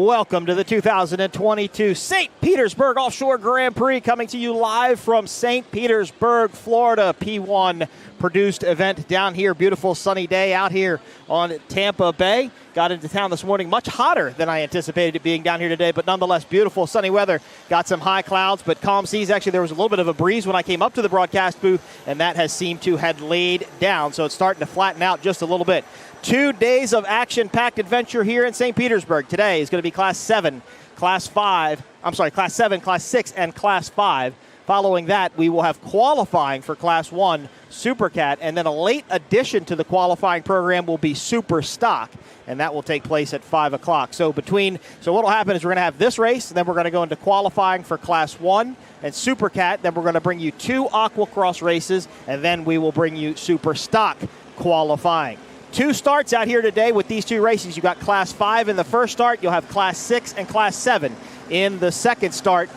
welcome to the 2022 St. Petersburg Offshore Grand Prix, coming to you live from St. Petersburg, Florida. P1 produced event down here. Beautiful sunny day out here on Tampa Bay. Got into town this morning, much hotter than I anticipated it being down here today, but nonetheless beautiful sunny weather. Got some high clouds, but calm seas. Actually, there was a little bit of a breeze when I came up to the broadcast booth, and that has seemed to have laid down, so it's starting to flatten out just a little bit. 2 days of action-packed adventure here in St. Petersburg. Today is going to be Class 7, Class 7, Class 6, and Class 5. Following that, we will have qualifying for Class 1 Supercat, and then a late addition to the qualifying program will be Superstock, and that will take place at 5 o'clock. So what will happen is we're going to have this race, and then we're going to go into qualifying for Class 1 and Supercat. Then we're going to bring you 2 Aqua Cross races, and then we will bring you Superstock qualifying. 2 starts out here today with these 2 races. You've got Class 5 in the first start. You'll have Class 6 and Class 7 in the second start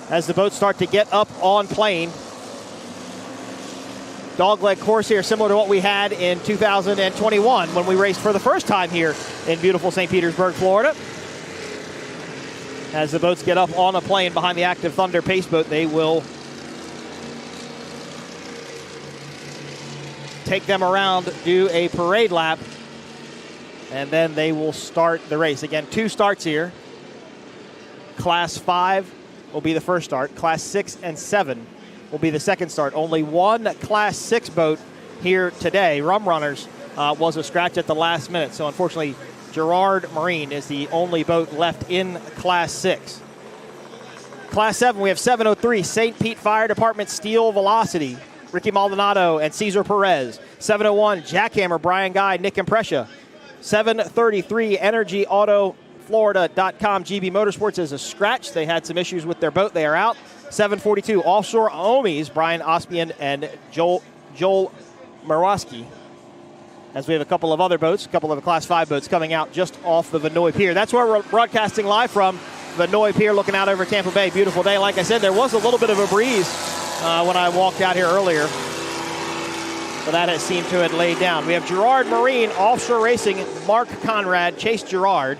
as the boats start to get up on plane. Dogleg course here, similar to what we had in 2021 when we raced for the first time here in beautiful St. Petersburg, Florida. As the boats get up on a plane behind the Active Thunder pace boat, they will take them around, do a parade lap, and then they will start the race. Again, 2 starts here. Class 5 will be the first start. Class 6 and 7 will be the second start. Only 1 Class 6 boat here today. Rum Runners was a scratch at the last minute, so unfortunately Gerard Marine is the only boat left in Class 6. Class 7, we have 703 St. Pete Fire Department Steel Velocity, Ricky Maldonado and Cesar Perez. 701 Jackhammer, Brian Guy, Nick Imprescia. 733 Energy Auto Florida.com. GB Motorsports is a scratch. They had some issues with their boat. They are out. 742 Offshore Omies, Brian Ospian and Joel Murowski. As we have a couple of other boats, a couple of the Class 5 boats coming out just off the Vinoy Pier. That's where we're broadcasting live from. Vinoy Pier, looking out over Tampa Bay. Beautiful day. Like I said, there was a little bit of a breeze when I walked out here earlier. So that has seemed to have laid down. We have Gerard Marine, Offshore Racing, Mark Conrad, Chase Gerard,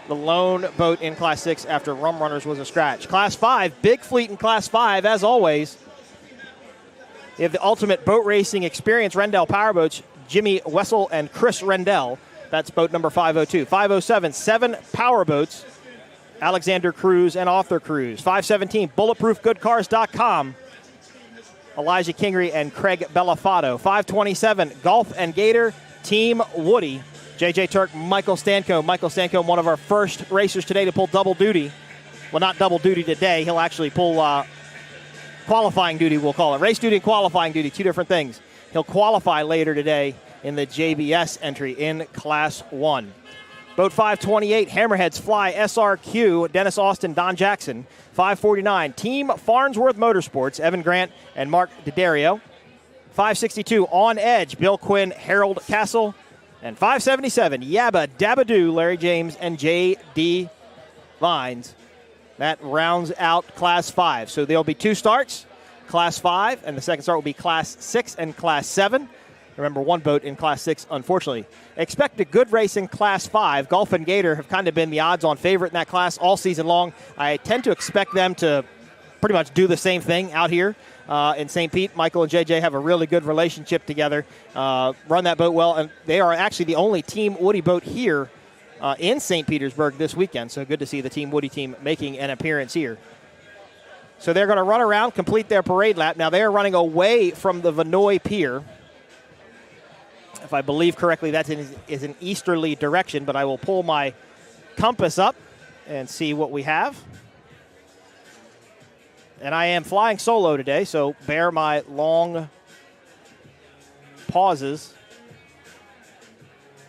the lone boat in Class 6 after Rum Runners was a scratch. Class 5, big fleet in Class 5, as always. You have the ultimate boat racing experience, Rendell Powerboats, Jimmy Wessel and Chris Rendell. That's boat number 502. 507, 7 Powerboats, Alexander Cruz and Arthur Cruz. 517, BulletproofGoodCars.com, Elijah Kingery and Craig Bellafato. 527, Golf and Gator, Team Woody, JJ Turk, Michael Stanko. Michael Stanko, one of our first racers today to pull double duty. Well, not double duty today. He'll actually pull qualifying duty, we'll call it. Race duty and qualifying duty, 2 different things. He'll qualify later today in the JBS entry in Class 1. Boat 528, Hammerheads Fly SRQ, Dennis Austin, Don Jackson. 549, Team Farnsworth Motorsports, Evan Grant and Mark D'Addario. 562, On Edge, Bill Quinn, Harold Castle. And 577, Yabba Dabba Doo, Larry James and J.D. Vines. That rounds out Class 5. So there'll be 2 starts, Class 5, and the second start will be Class 6 and Class 7. Remember, 1 boat in Class 6, unfortunately. Expect a good race in Class 5. Golf and Gator have kind of been the odds-on favorite in that class all season long. I tend to expect them to pretty much do the same thing out here in St. Pete. Michael and JJ have a really good relationship together, run that boat well, and they are actually the only Team Woody boat here in St. Petersburg this weekend, so good to see the Team Woody team making an appearance here. So they're going to run around, complete their parade lap. Now they're running away from the Vinoy Pier. If I believe correctly, that is an easterly direction, but I will pull my compass up and see what we have. And I am flying solo today, so bear my long pauses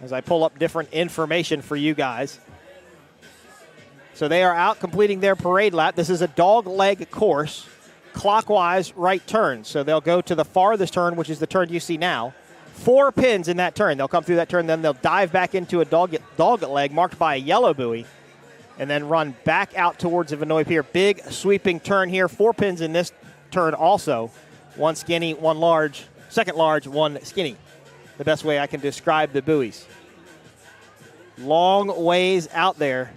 as I pull up different information for you guys. So they are out completing their parade lap. This is a dog leg course, clockwise right turn. So they'll go to the farthest turn, which is the turn you see now. 4 pins in that turn. They'll come through that turn, then they'll dive back into a dog leg marked by a yellow buoy, and then run back out towards the Vinoy Pier. Big sweeping turn here. 4 pins in this turn also. 1 skinny, 1 large, 2nd large, 1 skinny. The best way I can describe the buoys. long ways out there.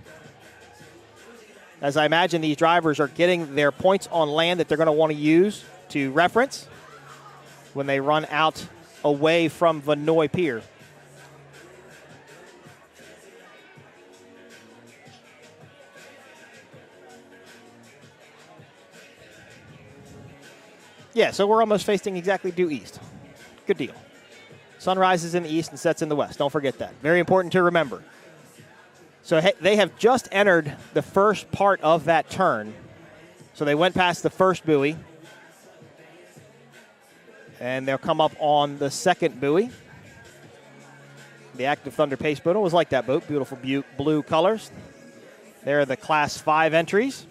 As I imagine these drivers are getting their points on land that they're going to want to use to reference when they run out away from Vinoy Pier. Yeah, so we're almost facing exactly due east. Good deal. Sun rises in the east and sets in the west. Don't forget that. Very important to remember. So they have just entered the first part of that turn. So they went past the first buoy. And they'll come up on the second buoy. The Active Thunder Pace boat was like that boat. Beautiful blue colors. There are the Class 5 entries.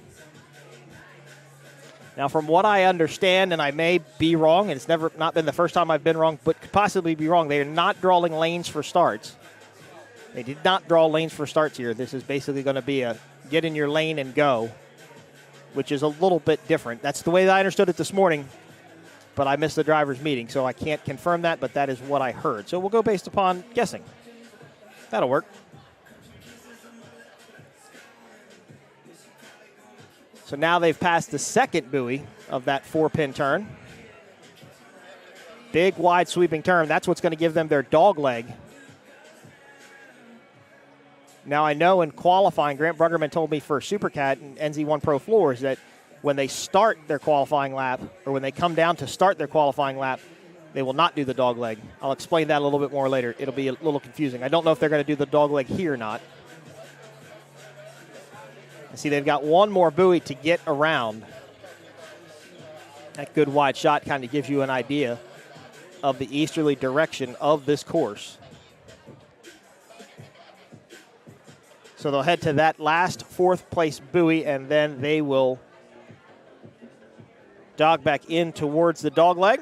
Now, from what I understand, and I may be wrong, and it's never not been the first time I've been wrong, but could possibly be wrong, they are not drawing lanes for starts. They did not draw lanes for starts here. This is basically going to be a get in your lane and go, which is a little bit different. That's the way that I understood it this morning, but I missed the drivers' meeting, so I can't confirm that, but that is what I heard. So we'll go based upon guessing. That'll work. So now they've passed the second buoy of that 4-pin turn. Big, wide, sweeping turn. That's what's going to give them their dog leg. Now, I know in qualifying, Grant Bruggerman told me for Supercat and NZ1 Pro floors that when they start their qualifying lap, or when they come down to start their qualifying lap, they will not do the dog leg. I'll explain that a little bit more later. It'll be a little confusing. I don't know if they're going to do the dog leg here or not. See, they've got one more buoy to get around. That good wide shot kind of gives you an idea of the easterly direction of this course. So they'll head to that last 4th place buoy, and then they will dog back in towards the dog leg.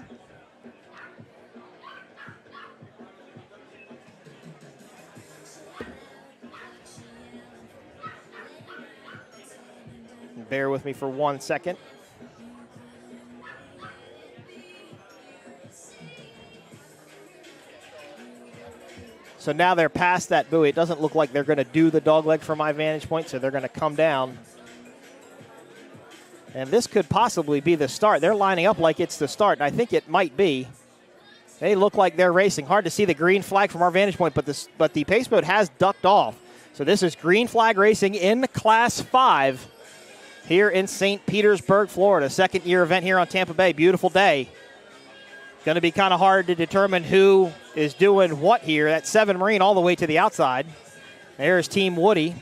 Bear with me for 1 second. So now they're past that buoy. It doesn't look like they're going to do the dog leg from my vantage point, so they're going to come down. And this could possibly be the start. They're lining up like it's the start, and I think it might be. They look like they're racing. Hard to see the green flag from our vantage point, but the pace boat has ducked off. So this is green flag racing in Class 5. Here in St. Petersburg, Florida. Second-year event here on Tampa Bay. Beautiful day. Going to be kind of hard to determine who is doing what here. That's 7 Marine all the way to the outside. There's Team Woody.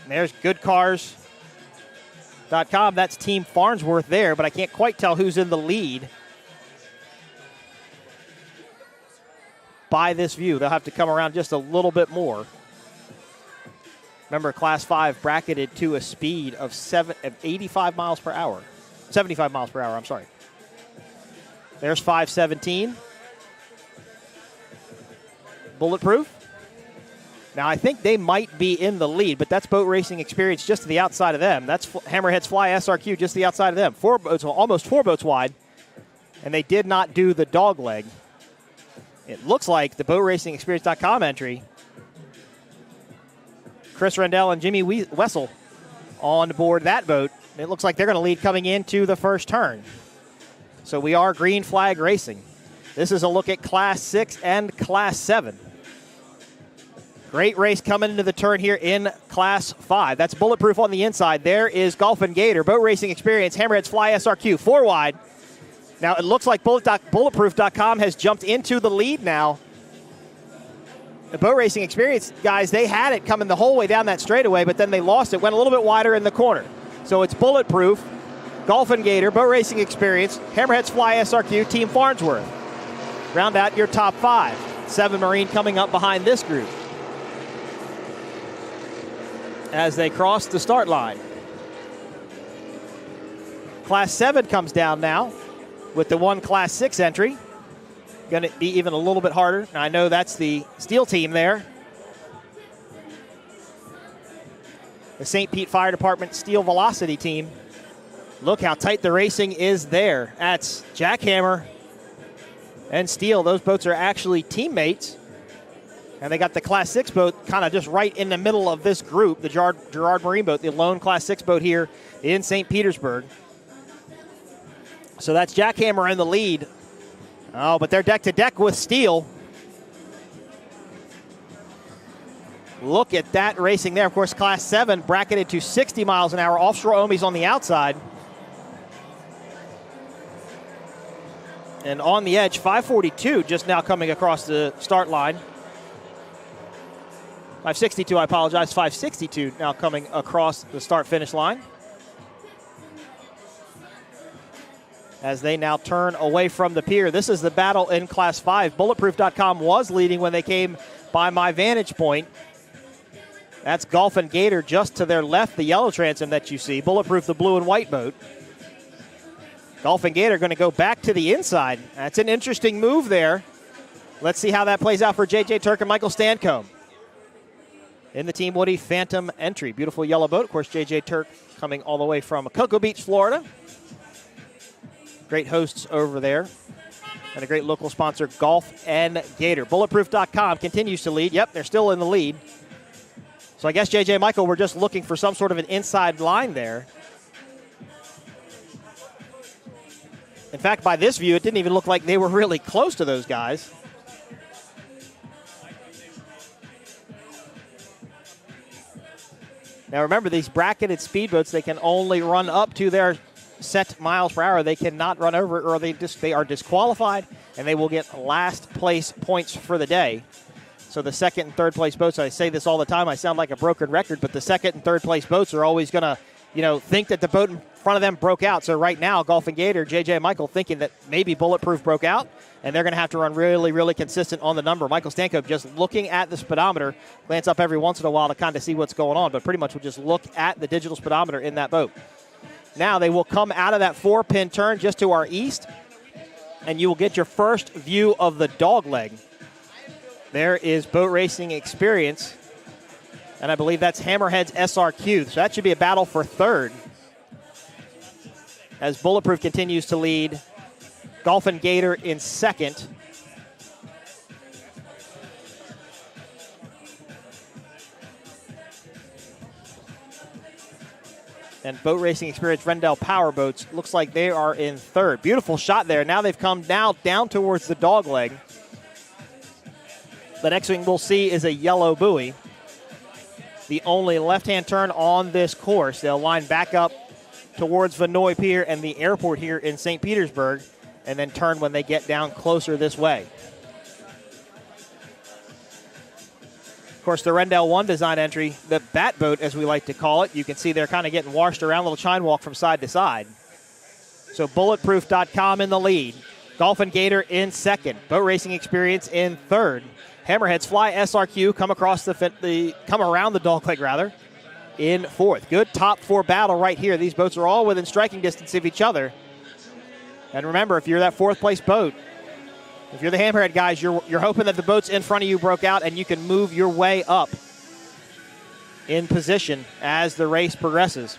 There's GoodCars.com. That's Team Farnsworth there, but I can't quite tell who's in the lead by this view. They'll have to come around just a little bit more. Remember, Class 5 bracketed to a speed of 85 miles per hour. 75 miles per hour, I'm sorry. There's 517. Bulletproof. Now, I think they might be in the lead, but that's Boat Racing Experience just to the outside of them. That's Hammerhead's Fly SRQ just to the outside of them. 4 boats, almost 4 boats wide, and they did not do the dog leg. It looks like the BoatRacingExperience.com entry, Chris Rendell and Jimmy Wessel on board that boat. It looks like they're going to lead coming into the first turn. So we are green flag racing. This is a look at Class 6 and Class 7. Great race coming into the turn here in Class 5. That's Bulletproof on the inside. There is Golf and Gator, Boat Racing Experience, Hammerhead's Fly SRQ, 4 wide. Now it looks like Bulletproof.com has jumped into the lead now. The Boat Racing Experience guys, they had it coming the whole way down that straightaway, but then they lost it, went a little bit wider in the corner. So it's Bulletproof, Golf and Gator, Boat Racing Experience, Hammerhead's Fly SRQ, Team Farnsworth. Round out your top 5. 7 Marine coming up behind this group as they cross the start line. Class 7 comes down now with the one Class 6 entry. Going to be even a little bit harder. Now, I know that's the Steel team there. The St. Pete Fire Department Steel Velocity team. Look how tight the racing is there. That's Jackhammer and Steel. Those boats are actually teammates. And they got the Class 6 boat kind of just right in the middle of this group, the Gerard Marine boat, the lone Class 6 boat here in St. Petersburg. So that's Jackhammer in the lead. Oh, but they're deck-to-deck with steel. Look at that racing there. Of course, Class 7 bracketed to 60 miles an hour. Offshore Omi's on the outside. And on the edge, 542 just now coming across the start line. 562, I apologize. 562 now coming across the start-finish line. As they now turn away from the pier. This is the battle in Class 5. Bulletproof.com was leading when they came by my vantage point. That's Golf and Gator just to their left, the yellow transom that you see. Bulletproof, the blue and white boat. Golf and Gator going to go back to the inside. That's an interesting move there. Let's see how that plays out for J.J. Turk and Michael Stancomb. In the Team Woody Phantom entry. Beautiful yellow boat. Of course, J.J. Turk coming all the way from Cocoa Beach, Florida. Great hosts over there. And a great local sponsor, Golf and Gator. Bulletproof.com continues to lead. Yep, they're still in the lead. So I guess J.J. Michael, we're just looking for some sort of an inside line there. In fact, by this view, it didn't even look like they were really close to those guys. Now remember, these bracketed speedboats, they can only run up to their set miles per hour. They cannot run over, or they are disqualified, and they will get last place points for the day. So the second and third place boats, I say this all the time, I sound like a broken record, but the second and third place boats are always going to, think that the boat in front of them broke out. So right now, Golf and Gator, J.J. Michael thinking that maybe Bulletproof broke out, and they're going to have to run really, really consistent on the number. Michael Stanko just looking at the speedometer, glance up every once in a while to kind of see what's going on, but pretty much will just look at the digital speedometer in that boat. Now they will come out of that 4-pin turn just to our east, and you will get your first view of the dog leg. There is Boat Racing Experience, and I believe that's Hammerhead's SRQ. So that should be a battle for third, as Bulletproof continues to lead. Golf and Gator in second. And Boat Racing Experience Rendell Powerboats looks like they are in third. Beautiful shot there. Now they've come down towards the dog leg. The next thing we'll see is a yellow buoy. The only left-hand turn on this course. They'll line back up towards Vinoy Pier and the airport here in St. Petersburg, and then turn when they get down closer this way. Of course, the Rendell 1 design entry, the bat boat as we like to call it, you can see they're kind of getting washed around, a little chine walk from side to side. So Bulletproof.com in the lead. Golf and Gator in second. Boat Racing Experience in third. Hammerheads Fly SRQ come around the dog leg rather in fourth. Good top four battle right here. These boats are all within striking distance of each other. And remember, if you're that fourth place boat, if you're the Hammerhead guys, you're hoping that the boats in front of you broke out and you can move your way up in position as the race progresses.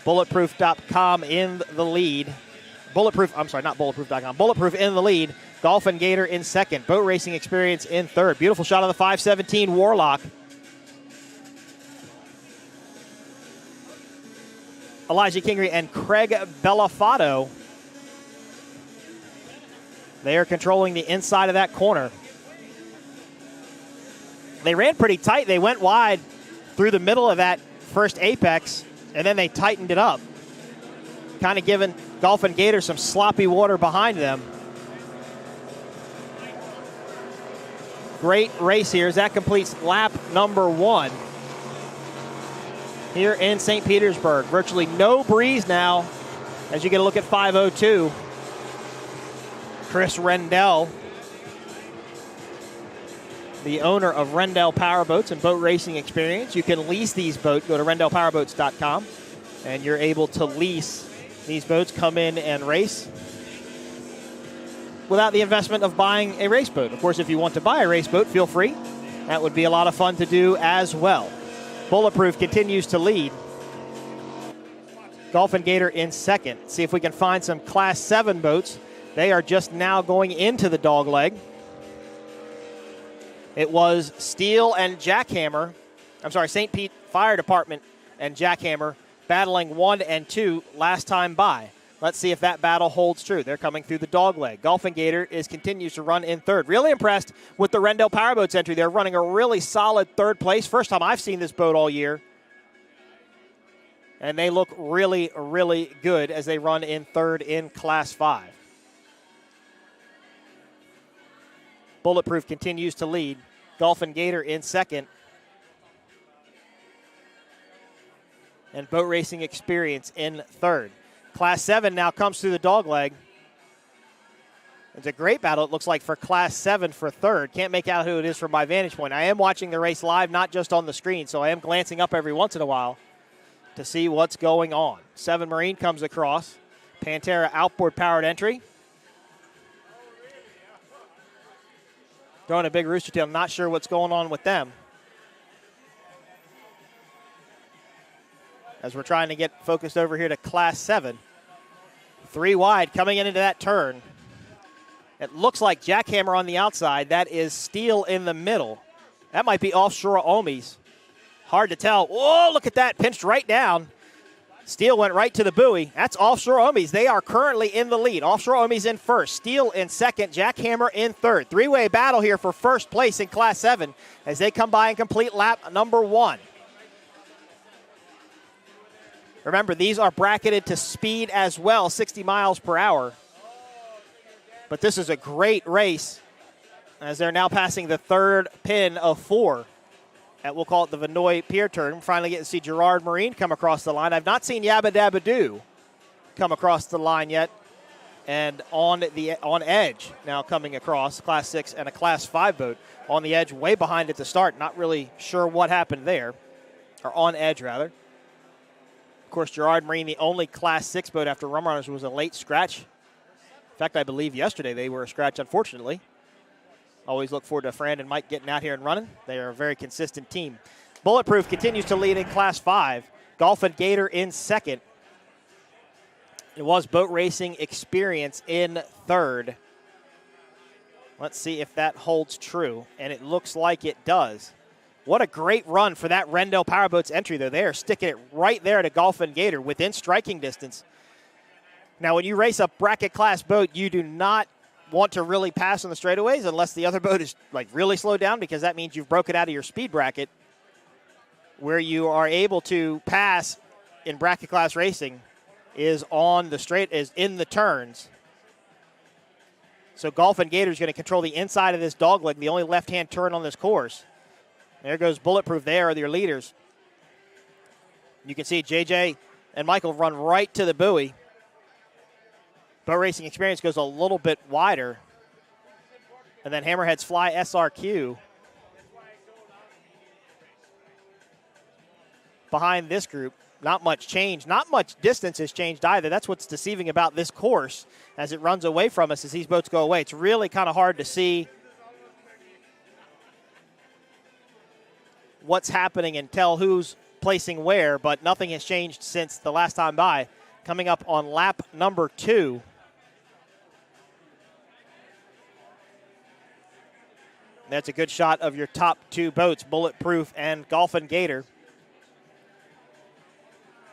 Bulletproof.com in the lead. Bulletproof in the lead. Golf and Gator in second. Boat Racing Experience in third. Beautiful shot of the 517 Warlock. Elijah Kingery and Craig Bellafato. They are controlling the inside of that corner. They ran pretty tight. They went wide through the middle of that first apex, and then they tightened it up, kind of giving Golf and Gator some sloppy water behind them. Great race here as that completes lap number 1 here in St. Petersburg. Virtually no breeze now as you get a look at 5:02. Chris Rendell, the owner of Rendell Powerboats and Boat Racing Experience. You can lease these boats. Go to rendellpowerboats.com, and you're able to lease these boats, come in and race without the investment of buying a race boat. Of course, if you want to buy a race boat, feel free. That would be a lot of fun to do as well. Bulletproof continues to lead. Dolphin Gator in second. See if we can find some Class 7 boats. They are just now going into the dog leg. It was Steel and Jackhammer. I'm sorry, St. Pete Fire Department and Jackhammer battling 1 and 2 last time by. Let's see if that battle holds true. They're coming through the dog leg. Dolphin Gator continues to run in third. Really impressed with the Rendell Powerboats entry. They're running a really solid third place. First time I've seen this boat all year. And they look really, really good as they run in third in Class 5. Bulletproof continues to lead. Dolphin Gator in second. And Boat Racing Experience in third. Class 7 now comes through the dog leg. It's a great battle, it looks like, for Class 7 for third. Can't make out who it is from my vantage point. I am watching the race live, not just on the screen, so I am glancing up every once in a while to see what's going on. 7 Marine comes across. Pantera outboard powered entry. Throwing a big rooster tail. Not sure what's going on with them. As we're trying to get focused over here to Class 7. 3 wide coming into that turn. It looks like Jackhammer on the outside. That is Steel in the middle. That might be Offshore Omis. Hard to tell. Oh, look at that. Pinched right down. Steel went right to the buoy. That's Offshore Omis. They are currently in the lead. Offshore Omis in first. Steel in second. Jackhammer in third. 3-way battle here for first place in Class 7 as they come by and complete lap number 1. Remember, these are bracketed to speed as well, 60 miles per hour. But this is a great race as they're now passing the third pin of 4. We'll call it the Vinoy Pier turn. We're finally getting to see Gerard Marine come across the line. I've not seen Yabba Dabba Doo come across the line yet. And on edge now coming across, Class 6 and a Class 5 boat on the edge, way behind at the start. Not really sure what happened there, or on edge rather. Of course, Gerard Marine, the only Class 6 boat after Rum Runners, was a late scratch. In fact, I believe yesterday they were a scratch, unfortunately. Always look forward to Fran and Mike getting out here and running. They are a very consistent team. Bulletproof continues to lead in Class 5. Dolphin Gator in second. It was Boat Racing Experience in third. Let's see if that holds true, and it looks like it does. What a great run for that Rendell Powerboats entry, though. They are sticking it right there to Dolphin Gator within striking distance. Now, when you race a bracket class boat, you do not want to really pass on the straightaways unless the other boat is like really slowed down, because that means you've broken out of your speed bracket. Where you are able to pass in bracket class racing is on the straight, is in the turns. So Dolphin Gator is going to control the inside of this dogleg, the only left-hand turn on this course. There goes Bulletproof. There are your leaders. You can see JJ and Michael run right to the buoy. Boat Racing Experience goes a little bit wider. And then Hammerheads Fly SRQ behind this group. Not much change. Not much distance has changed either. That's what's deceiving about this course as it runs away from us as these boats go away. It's really kind of hard to see what's happening and tell who's placing where, but nothing has changed since the last time by. Coming up on lap number 2. That's a good shot of your top 2 boats, Bulletproof and Dolphin Gator.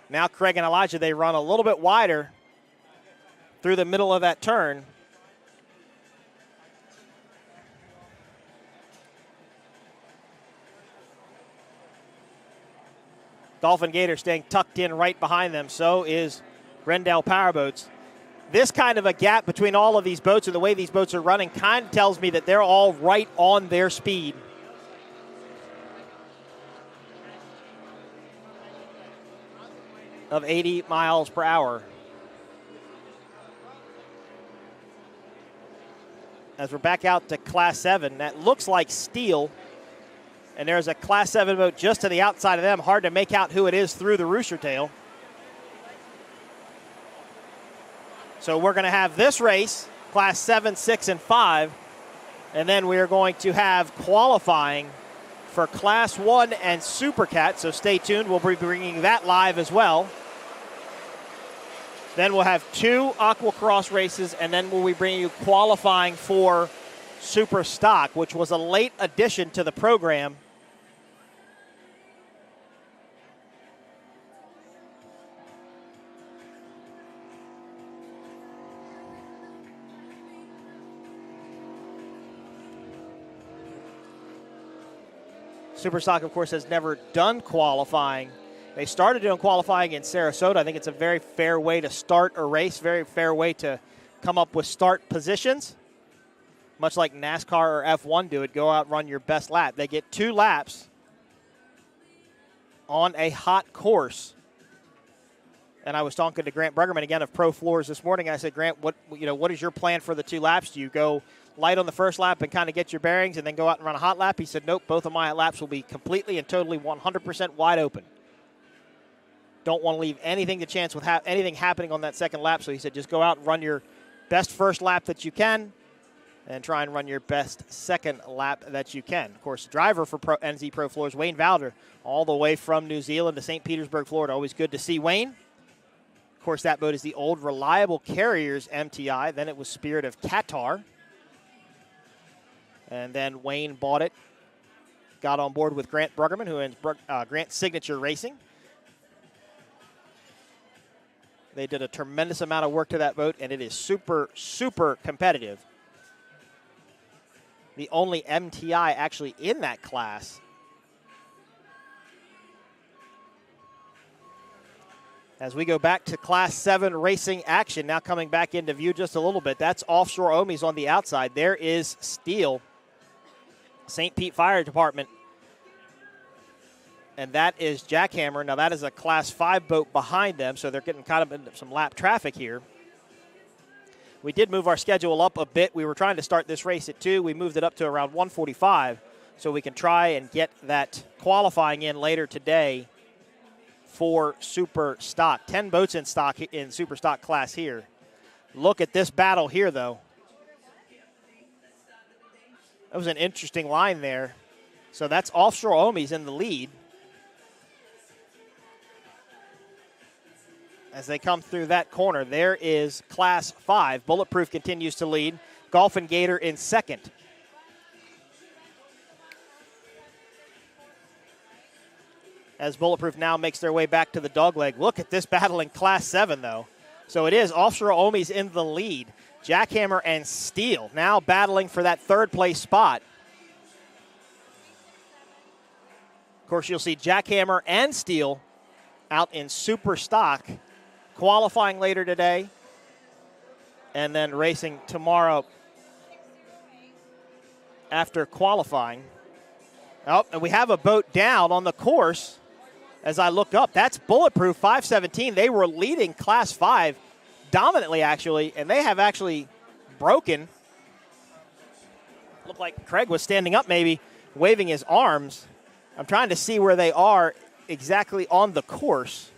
Now Craig and Elijah, they run a little bit wider through the middle of that turn. Dolphin Gator staying tucked in right behind them. So is Rendell Powerboats. This kind of a gap between all of these boats and the way these boats are running kind of tells me that they're all right on their speed. Of 80 miles per hour. As we're back out to Class 7, that looks like Steel. And there's a Class 7 boat just to the outside of them. Hard to make out who it is through the rooster tail. So we're going to have this race, Class 7, 6, and 5. And then we are going to have qualifying for Class 1 and Super Cat. So stay tuned. We'll be bringing that live as well. Then we'll have 2 Aqua Cross races, and then we'll be bringing you qualifying for Superstock, which was a late addition to the program. Superstock, of course, has never done qualifying. They started doing qualifying in Sarasota. I think it's a very fair way to start a race, very fair way to come up with start positions. Much like NASCAR or F1 do it, go out and run your best lap. They get 2 laps on a hot course. And I was talking to Grant Bruggerman again of Pro Floors this morning. I said, Grant, what is your plan for the 2 laps? Do you go light on the first lap and kind of get your bearings and then go out and run a hot lap? He said, nope, both of my laps will be completely and totally 100% wide open. Don't want to leave anything to chance with anything happening on that second lap. So he said, just go out and run your best first lap that you can and try and run your best second lap that you can. Of course, driver for NZ Pro Floors, Wayne Valder, all the way from New Zealand to St. Petersburg, Florida. Always good to see Wayne. Of course, that boat is the old Reliable Carriers MTI. Then it was Spirit of Qatar. And then Wayne bought it, got on board with Grant Bruggerman, who owns Grant Signature Racing. They did a tremendous amount of work to that boat, and it is super, super competitive. The only MTI actually in that class. As we go back to Class 7 racing action, now coming back into view just a little bit. That's Offshore Omis on the outside. There is Steele, St. Pete Fire Department. And that is Jackhammer. Now, that is a Class 5 boat behind them, so they're getting kind of into some lap traffic here. We did move our schedule up a bit. We were trying to start this race at 2. We moved it up to around 1:45 so we can try and get that qualifying in later today for Superstock. 10 boats in stock in Superstock class here. Look at this battle here, though. That was an interesting line there. So that's Offshore Omis in the lead. As they come through that corner, there is Class 5. Bulletproof continues to lead. Golf and Gator in second. As Bulletproof now makes their way back to the dogleg. Look at this battle in Class 7, though. So it is Offshore Omis in the lead. Jackhammer and Steele now battling for that third-place spot. Of course, you'll see Jackhammer and Steele out in Superstock, qualifying later today, and then racing tomorrow after qualifying. Oh, and we have a boat down on the course. As I look up, that's Bulletproof 517. They were leading Class 5 dominantly, actually, and they have actually broken. Looked like Craig was standing up maybe, waving his arms. I'm trying to see where they are exactly on the course.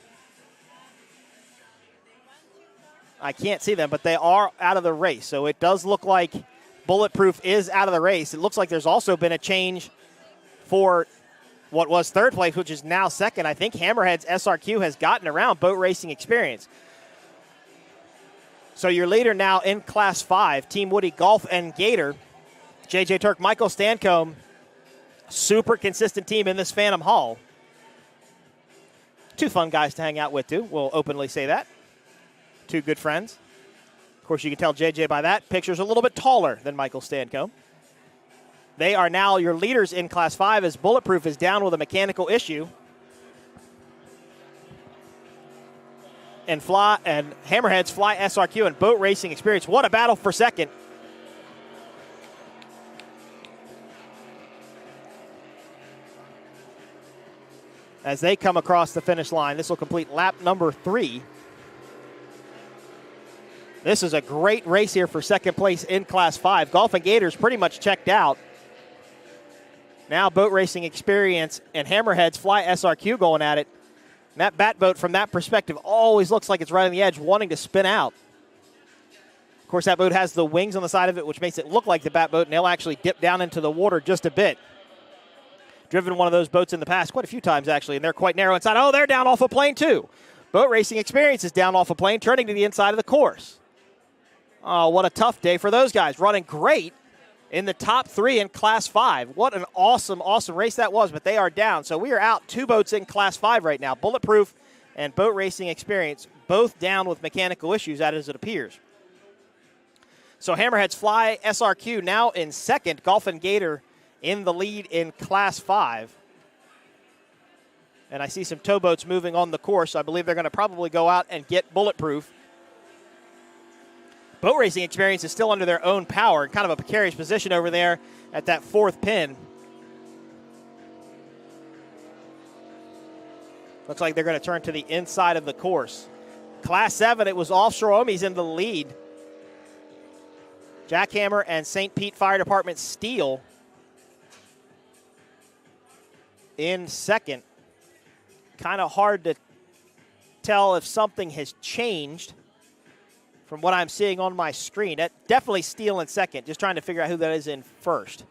I can't see them, but they are out of the race. So it does look like Bulletproof is out of the race. It looks like there's also been a change for what was third place, which is now second. I think Hammerhead's SRQ has gotten around boat racing experience. So your leader now in Class 5, Team Woody Golf and Gator, JJ Turk, Michael Stancombe, super consistent team in this Phantom Hall. 2 fun guys to hang out with, too. We'll openly say that. 2 good friends. Of course, you can tell JJ by that. Picture's a little bit taller than Michael Stancombe. They are now your leaders in Class 5 as Bulletproof is down with a mechanical issue. And Hammerhead's Fly SRQ and boat racing experience. What a battle for second. As they come across the finish line, this will complete lap number 3. This is a great race here for second place in Class 5. Golf and Gators pretty much checked out. Now boat racing experience and Hammerhead's Fly SRQ going at it. And that bat boat from that perspective always looks like it's right on the edge, wanting to spin out. Of course, that boat has the wings on the side of it, which makes it look like the bat boat, and they'll actually dip down into the water just a bit. Driven one of those boats in the past quite a few times, actually, and they're quite narrow inside. Oh, they're down off a plane, too. Boat Racing Experience is down off a plane, turning to the inside of the course. Oh, what a tough day for those guys. Running great in the top 3 in Class 5. What an awesome, awesome race that was, but they are down. So we are out 2 boats in Class 5 right now. Bulletproof and Boat Racing Experience, both down with mechanical issues, as it appears. So Hammerheads Fly SRQ now in second. Golf and Gator in the lead in Class 5. And I see some towboats moving on the course. I believe they're going to probably go out and get Bulletproof. Boat Racing Experience is still under their own power, kind of a precarious position over there at that 4th pin. Looks like they're going to turn to the inside of the course. Class 7, it was Offshore Omis in the lead. Jackhammer and St. Pete Fire Department Steel in second. Kind of hard to tell if something has changed from what I'm seeing on my screen. Definitely Steel in second, just trying to figure out who that is in first.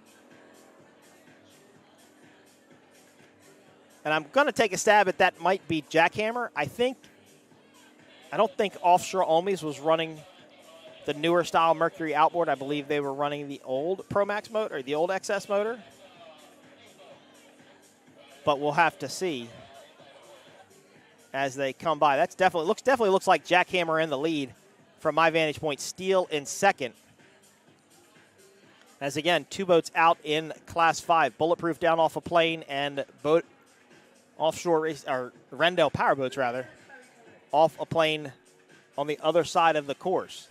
And I'm going to take a stab at that might be Jackhammer. I don't think Offshore Omis was running the newer style Mercury outboard. I believe they were running the old Pro Max motor, or the old XS motor. But we'll have to see as they come by. That's definitely looks like Jackhammer in the lead from my vantage point. Steel in second. As again, 2 boats out in Class 5. Bulletproof down off a plane, and boat offshore race, or Rendell Powerboats rather, off a plane on the other side of the course.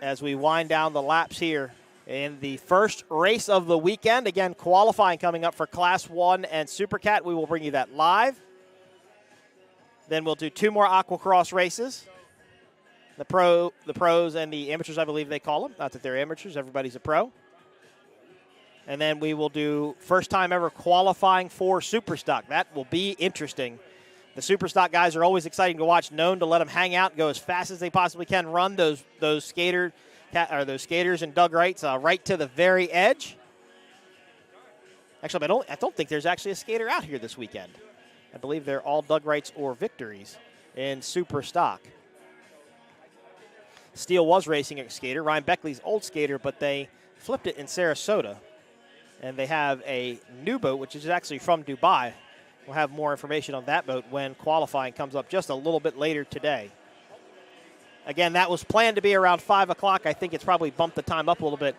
As we wind down the laps here in the first race of the weekend. Again, qualifying coming up for Class 1 and Supercat. We will bring you that live. Then we'll do 2 more Aquacross races. The pros and the amateurs, I believe they call them. Not that they're amateurs, everybody's a pro. And then we will do first time ever qualifying for Superstock. That will be interesting. The Superstock guys are always exciting to watch, known to let them hang out and go as fast as they possibly can, run those skaters and Doug Wrights right to the very edge. Actually, I don't think there's actually a skater out here this weekend. I believe they're all Doug Wrights or victories in Superstock. Steel was racing a skater, Ryan Beckley's old skater, but they flipped it in Sarasota. And they have a new boat, which is actually from Dubai. We'll have more information on that boat when qualifying comes up just a little bit later today. Again, that was planned to be around 5 o'clock. I think it's probably bumped the time up a little bit.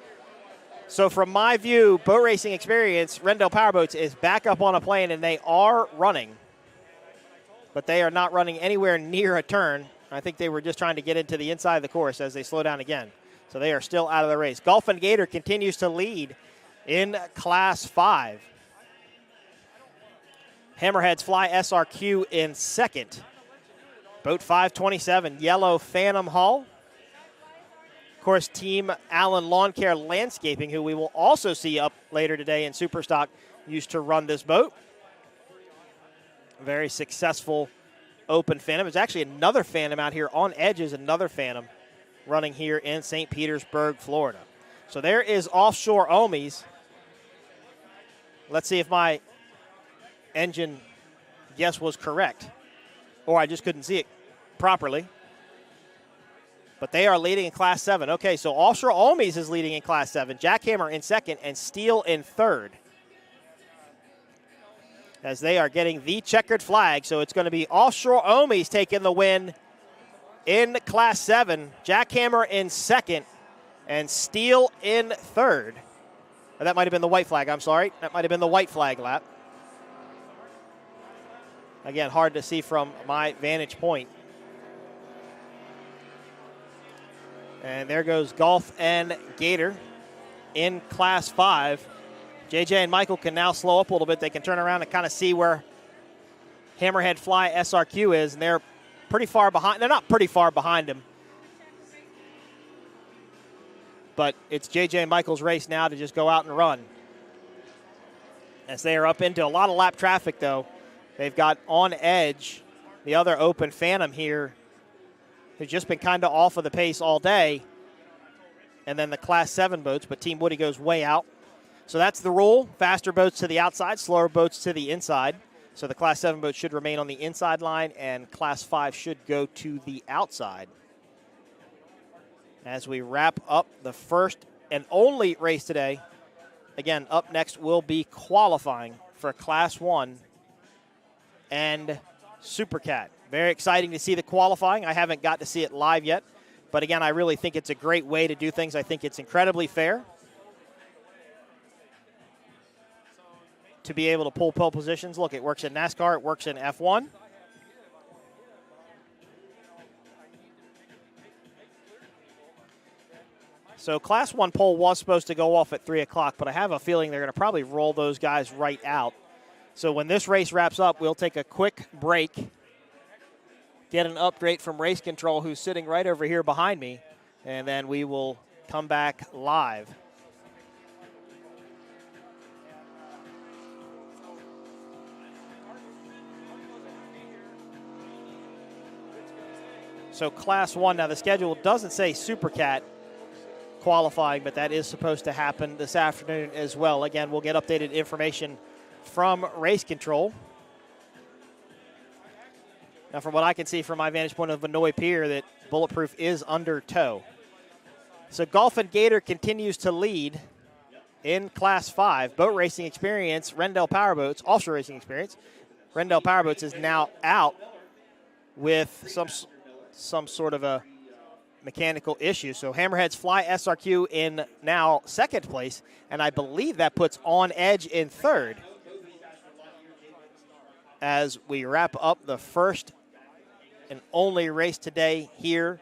So from my view, Boat Racing Experience, Rendell Powerboats is back up on a plane, and they are running. But they are not running anywhere near a turn. I think they were just trying to get into the inside of the course as they slow down again. So they are still out of the race. Golf and Gator continues to lead in Class 5. Hammerheads Fly SRQ in second. Boat 527, Yellow Phantom Hull. Of course, Team Allen Lawn Care Landscaping, who we will also see up later today in Superstock, used to run this boat. Very successful open Phantom. There's actually another Phantom out here on edges, another Phantom running here in St. Petersburg, Florida. So there is Offshore Omis. Let's see if my engine guess was correct, or I just couldn't see it properly. But they are leading in Class 7. Okay, so Offshore Omis is leading in Class 7. Jackhammer in second and Steel in third, as they are getting the checkered flag. So it's going to be Offshore Omis taking the win in Class 7. Jackhammer in second and Steel in third. That might have been the white flag. I'm sorry. That might have been the white flag lap. Again, hard to see from my vantage point. And there goes Golf and Gator in Class 5. JJ and Michael can now slow up a little bit. They can turn around and kind of see where Hammerhead Fly SRQ is, and they're pretty far behind. They're not pretty far behind him. But it's JJ and Michael's race now to just go out and run. As they are up into a lot of lap traffic, though. They've got on edge the other open Phantom here, who's just been kind of off of the pace all day. And then the Class 7 boats, but Team Woody goes way out. So that's the rule. Faster boats to the outside, slower boats to the inside. So the Class 7 boat should remain on the inside line, and Class 5 should go to the outside. As we wrap up the first and only race today, again, up next will be qualifying for Class 1 and Supercat. Very exciting to see the qualifying. I haven't got to see it live yet, but again, I really think it's a great way to do things. I think it's incredibly fair to be able to pull pole positions. Look, it works in NASCAR, it works in F1. So Class 1 pole was supposed to go off at 3 o'clock, but I have a feeling they're going to probably roll those guys right out. So when this race wraps up, we'll take a quick break, get an update from race control, who's sitting right over here behind me, and then we will come back live. So Class 1, now the schedule doesn't say Supercat qualifying, but that is supposed to happen this afternoon as well. Again, we'll get updated information from race control. Now, from what I can see from my vantage point of Vinoy Pier, that Bulletproof is under tow. So Golf and Gator continues to lead in Class 5. Boat racing experience, Rendell Powerboats, offshore racing experience. Rendell Powerboats is now out with some sort of a mechanical issue. So Hammerheads Fly SRQ in now second place, and I believe that puts On Edge in third as we wrap up the first and only race today here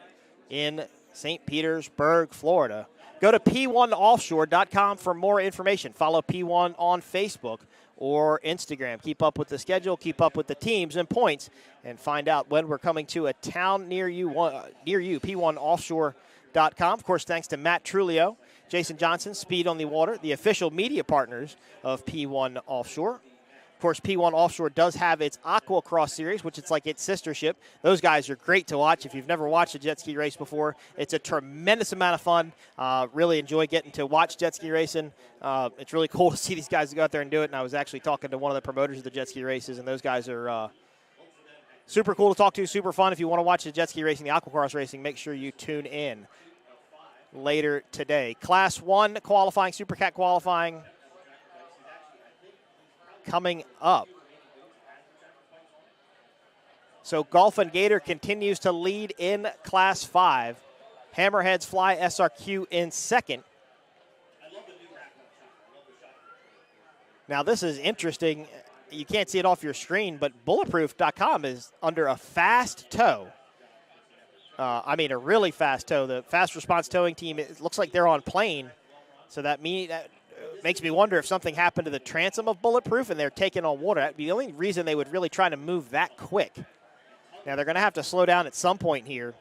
in St. Petersburg, Florida. Go to p1offshore.com for more information. Follow P1 on Facebook or Instagram. Keep up with the schedule, keep up with the teams and points, and find out when we're coming to a town near you, p1offshore.com. Of course, thanks to Matt Trulio, Jason Johnson, Speed on the Water, the official media partners of P1 Offshore. Of course, P1 Offshore does have its Aqua Cross Series, which is like its sister ship. Those guys are great to watch. If you've never watched a jet ski race before, it's a tremendous amount of fun. Really enjoy getting to watch jet ski racing. It's really cool to see these guys go out there and do it. And I was actually talking to one of the promoters of the jet ski races, and those guys are super cool to talk to, super fun. If you want to watch the jet ski racing, the Aqua Cross racing, make sure you tune in later today. Class 1 qualifying, Supercat qualifying coming up. So Golf and Gator continues to lead in Class 5. Hammerheads Fly SRQ in second. Now this is interesting. You can't see it off your screen, but Bulletproof.com is under a fast tow. I mean, a really fast tow. The fast response towing team, it looks like they're on plane. So that makes me wonder if something happened to the transom of Bulletproof and they're taking on water. That'd be the only reason they would really try to move that quick. Now they're going to have to slow down at some point here.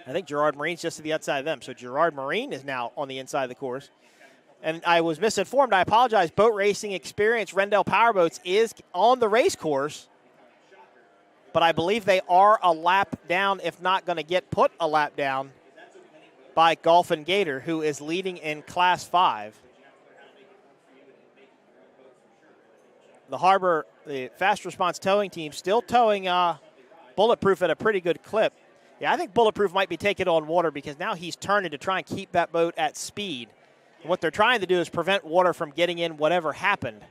I think Gerard Marine's just to the outside of them. So Gerard Marine is now on the inside of the course. And I was misinformed. I apologize. Boat racing experience, Rendell Powerboats, is on the race course. But I believe they are a lap down, if not going to get put a lap down, by Golf and Gator, who is leading in Class 5. The fast response towing team still towing Bulletproof at a pretty good clip. Yeah, I think Bulletproof might be taking on water because now he's turning to try and keep that boat at speed. And what they're trying to do is prevent water from getting in whatever happened.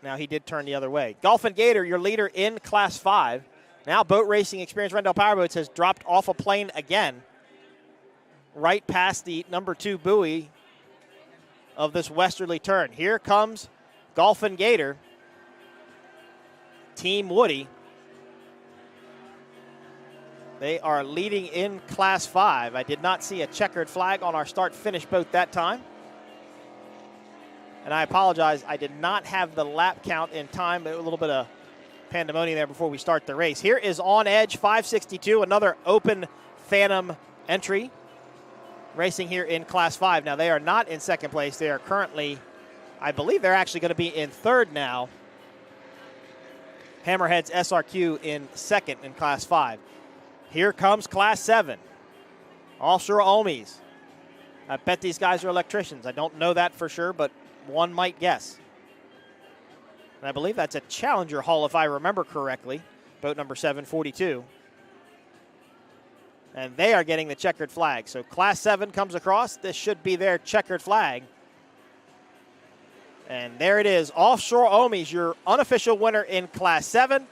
Now he did turn the other way. Golf and Gator, your leader in Class 5. Now boat racing experience Rendell Powerboats has dropped off a plane again, right past the number 2 buoy of this westerly turn. Here comes Golf and Gator, Team Woody. They are leading in Class 5. I did not see a checkered flag on our start-finish boat that time. And I apologize, I did not have the lap count in time, a little bit of pandemonium there before we start the race. Here is On Edge 562, another open Phantom entry, racing here in Class 5. Now, they are not in second place. They are currently, I believe they're actually going to be in third now. Hammerheads SRQ in second in Class 5. Here comes Class 7. Offshore Ohmies. I bet these guys are electricians. I don't know that for sure, but one might guess. And I believe that's a Challenger hull, if I remember correctly. Boat number 742. And they are getting the checkered flag. So Class 7 comes across. This should be their checkered flag. And there it is. Offshore Omi's your unofficial winner in Class 7.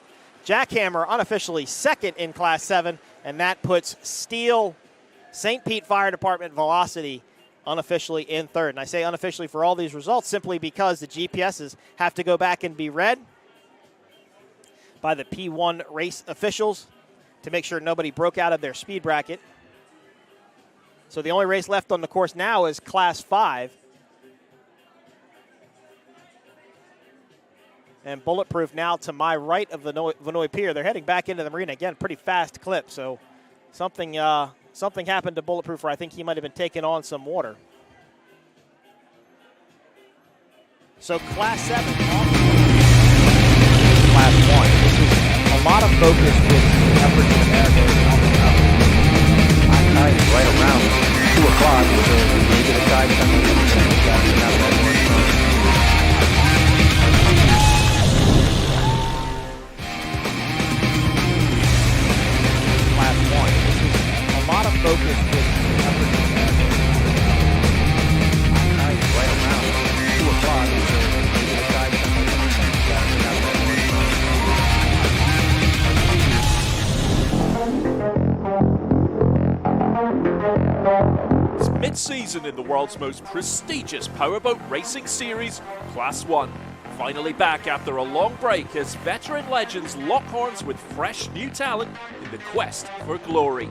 Jackhammer unofficially second in Class 7. And that puts Steel St. Pete Fire Department Velocity unofficially in third. And I say unofficially for all these results simply because the GPSs have to go back and be read by the P1 race officials to make sure nobody broke out of their speed bracket. So the only race left on the course now is Class 5. And Bulletproof now to my right of the Vinoy Pier. They're heading back into the marina. Again, pretty fast clip. So something happened to Bulletproof where I think he might have been taking on some water. So Class 7 off Class 1. This is a lot of focus with the efforts of America. High tide is right around 2 o'clock. So maybe the tide coming in. Class 1. This is a lot of focus with the efforts of America. High tide is right around 2 o'clock. So maybe the tide coming in. It's mid-season in the world's most prestigious powerboat racing series, Class 1. Finally back after a long break as veteran legends lock horns with fresh new talent in the quest for glory.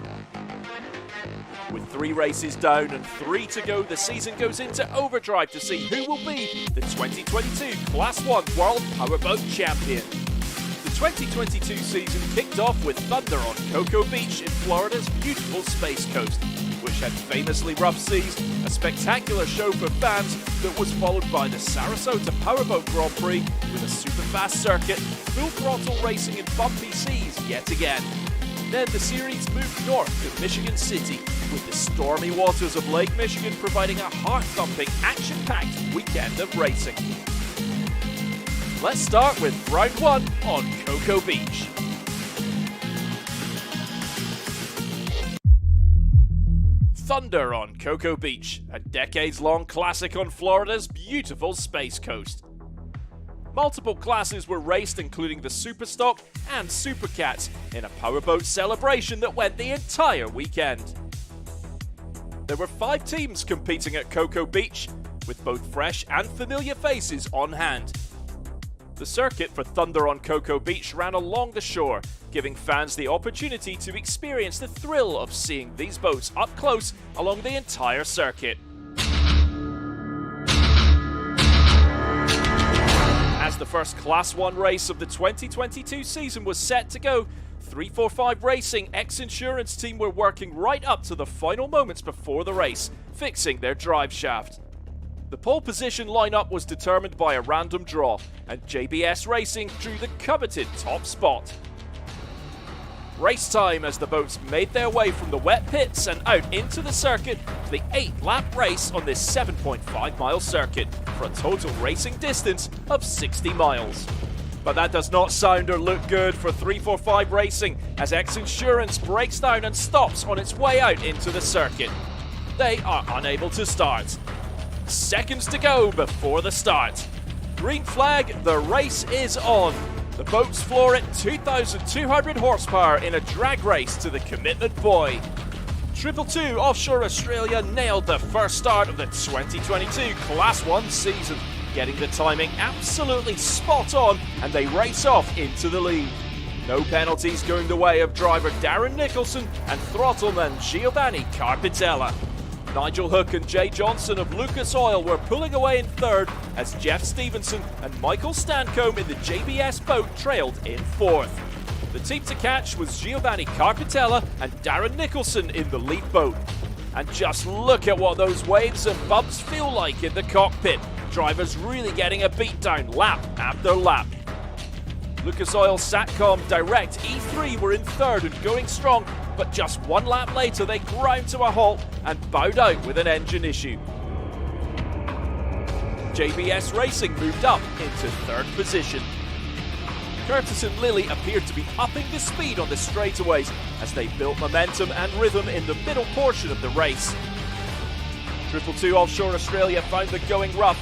With 3 races down and 3 to go, the season goes into overdrive to see who will be the 2022 Class 1 World Powerboat Champion. The 2022 season kicked off with thunder on Cocoa Beach in Florida's beautiful Space Coast, which had famously rough seas, a spectacular show for fans that was followed by the Sarasota Powerboat Grandprix with a super fast circuit, full throttle racing in bumpy seas yet again. Then the series moved north to Michigan City, with the stormy waters of Lake Michigan providing a heart-thumping, action-packed weekend of racing. Let's start with round 1 on Cocoa Beach. Thunder on Cocoa Beach, a decades-long classic on Florida's beautiful Space Coast. Multiple classes were raced, including the Superstock and Supercats, in a powerboat celebration that went the entire weekend. There were 5 teams competing at Cocoa Beach, with both fresh and familiar faces on hand. The circuit for Thunder on Cocoa Beach ran along the shore, giving fans the opportunity to experience the thrill of seeing these boats up close along the entire circuit. As the first Class 1 race of the 2022 season was set to go, 345 Racing ex-insurance team were working right up to the final moments before the race, fixing their drive shaft. The pole position lineup was determined by a random draw, and JBS Racing drew the coveted top spot. Race time as the boats made their way from the wet pits and out into the circuit for the 8-lap race on this 7.5-mile circuit for a total racing distance of 60 miles. But that does not sound or look good for 345 Racing as ex-insurance breaks down and stops on its way out into the circuit. They are unable to start. Seconds to go before the start. Green flag, the race is on. The boats floor at 2,200 horsepower in a drag race to the commitment buoy. 222 Offshore Australia nailed the first start of the 2022 Class 1 season, getting the timing absolutely spot on, and they race off into the lead. No penalties going the way of driver Darren Nicholson and throttleman Giovanni Carpitella. Nigel Hook and Jay Johnson of Lucas Oil were pulling away in third as Jeff Stevenson and Michael Stancombe in the JBS boat trailed in fourth. The team to catch was Giovanni Carpitella and Darren Nicholson in the lead boat. And just look at what those waves and bumps feel like in the cockpit. Drivers really getting a beatdown lap after lap. Lucas Oil Satcom Direct E3 were in third and going strong, but just 1 lap later they ground to a halt and bowed out with an engine issue. JBS Racing moved up into third position. Curtis and Lilly appeared to be upping the speed on the straightaways as they built momentum and rhythm in the middle portion of the race. 222 Offshore Australia found the going rough,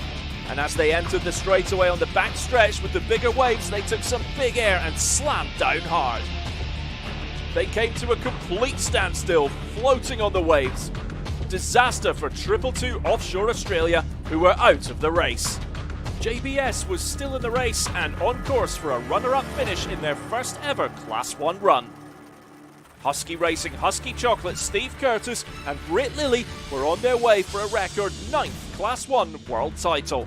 and as they entered the straightaway on the back stretch with the bigger waves, they took some big air and slammed down hard. They came to a complete standstill, floating on the waves. Disaster for 222 Offshore Australia, who were out of the race. JBS was still in the race and on course for a runner-up finish in their first ever Class 1 run. Husky Racing Husky Chocolate Steve Curtis and Britt Lilly were on their way for a record 9th Class 1 world title.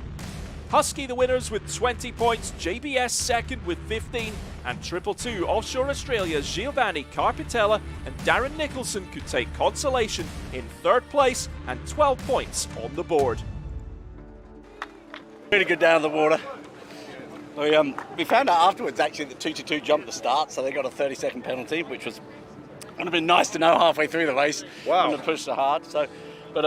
Husky the winners with 20 points, JBS second with 15, and 222 Offshore Australia's Giovanni Carpitella and Darren Nicholson could take consolation in third place and 12 points on the board. Really good down the water. We found out afterwards actually that 222 jumped the start, so they got a 30-second penalty, which would have been nice to know halfway through the race. Wow. And to push so hard. So, but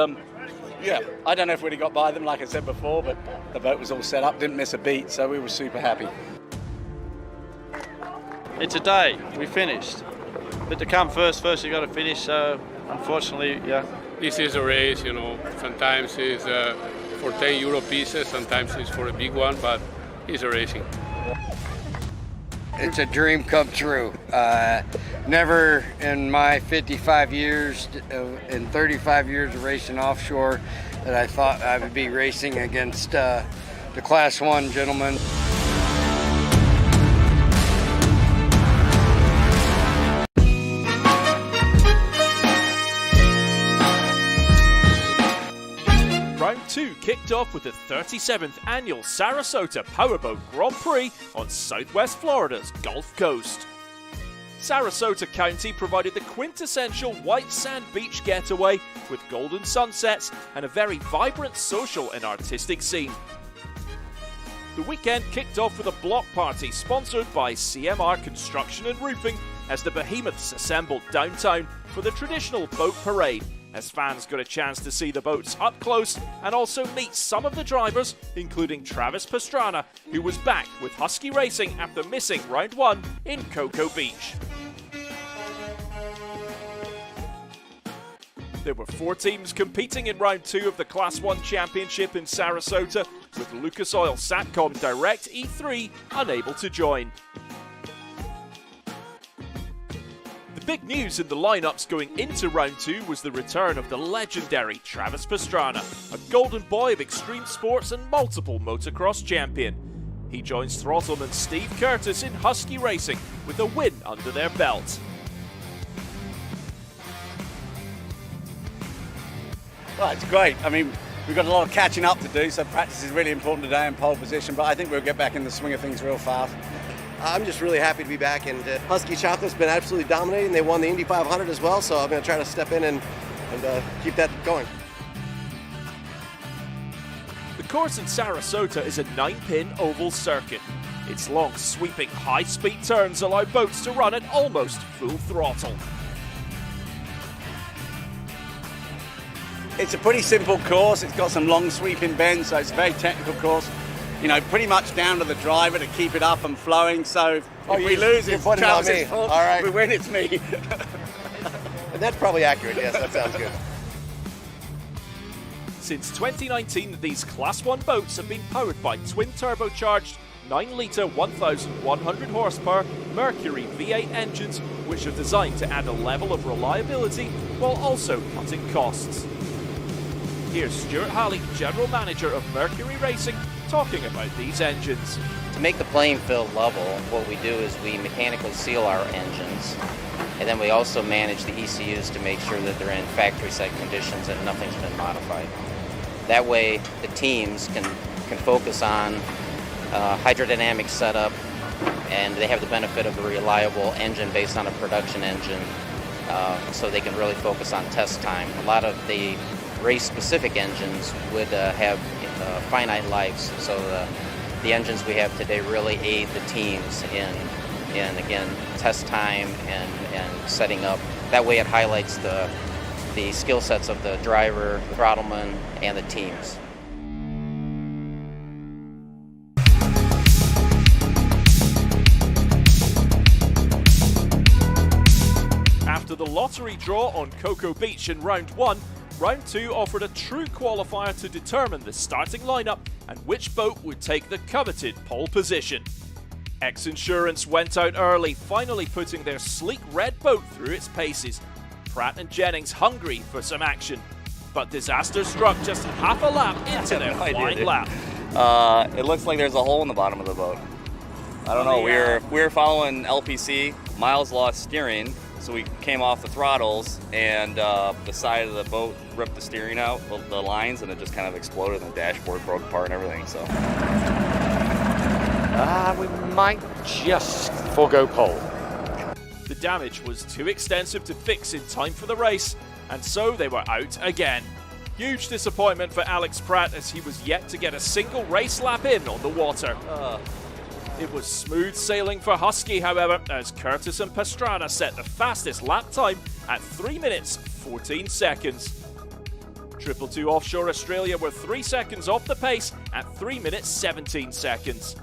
yeah, I don't know if we'd have got by them, like I said before, but the boat was all set up, didn't miss a beat, so we were super happy. It's a day, we finished. But to come first you got to finish, so unfortunately, yeah. This is a race, you know, sometimes it's for 10 euro pieces, sometimes it's for a big one, but it's a racing. It's a dream come true. Never in my 55 years and 35 years of racing offshore that I thought I would be racing against the Class 1 gentlemen. Round 2 kicked off with the 37th annual Sarasota Powerboat Grandprix on southwest Florida's Gulf Coast. Sarasota County provided the quintessential white sand beach getaway with golden sunsets and a very vibrant social and artistic scene. The weekend kicked off with a block party sponsored by CMR Construction and Roofing as the behemoths assembled downtown for the traditional boat parade, as fans got a chance to see the boats up close and also meet some of the drivers, including Travis Pastrana, who was back with Husky Racing after missing round 1 in Cocoa Beach. There were 4 teams competing in round 2 of the Class 1 Championship in Sarasota, with Lucas Oil Satcom Direct E3 unable to join. The big news in the lineups going into round 2 was the return of the legendary Travis Pastrana, a golden boy of extreme sports and multiple motocross champion. He joins throttleman Steve Curtis in Husky Racing with a win under their belt. Well, it's great. I mean, we've got a lot of catching up to do, so practice is really important today in pole position, but I think we'll get back in the swing of things real fast. I'm just really happy to be back, and Husky Chocolate's been absolutely dominating. They won the Indy 500 as well, so I'm going to try to step in and keep that going. The course in Sarasota is a 9-pin oval circuit. Its long, sweeping, high-speed turns allow boats to run at almost full throttle. It's a pretty simple course. It's got some long sweeping bends, so it's a very technical course. You know, pretty much down to the driver to keep it up and flowing. So if we lose, it's Travis's fault. All right. If we win, it's me. And that's probably accurate. Yes, that sounds good. Since 2019, these Class 1 boats have been powered by twin-turbocharged 9-litre 1,100 horsepower Mercury V8 engines, which are designed to add a level of reliability while also cutting costs. Here's Stuart Halley, General Manager of Mercury Racing, talking about these engines. To make the playing field level, what we do is we mechanically seal our engines, and then we also manage the ECUs to make sure that they're in factory site conditions and nothing's been modified. That way the teams can focus on hydrodynamic setup, and they have the benefit of a reliable engine based on a production engine, so they can really focus on test time. A lot of the race-specific engines would have finite lives, so the engines we have today really aid the teams in again, test time and setting up. That way it highlights the skill sets of the driver, throttleman, and the teams. the lottery draw on Cocoa Beach in round 1, round 2 offered a true qualifier to determine the starting lineup and which boat would take the coveted pole position. X Insurance went out early, finally putting their sleek red boat through its paces. Pratt and Jennings hungry for some action, but disaster struck just half a lap into their flying lap. It looks like there's a hole in the bottom of the boat. I don't know, we were following LPC, Miles lost steering, so we came off the throttles, and the side of the boat ripped the steering out, the lines, and it just kind of exploded, and the dashboard broke apart and everything, so. We might just forego pole. The damage was too extensive to fix in time for the race, and so they were out again. Huge disappointment for Alex Pratt, as he was yet to get a single race lap in on the water. It was smooth sailing for Husky, however, as Curtis and Pastrana set the fastest lap time at 3 minutes 14 seconds. 222 Offshore Australia were 3 seconds off the pace at 3 minutes 17 seconds.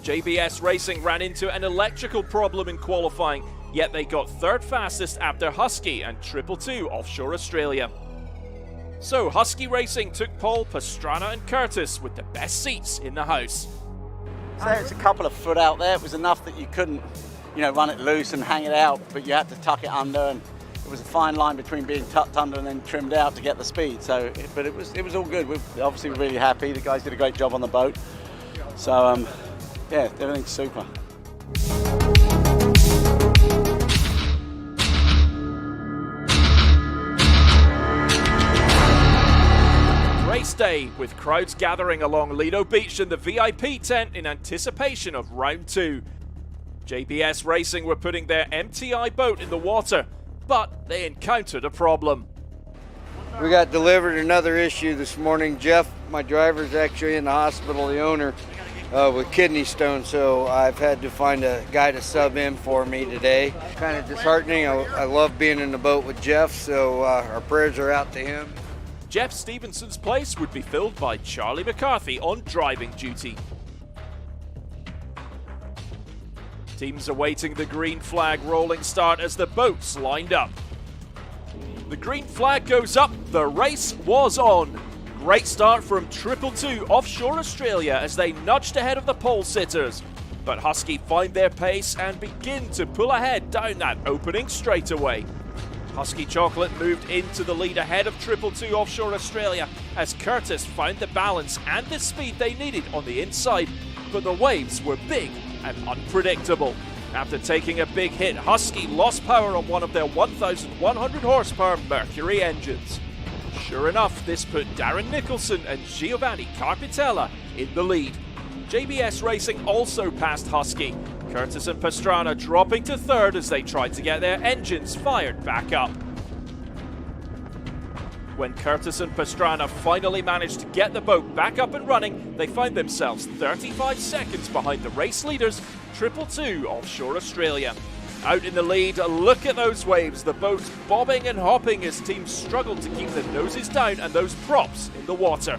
JBS Racing ran into an electrical problem in qualifying, yet they got third fastest after Husky and 222 Offshore Australia. So Husky Racing took pole, Pastrana and Curtis with the best seats in the house. So it's a couple of foot out there. It was enough that you couldn't, run it loose and hang it out, but you had to tuck it under, and it was a fine line between being tucked under and then trimmed out to get the speed. So, but it was all good. We're obviously really happy. The guys did a great job on the boat. So, yeah, everything's super. Race day, with crowds gathering along Lido Beach and the VIP tent in anticipation of round 2. JBS Racing were putting their MTI boat in the water, but they encountered a problem. We got delivered another issue this morning. Jeff, my driver's actually in the hospital, the owner, with kidney stones, so I've had to find a guy to sub in for me today. Kind of disheartening. I love being in the boat with Jeff, so our prayers are out to him. Jeff Stevenson's place would be filled by Charlie McCarthy on driving duty. Teams awaiting the green flag rolling start as the boats lined up. The green flag goes up, the race was on. Great start from 222 Offshore Australia as they nudged ahead of the pole sitters. But Husky find their pace and begin to pull ahead down that opening straightaway. Husky Chocolate moved into the lead ahead of 222 Offshore Australia as Curtis found the balance and the speed they needed on the inside, but the waves were big and unpredictable. After taking a big hit, Husky lost power on one of their 1,100 horsepower Mercury engines. Sure enough, this put Darren Nicholson and Giovanni Carpitella in the lead. JBS Racing also passed Husky, Curtis and Pastrana dropping to third as they tried to get their engines fired back up. When Curtis and Pastrana finally managed to get the boat back up and running, they found themselves 35 seconds behind the race leaders, 222 Offshore Australia. Out in the lead, look at those waves, the boats bobbing and hopping as teams struggled to keep their noses down and those props in the water.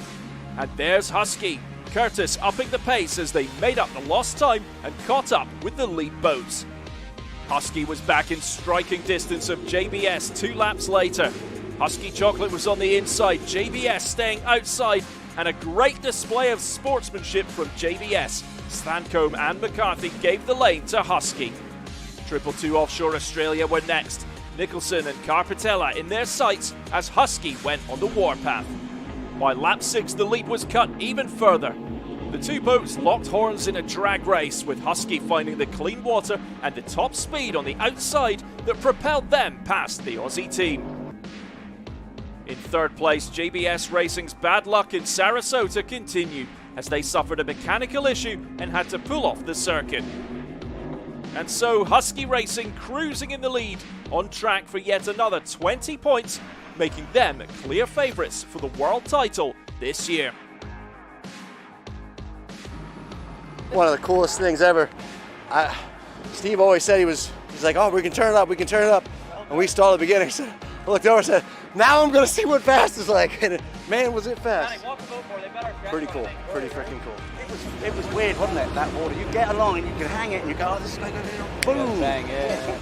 And there's Husky, Curtis upping the pace as they made up the lost time and caught up with the lead boats. Husky was back in striking distance of JBS 2 laps later. Husky Chocolate was on the inside, JBS staying outside, and a great display of sportsmanship from JBS. Stancombe and McCarthy gave the lane to Husky. 222 Offshore Australia were next. Nicholson and Carpitella in their sights as Husky went on the warpath. By lap 6, the lead was cut even further. The two boats locked horns in a drag race, with Husky finding the clean water and the top speed on the outside that propelled them past the Aussie team. In third place, JBS Racing's bad luck in Sarasota continued as they suffered a mechanical issue and had to pull off the circuit. And so Husky Racing cruising in the lead, on track for yet another 20 points, making them clear favourites for the world title this year. One of the coolest things ever. Steve always said he's like, oh, we can turn it up, we can turn it up. And we stalled at the beginning. So I looked over and said, now I'm going to see what fast is like. And man, was it fast. Pretty cool, pretty freaking cool. It was weird, wasn't it, that water? You get along and you can hang it and you go, oh, this is going to go, boom. Bang, yeah.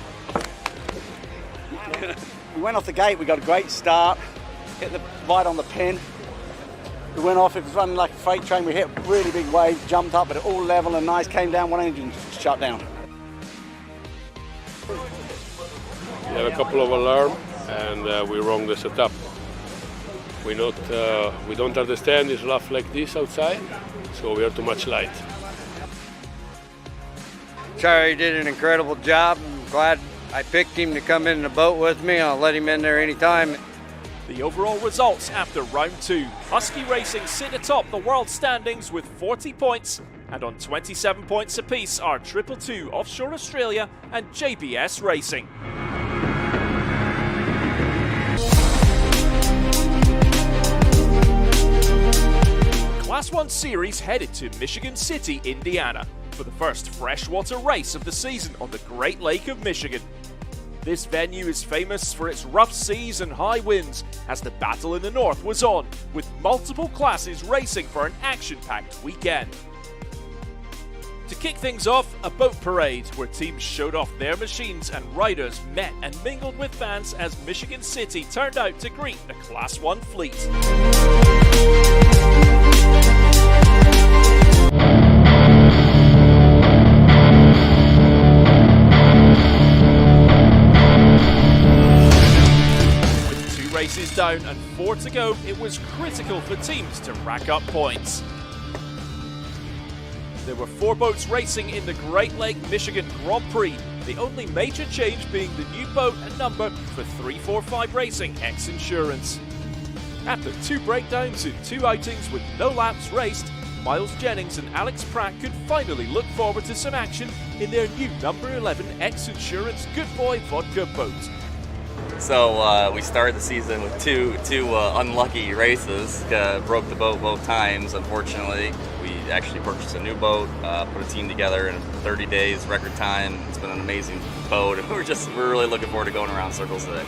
We went off the gate, we got a great start, hit the right on the pin. We went off, it was running like a freight train, we hit a really big wave, jumped up, but it all level and nice, came down, one engine shut down. We have a couple of alarms and we wrong the setup. We don't understand it's rough like this outside, so we are too much light. Charlie did an incredible job. I'm glad I picked him to come in the boat with me. I'll let him in there anytime. The overall results after round 2. Husky Racing sit atop the world standings with 40 points, and on 27 points apiece are 222 Offshore Australia and JBS Racing. Class 1 Series headed to Michigan City, Indiana, for the first freshwater race of the season on the Great Lake of Michigan. This venue is famous for its rough seas and high winds, as the battle in the north was on, with multiple classes racing for an action-packed weekend. To kick things off, a boat parade where teams showed off their machines and riders met and mingled with fans as Michigan City turned out to greet the Class 1 fleet. Races down and 4 to go, it was critical for teams to rack up points. There were 4 boats racing in the Great Lake Michigan Grand Prix, the only major change being the new boat and number for 345 Racing X Insurance. After 2 breakdowns in 2 outings with no laps raced, Miles Jennings and Alex Pratt could finally look forward to some action in their new number 11 X Insurance Good Boy Vodka boat. So we started the season with two unlucky races. Broke the boat both times, unfortunately. We actually purchased a new boat, put a team together in 30 days, record time. It's been an amazing boat. We're really looking forward to going around circles today.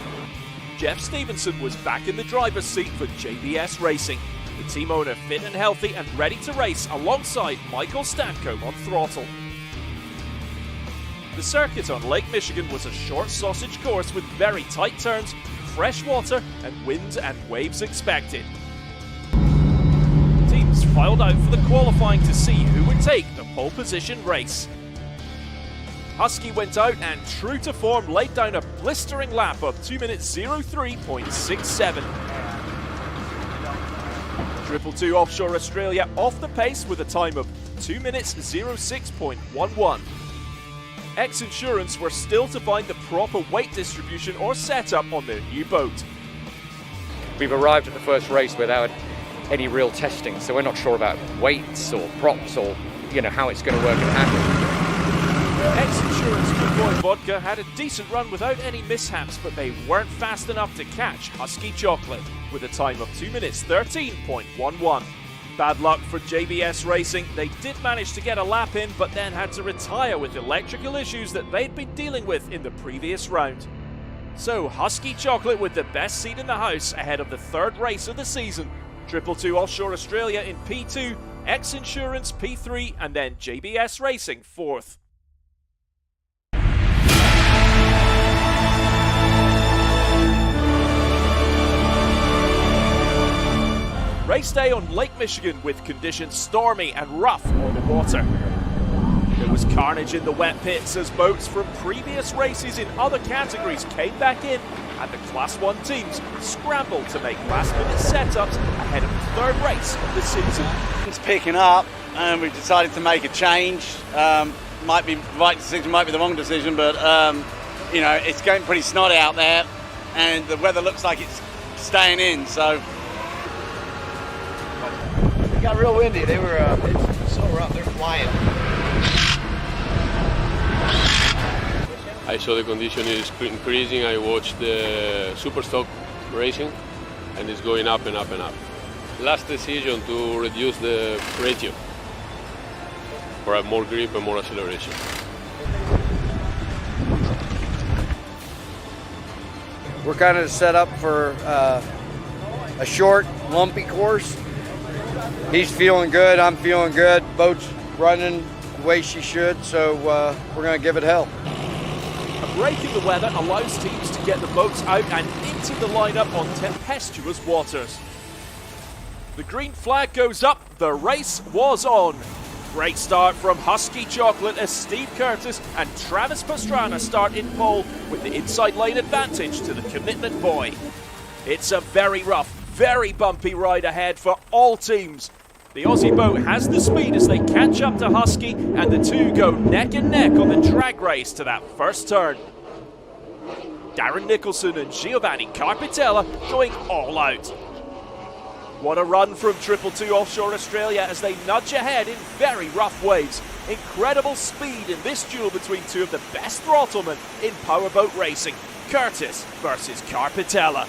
Jeff Stevenson was back in the driver's seat for JBS Racing. The team owner fit and healthy and ready to race alongside Michael Stanko on throttle. The circuit on Lake Michigan was a short sausage course with very tight turns, fresh water, and winds and waves expected. Teams filed out for the qualifying to see who would take the pole position race. Husky went out and, true to form, laid down a blistering lap of 2 minutes 03.67. 222 Offshore Australia off the pace with a time of 2 minutes 06.11. X Insurance were still to find the proper weight distribution or setup on their new boat. We've arrived at the first race without any real testing, so we're not sure about weights or props or how it's going to work and happen. X Insurance Good Boy Vodka had a decent run without any mishaps, but they weren't fast enough to catch Husky Chocolate with a time of 2 minutes 13.11. Bad luck for JBS Racing. They did manage to get a lap in, but then had to retire with electrical issues that they'd been dealing with in the previous round. So Husky Chocolate with the best seat in the house ahead of the 3rd race of the season. 222 Offshore Australia in P2, X Insurance P3, and then JBS Racing 4th. Race day on Lake Michigan with conditions stormy and rough on the water. There was carnage in the wet pits as boats from previous races in other categories came back in, and the Class 1 teams scrambled to make last-minute setups ahead of the 3rd race of the season. It's picking up, and we've decided to make a change. Might be the right decision, might be the wrong decision, but it's going pretty snotty out there, and the weather looks like it's staying in, so. It got real windy. They were it's so rough. They're flying. I saw the condition is increasing. I watched the Superstock racing, and it's going up and up and up. Last decision to reduce the ratio for a more grip and more acceleration. We're kind of set up for a short, lumpy course. He's feeling good, I'm feeling good. Boat's running the way she should, so we're going to give it hell. A break in the weather allows teams to get the boats out and into the lineup on tempestuous waters. The green flag goes up, the race was on. Great start from Husky Chocolate as Steve Curtis and Travis Pastrana start in pole with the inside lane advantage to the Commitment Boy. It's a very rough, very bumpy ride ahead for all teams. The Aussie boat has the speed as they catch up to Husky, and the two go neck and neck on the drag race to that first turn. Darren Nicholson and Giovanni Carpitella going all out. What a run from 222 Offshore Australia as they nudge ahead in very rough waves. Incredible speed in this duel between two of the best throttlemen in powerboat racing, Curtis versus Carpitella.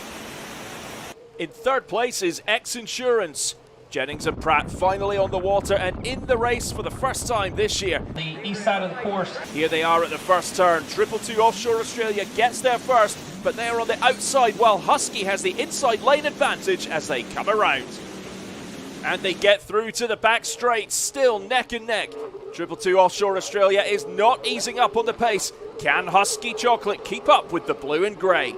In third place is X Insurance. Jennings and Pratt finally on the water and in the race for the first time this year. The east side of the course. Here they are at the first turn. 222 Offshore Australia gets there first, but they are on the outside while Husky has the inside lane advantage as they come around. And they get through to the back straight, still neck and neck. 222 Offshore Australia is not easing up on the pace. Can Husky Chocolate keep up with the blue and grey?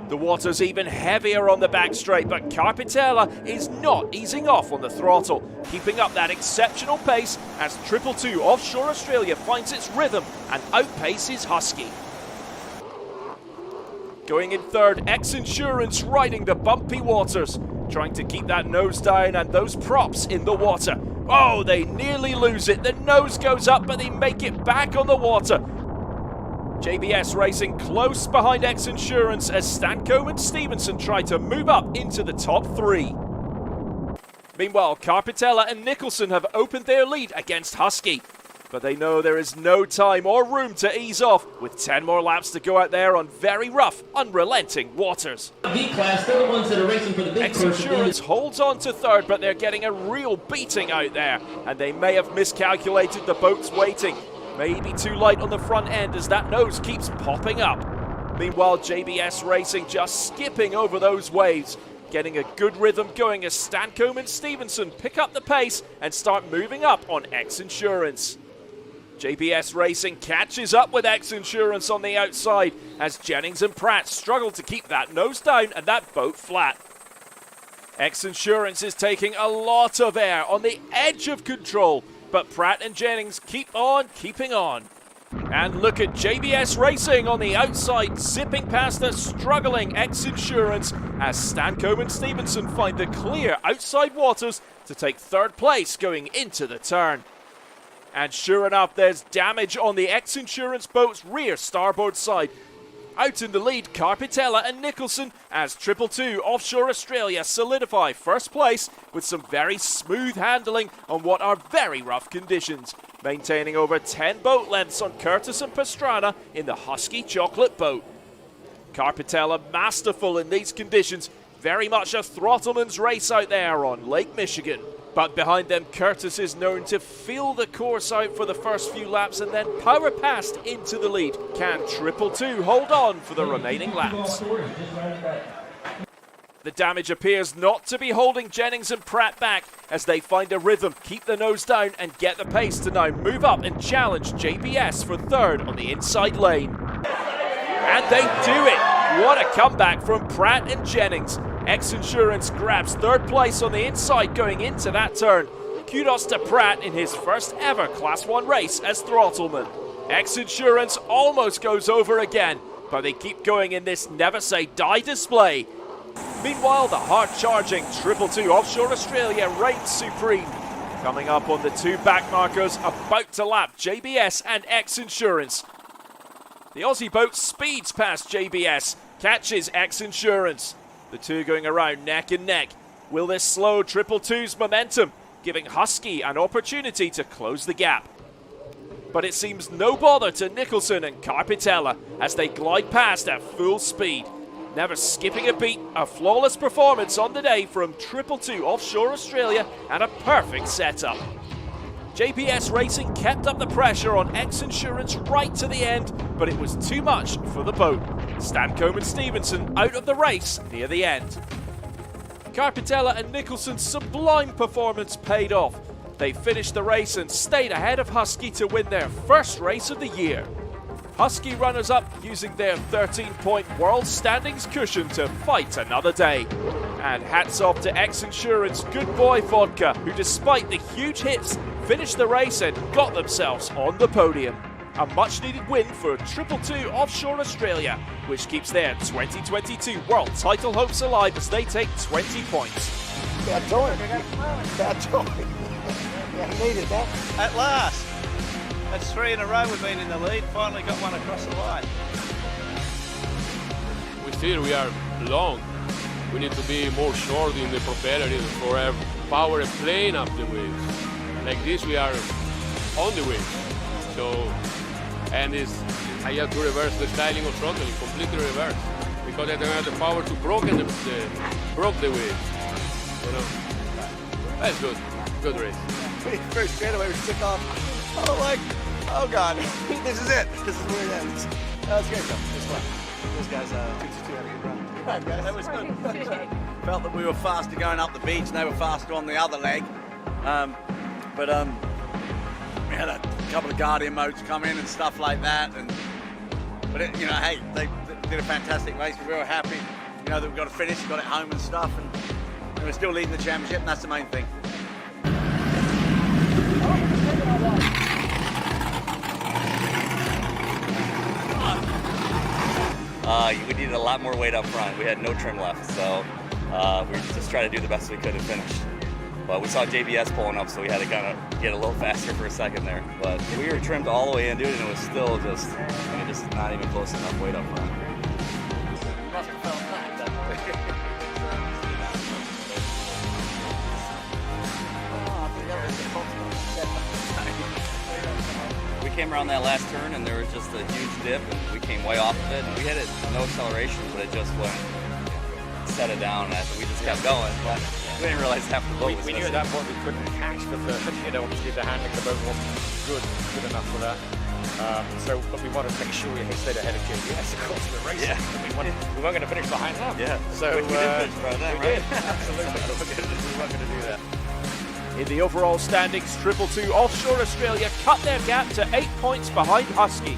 The water's even heavier on the back straight, but Carpitella is not easing off on the throttle, keeping up that exceptional pace as 222 Offshore Australia finds its rhythm and outpaces Husky. Going in third, X Insurance riding the bumpy waters, trying to keep that nose down and those props in the water. Oh, they nearly lose it. The nose goes up, but they make it back on the water. JBS racing close behind X Insurance as Stancombe and Stevenson try to move up into the top three. Meanwhile, Carpitella and Nicholson have opened their lead against Husky, but they know there is no time or room to ease off with 10 more laps to go out there on very rough, unrelenting waters. B-class, they're the ones that are racing for the big X Insurance holds on to third, but they're getting a real beating out there, and they may have miscalculated the boat's weighting. Maybe too light on the front end as that nose keeps popping up. Meanwhile, JBS Racing just skipping over those waves, getting a good rhythm going as Stancombe and Stevenson pick up the pace and start moving up on X Insurance. JBS Racing catches up with X Insurance on the outside as Jennings and Pratt struggle to keep that nose down and that boat flat. X Insurance is taking a lot of air on the edge of control, but Pratt and Jennings keep on keeping on. And look at JBS Racing on the outside, zipping past the struggling X Insurance as Stancombe and Stevenson find the clear outside waters to take third place going into the turn. And sure enough, there's damage on the X Insurance boat's rear starboard side. Out in the lead, Carpitella and Nicholson as 222 Offshore Australia solidify first place with some very smooth handling on what are very rough conditions, maintaining over 10 boat lengths on Curtis and Pastrana in the Husky Chocolate boat. Carpitella masterful in these conditions, very much a throttleman's race out there on Lake Michigan. But behind them, Curtis is known to feel the course out for the first few laps and then power past into the lead. Can 222 hold on for the remaining laps? The damage appears not to be holding Jennings and Pratt back as they find a rhythm, keep the nose down and get the pace to now move up and challenge JBS for third on the inside lane. And they do it! What a comeback from Pratt and Jennings. X Insurance grabs third place on the inside going into that turn. Kudos to Pratt in his first ever Class 1 race as throttleman. X Insurance almost goes over again, but they keep going in this never say die display. Meanwhile, the hard-charging 222 Offshore Australia reigns supreme. Coming up on the two back markers, about to lap JBS and X Insurance. The Aussie boat speeds past JBS, catches X Insurance. The two going around neck and neck. Will this slow 222's momentum, giving Husky an opportunity to close the gap? But it seems no bother to Nicholson and Carpitella as they glide past at full speed. Never skipping a beat, a flawless performance on the day from 222 Offshore Australia and a perfect setup. JBS Racing kept up the pressure on X Insurance right to the end, but it was too much for the boat. Stancombe and Stevenson out of the race near the end. Carpitella and Nicholson's sublime performance paid off. They finished the race and stayed ahead of Husky to win their first race of the year. Husky runners-up using their 13-point world standings cushion to fight another day. And hats off to X-Insurance Good Boy Vodka, who despite the huge hits, finished the race and got themselves on the podium. A much-needed win for 222 Offshore Australia, which keeps their 2022 world title hopes alive as they take 20 points. Bad towing. Bad towing. Yeah, he needed that. At last. That's 3 in a row we've been in the lead. Finally got one across the line. We are long. We need to be more short in the propeller for our power and playing up the waves. Like this, we are on the wave. So, and I have to reverse the styling of throttling, completely reverse, because I don't have the power to broke the wave. You know, that's good. Good race. First straightaway, we took off. Oh, like, oh God, this is it. This is where it ends. That's great though. It was fun. Those guys, 222 had a good run. Right, guys. That was good. Felt that we were faster going up the beach and they were faster on the other leg. But we had a couple of Guardian modes come in and stuff like that. But it, you know, hey, they did a fantastic race. We were happy, you know, that we got to finish, got it home and stuff, and we're still leading the championship, and that's the main thing. We needed a lot more weight up front. We had no trim left, so we just tried to do the best we could and finish. But we saw JBS pulling up, so we had to kind of get a little faster for a second there. But we were trimmed all the way in, dude, and it was still just not even close enough weight up front. We came around that last turn and there was just a huge dip and we came way off of it and we had it no acceleration, but it just went set it down and we just kept going, but we didn't realize half the boat was we knew at that point we couldn't catch the obviously the handling of the boat wasn't good enough for that. But we wanted to make sure we stayed ahead of JBS, of course, in the race. Yeah. We weren't going to finish behind them. Yeah. So we did finish behind them, right? Absolutely. We weren't going to do that. In the overall standings, 222 Offshore Australia cut their gap to 8 points behind Husky.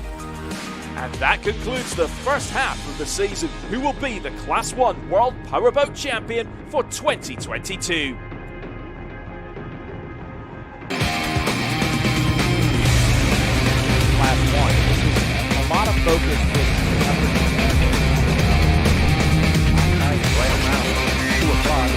And that concludes the first half of the season. Who will be the Class 1 World Powerboat Champion for 2022? Class 1. This is a lot of focus with Right around 2 o'clock.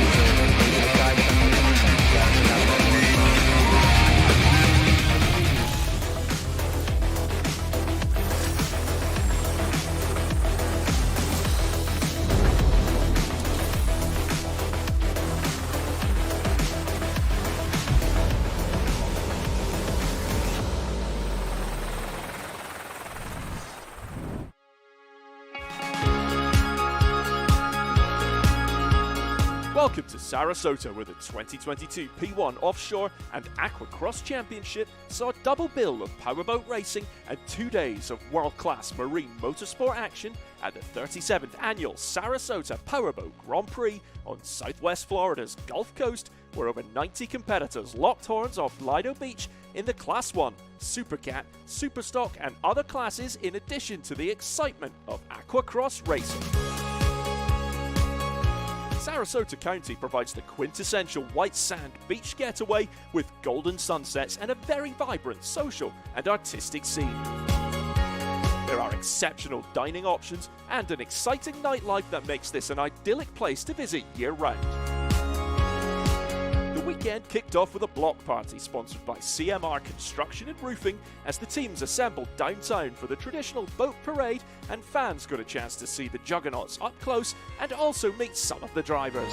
Welcome to Sarasota, where the 2022 P1 Offshore and Aqua Cross Championship saw a double bill of powerboat racing and 2 days of world-class marine motorsport action at the 37th annual Sarasota Powerboat Grandprix on Southwest Florida's Gulf Coast, where over 90 competitors locked horns off Lido Beach in the Class 1, Supercat, Superstock and other classes, in addition to the excitement of Aqua Cross racing. Sarasota County provides the quintessential white sand beach getaway with golden sunsets and a very vibrant social and artistic scene. There are exceptional dining options and an exciting nightlife that makes this an idyllic place to visit year-round. The weekend kicked off with a block party sponsored by CMR Construction and Roofing as the teams assembled downtown for the traditional boat parade, and fans got a chance to see the juggernauts up close and also meet some of the drivers.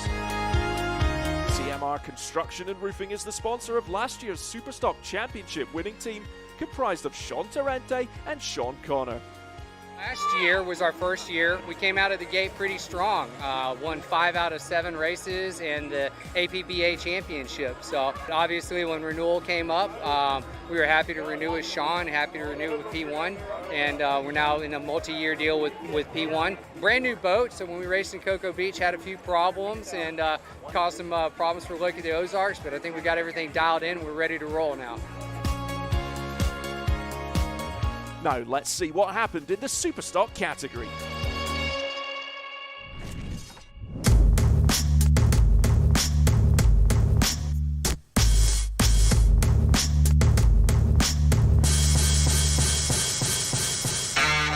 CMR Construction and Roofing is the sponsor of last year's Superstock Championship winning team, comprised of Sean Tarente and Sean Connor. Last year was our first year. We came out of the gate pretty strong. Won 5 out of 7 races and the APBA championship. So obviously when renewal came up, we were happy to renew with Sean, happy to renew with P1, and we're now in a multi-year deal with P1. Brand new boat, so when we raced in Cocoa Beach, had a few problems and caused some problems for Lake of the Ozarks, but I think we got everything dialed in. We're ready to roll now. Now let's see what happened in the Superstock category.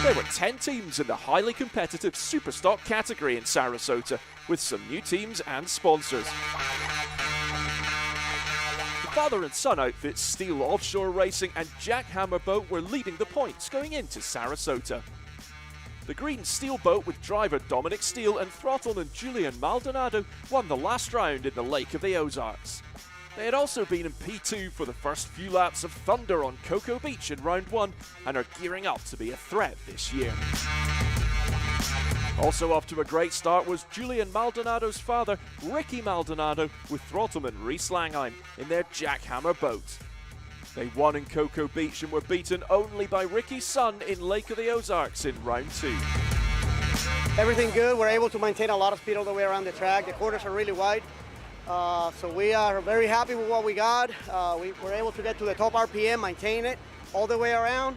There were 10 teams in the highly competitive Superstock category in Sarasota, with some new teams and sponsors. The father and son outfits Steel Offshore Racing and Jackhammer Boat were leading the points going into Sarasota. The green steel boat with driver Dominic Steele and throttleman Julian Maldonado won the last round in the Lake of the Ozarks. They had also been in P2 for the first few laps of Thunder on Cocoa Beach in round 1 and are gearing up to be a threat this year. Also off to a great start was Julian Maldonado's father, Ricky Maldonado, with throttleman Reese Langheim in their Jackhammer boat. They won in Cocoa Beach and were beaten only by Ricky's son in Lake of the Ozarks in round 2. Everything good. We're able to maintain a lot of speed all the way around the track. The corners are really wide. So we are very happy with what we got. We were able to get to the top RPM, maintain it all the way around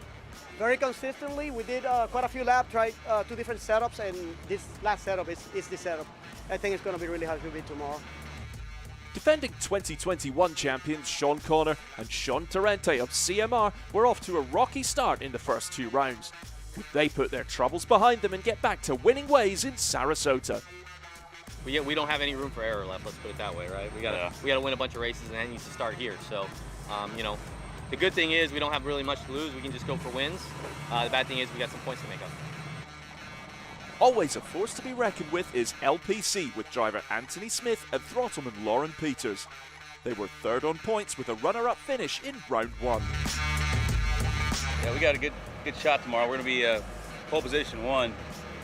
very consistently. We did quite a few laps, tried 2 different setups, and this last setup is the setup. I think it's going to be really hard to beat tomorrow. Defending 2021 champions Sean Connor and Sean Torrente of CMR were off to a rocky start in the first 2 rounds. Could they put their troubles behind them and get back to winning ways in Sarasota? We don't have any room for error left, let's put it that way, right? We gotta win a bunch of races, and that needs to start here. So, you know, the good thing is we don't have really much to lose. We can just go for wins. The bad thing is we got some points to make up. Always a force to be reckoned with is LPC with driver Anthony Smith and throttleman Lauren Peters. They were 3rd on points with a runner-up finish in round 1. Yeah, we got a good shot tomorrow. We're going to be pole position 1.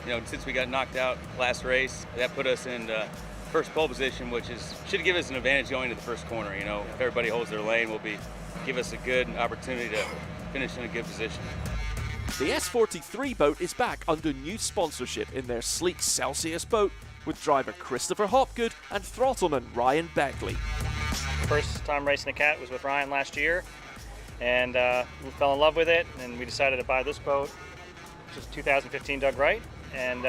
You know, since we got knocked out last race, that put us in first pole position, which should give us an advantage going to the first corner. You know, if everybody holds their lane, give us a good opportunity to finish in a good position. The S43 boat is back under new sponsorship in their sleek Celsius boat with driver Christopher Hopgood and throttleman Ryan Beckley. First time racing a cat was with Ryan last year, and we fell in love with it, and we decided to buy this boat, which is 2015 Doug Wright, and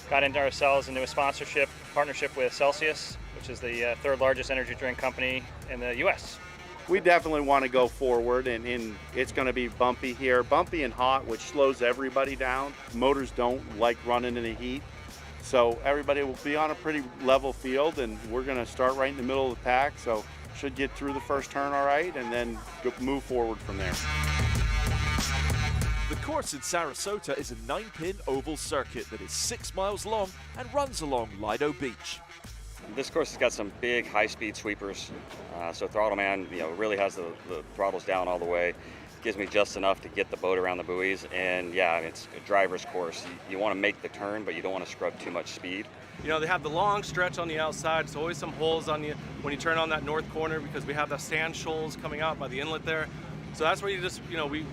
got into ourselves into a sponsorship partnership with Celsius, which is the 3rd largest energy drink company in the U.S. We definitely want to go forward, and it's going to be bumpy here, bumpy and hot, which slows everybody down. Motors don't like running in the heat, so everybody will be on a pretty level field, and we're going to start right in the middle of the pack, so should get through the first turn all right, and then move forward from there. The course in Sarasota is a 9-pin oval circuit that is 6 miles long and runs along Lido Beach. This course has got some big high-speed sweepers, so Throttleman, you know, really has the throttles down all the way. Gives me just enough to get the boat around the buoys, and yeah, it's a driver's course. You want to make the turn, but you don't want to scrub too much speed. You know, they have the long stretch on the outside. There's always some holes on you when you turn on that north corner because we have the sand shoals coming out by the inlet there. So that's where you just, you know, we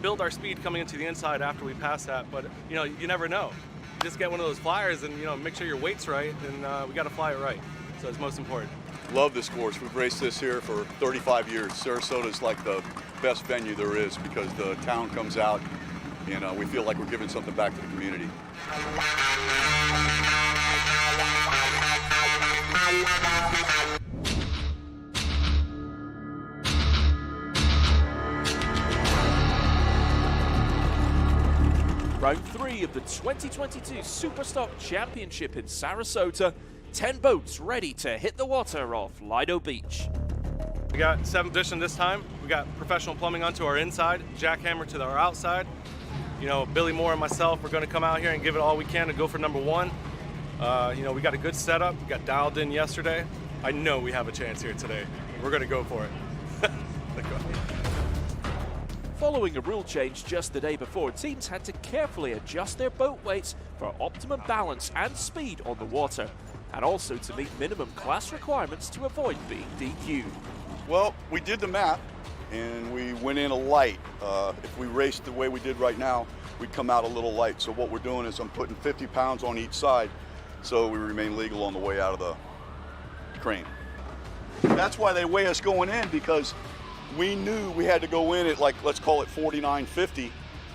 build our speed coming into the inside after we pass that, but you know, you never know. You just get one of those flyers and, you know, make sure your weight's right, and we got to fly it right. So it's most important. Love this course. We've raced this here for 35 years. Sarasota is like the best venue there is because the town comes out and we feel like we're giving something back to the community. Round 3 of the 2022 Superstock Championship in Sarasota. 10 boats ready to hit the water off Lido Beach. We got 7th position this time. We got professional plumbing onto our inside, jackhammer to our outside. You know, Billy Moore and myself, we're going to come out here and give it all we can to go for number 1. You know, we got a good setup. We got dialed in yesterday. I know we have a chance here today. We're going to go for it. Following a rule change just the day before, teams had to carefully adjust their boat weights for optimum balance and speed on the water, and also to meet minimum class requirements to avoid being DQ'd. Well, we did the math, and we went in a light. If we raced the way we did right now, we'd come out a little light. So what we're doing is I'm putting 50 pounds on each side so we remain legal on the way out of the crane. That's why they weigh us going in, because we knew we had to go in at, like, let's call it 49.50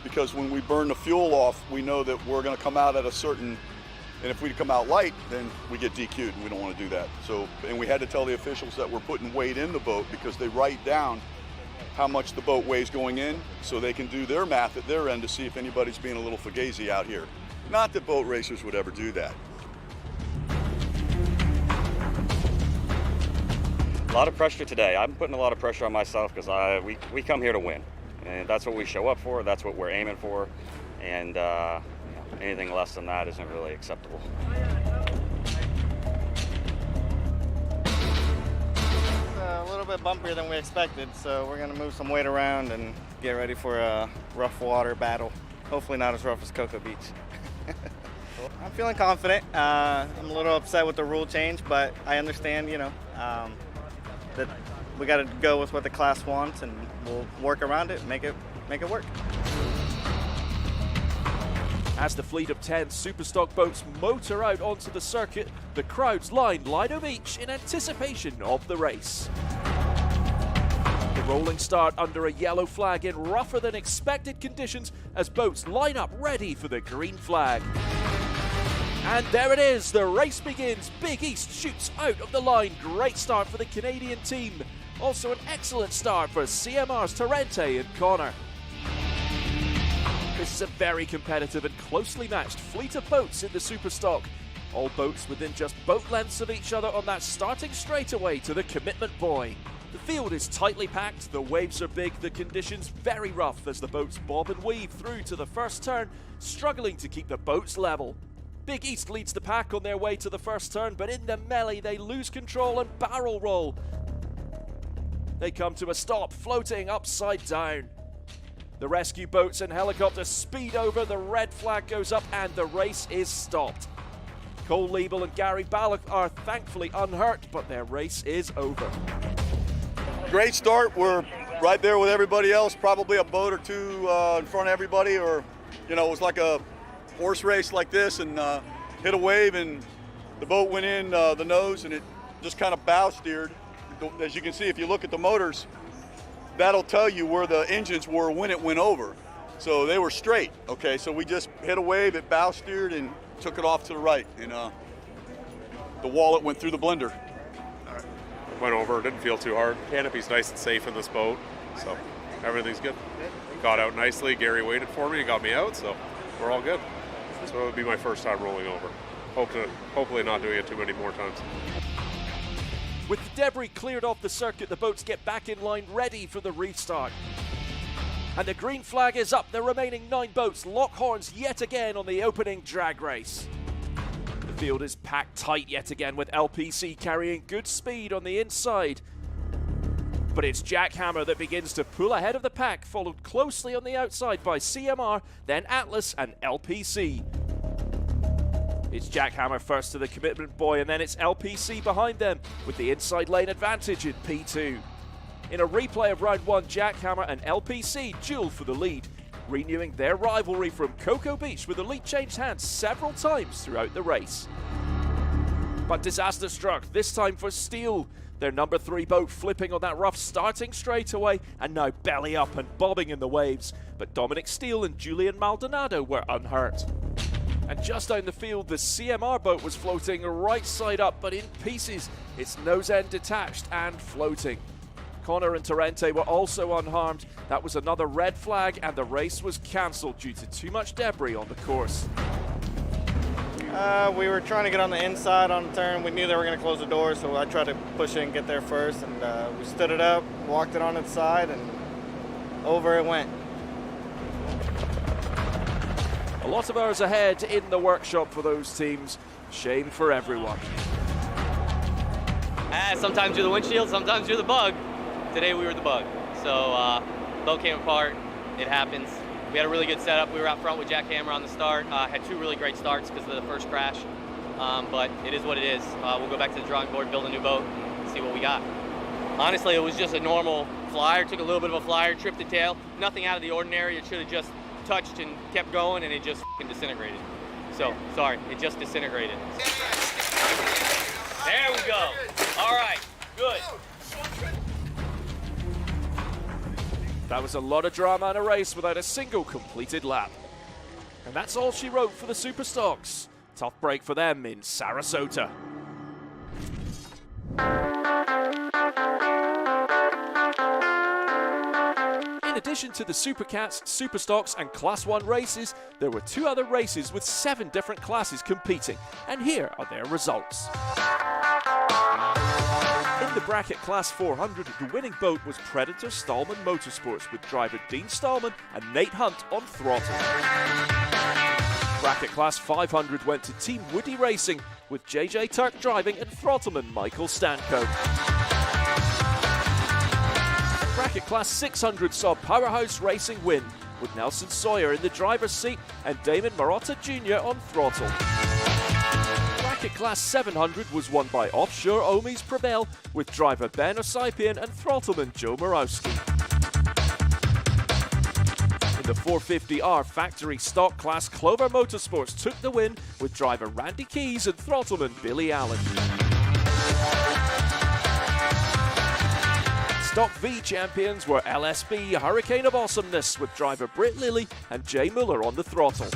because when we burn the fuel off, we know that we're going to come out at a certain, and if we come out light, then we get DQ'd, and we don't want to do that. So, and we had to tell the officials that we're putting weight in the boat because they write down how much the boat weighs going in, so they can do their math at their end to see if anybody's being a little fugazi out here. Not that boat racers would ever do that. A lot of pressure today. I'm putting a lot of pressure on myself because we come here to win, and that's what we show up for. That's what we're aiming for, and anything less than that isn't really acceptable. A little bit bumpier than we expected, so we're going to move some weight around and get ready for a rough water battle. Hopefully not as rough as Cocoa Beach. I'm feeling confident. I'm a little upset with the rule change, but I understand, that we got to go with what the class wants, and we'll work around it, make it work. As the fleet of 10 Superstock boats motor out onto the circuit, the crowds line Lido Beach in anticipation of the race. The rolling start under a yellow flag in rougher than expected conditions as boats line up ready for the green flag. And there it is, the race begins. Big East shoots out of the line. Great start for the Canadian team. Also an excellent start for CMR's Torrente and Connor. This is a very competitive and closely matched fleet of boats in the Superstock. All boats within just boat lengths of each other on that starting straightaway to the commitment buoy. The field is tightly packed, the waves are big, the conditions very rough as the boats bob and weave through to the first turn, struggling to keep the boats level. Big East leads the pack on their way to the first turn, but in the melee they lose control and barrel roll. They come to a stop, floating upside down. The rescue boats and helicopters speed over, the red flag goes up, and the race is stopped. Cole Liebel and Gary Ballack are thankfully unhurt, but their race is over. Great start. We're right there with everybody else, probably a boat or two in front of everybody, or, it was like a horse race like this, and hit a wave, and the boat went in the nose, and it just kind of bow steered. As you can see, if you look at the motors, that'll tell you where the engines were when it went over. So they were straight, okay? So we just hit a wave, it bow steered, and took it off to the right, and the wallet went through the blender. Went over, didn't feel too hard. Canopy's nice and safe in this boat, so everything's good. Got out nicely, Gary waited for me and got me out, so we're all good. So it would be my first time rolling over. Hopefully not doing it too many more times. With the debris cleared off the circuit, the boats get back in line ready for the restart. And the green flag is up. The remaining 9 boats lock horns yet again on the opening drag race. The field is packed tight yet again with LPC carrying good speed on the inside. But it's Jackhammer that begins to pull ahead of the pack, followed closely on the outside by CMR, then Atlas and LPC. It's Jackhammer first to the commitment buoy, and then it's LPC behind them with the inside lane advantage in P2. In a replay of round 1, Jackhammer and LPC duel for the lead, renewing their rivalry from Cocoa Beach with the lead changed hands several times throughout the race. But disaster struck, this time for Steele. Their number 3 boat flipping on that rough starting straightaway and now belly up and bobbing in the waves. But Dominic Steele and Julian Maldonado were unhurt. And just down the field, the CMR boat was floating right side up, but in pieces, its nose end detached and floating. Connor and Torrente were also unharmed. That was another red flag, and the race was cancelled due to too much debris on the course. We were trying to get on the inside on the turn. We knew they were going to close the door, so I tried to push it and get there first. And we stood it up, walked it on its side, and over it went. A lot of hours ahead in the workshop for those teams. Shame for everyone. Sometimes you're the windshield, sometimes you're the bug. Today we were the bug. So boat came apart, it happens. We had a really good setup. We were out front with Jackhammer on the start. Had 2 really great starts because of the first crash. But it is what it is. We'll go back to the drawing board, build a new boat, and see what we got. Honestly, it was just a normal flyer. Took a little bit of a flyer, tripped the tail. Nothing out of the ordinary. It should have just touched and kept going, and it just disintegrated. So, sorry, it just disintegrated. There we go. All right, good. That was a lot of drama in a race without a single completed lap. And that's all she wrote for the Superstocks. Tough break for them in Sarasota. In addition to the Supercats, Superstocks and Class 1 races, there were 2 other races with 7 different classes competing, and here are their results. In the bracket Class 400, the winning boat was Predator Stallman Motorsports with driver Dean Stallman and Nate Hunt on throttle. Bracket Class 500 went to Team Woody Racing with JJ Turk driving and throttleman Michael Stanko. Bracket Class 600 saw Powerhouse Racing win, with Nelson Sawyer in the driver's seat and Damon Marotta Jr. on throttle. Bracket Class 700 was won by Offshore Omi's Prevail, with driver Ben Osypian and throttleman Joe Morowski. In the 450R factory stock class, Clover Motorsports took the win, with driver Randy Keys and throttleman Billy Allen. Stock V champions were LSB Hurricane of Awesomeness with driver Britt Lilly and Jay Muller on the throttle.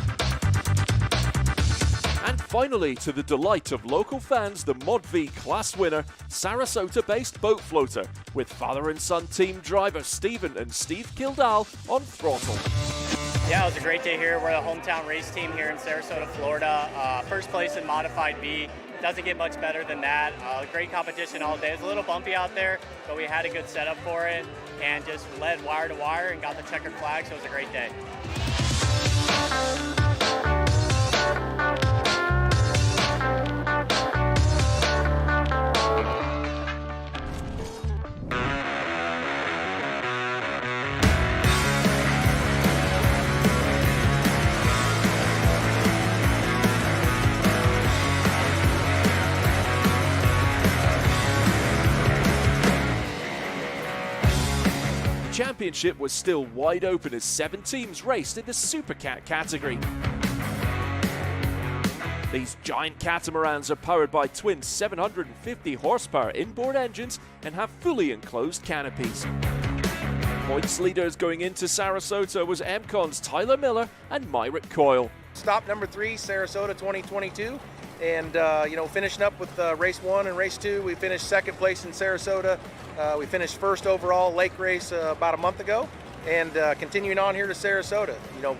And finally, to the delight of local fans, the Mod V class winner, Sarasota-based boat floater, with father and son team drivers Stephen and Steve Kildall on throttle. Yeah, it was a great day here. We're the hometown race team here in Sarasota, Florida. First place in Modified B. Doesn't get much better than that. Great competition all day. It's a little bumpy out there, but we had a good setup for it and just led wire to wire and got the checkered flag, so it was a great day. The championship was still wide open as 7 teams raced in the Supercat category. These giant catamarans are powered by twin 750 horsepower inboard engines and have fully enclosed canopies. Points leaders going into Sarasota was MCON's Tyler Miller and Myrick Coyle. Stop number 3, Sarasota 2022. And, finishing up with race 1 and race 2, we finished second place in Sarasota. We finished first overall lake race about a month ago. And continuing on here to Sarasota,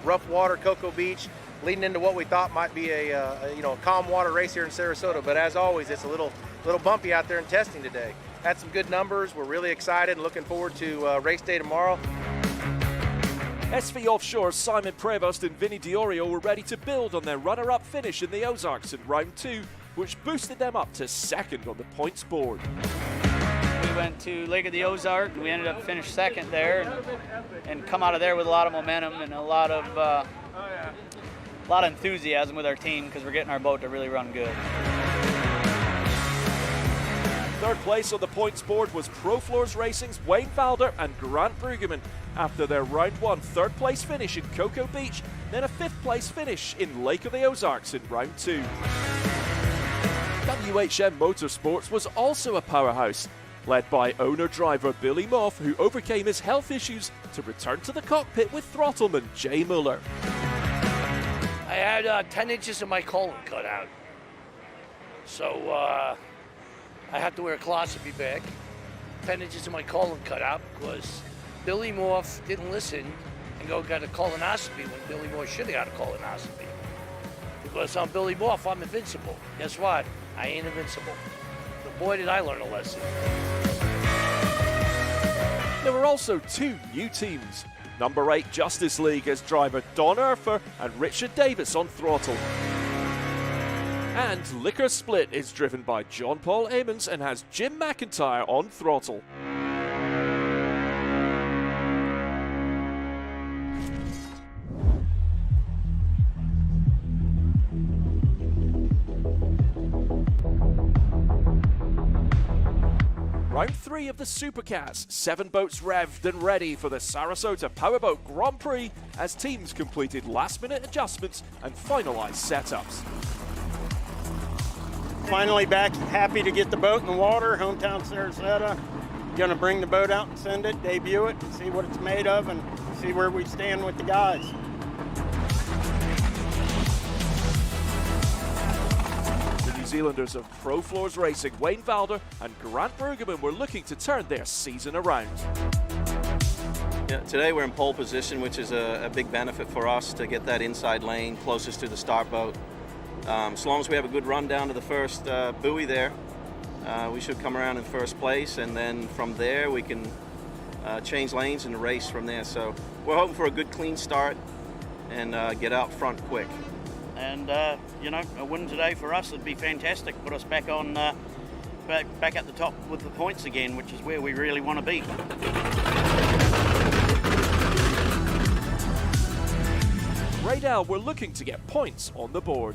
rough water, Cocoa Beach, leading into what we thought might be a calm water race here in Sarasota. But as always, it's a little bumpy out there in testing today. Had some good numbers. We're really excited and looking forward to race day tomorrow. SV Offshore's Simon Prevost and Vinny Diorio were ready to build on their runner-up finish in the Ozarks in round 2, which boosted them up to second on the points board. We went to Lake of the Ozark, and we ended up finished second there, and come out of there with a lot of momentum and a lot of enthusiasm with our team because we're getting our boat to really run good. Third place on the points board was Pro Floors Racing's Wayne Valder and Grant Brueggemann after their round 1 third place finish in Cocoa Beach, then a 5th place finish in Lake of the Ozarks in round 2. WHM Motorsports was also a powerhouse, led by owner-driver Billy Moff, who overcame his health issues to return to the cockpit with throttleman Jay Muller. I had 10 inches of my colon cut out, so I had to wear a colostomy bag. 10 inches of my colon cut out because Billy Morph didn't listen and got a colonoscopy when Billy Morph should have got a colonoscopy. Because I'm Billy Morph, I'm invincible. Guess what? I ain't invincible. But boy, did I learn a lesson. There were also 2 new teams. Number 8 Justice League as driver Don Urfer and Richard Davis on throttle. And Liquor Split is driven by John Paul Amons and has Jim McIntyre on throttle. Round 3 of the Supercats, 7 boats revved and ready for the Sarasota Powerboat Grandprix as teams completed last-minute adjustments and finalized setups. Finally back, happy to get the boat in the water, hometown Sarasota. going to bring the boat out and send it, debut it, and see what it's made of, and see where we stand with the guys. The New Zealanders of Pro Floors Racing, Wayne Valder and Grant Brueggemann, were looking to turn their season around. Yeah, today we're in pole position, which is a big benefit for us to get that inside lane closest to the start boat. As long as we have a good run down to the first buoy there, we should come around in first place, and then from there we can change lanes and race from there. So we're hoping for a good clean start and get out front quick. And you know, a win today for us would be fantastic. Put us back on, back at the top with the points again, which is where we really want to be. Radel were looking to get points on the board.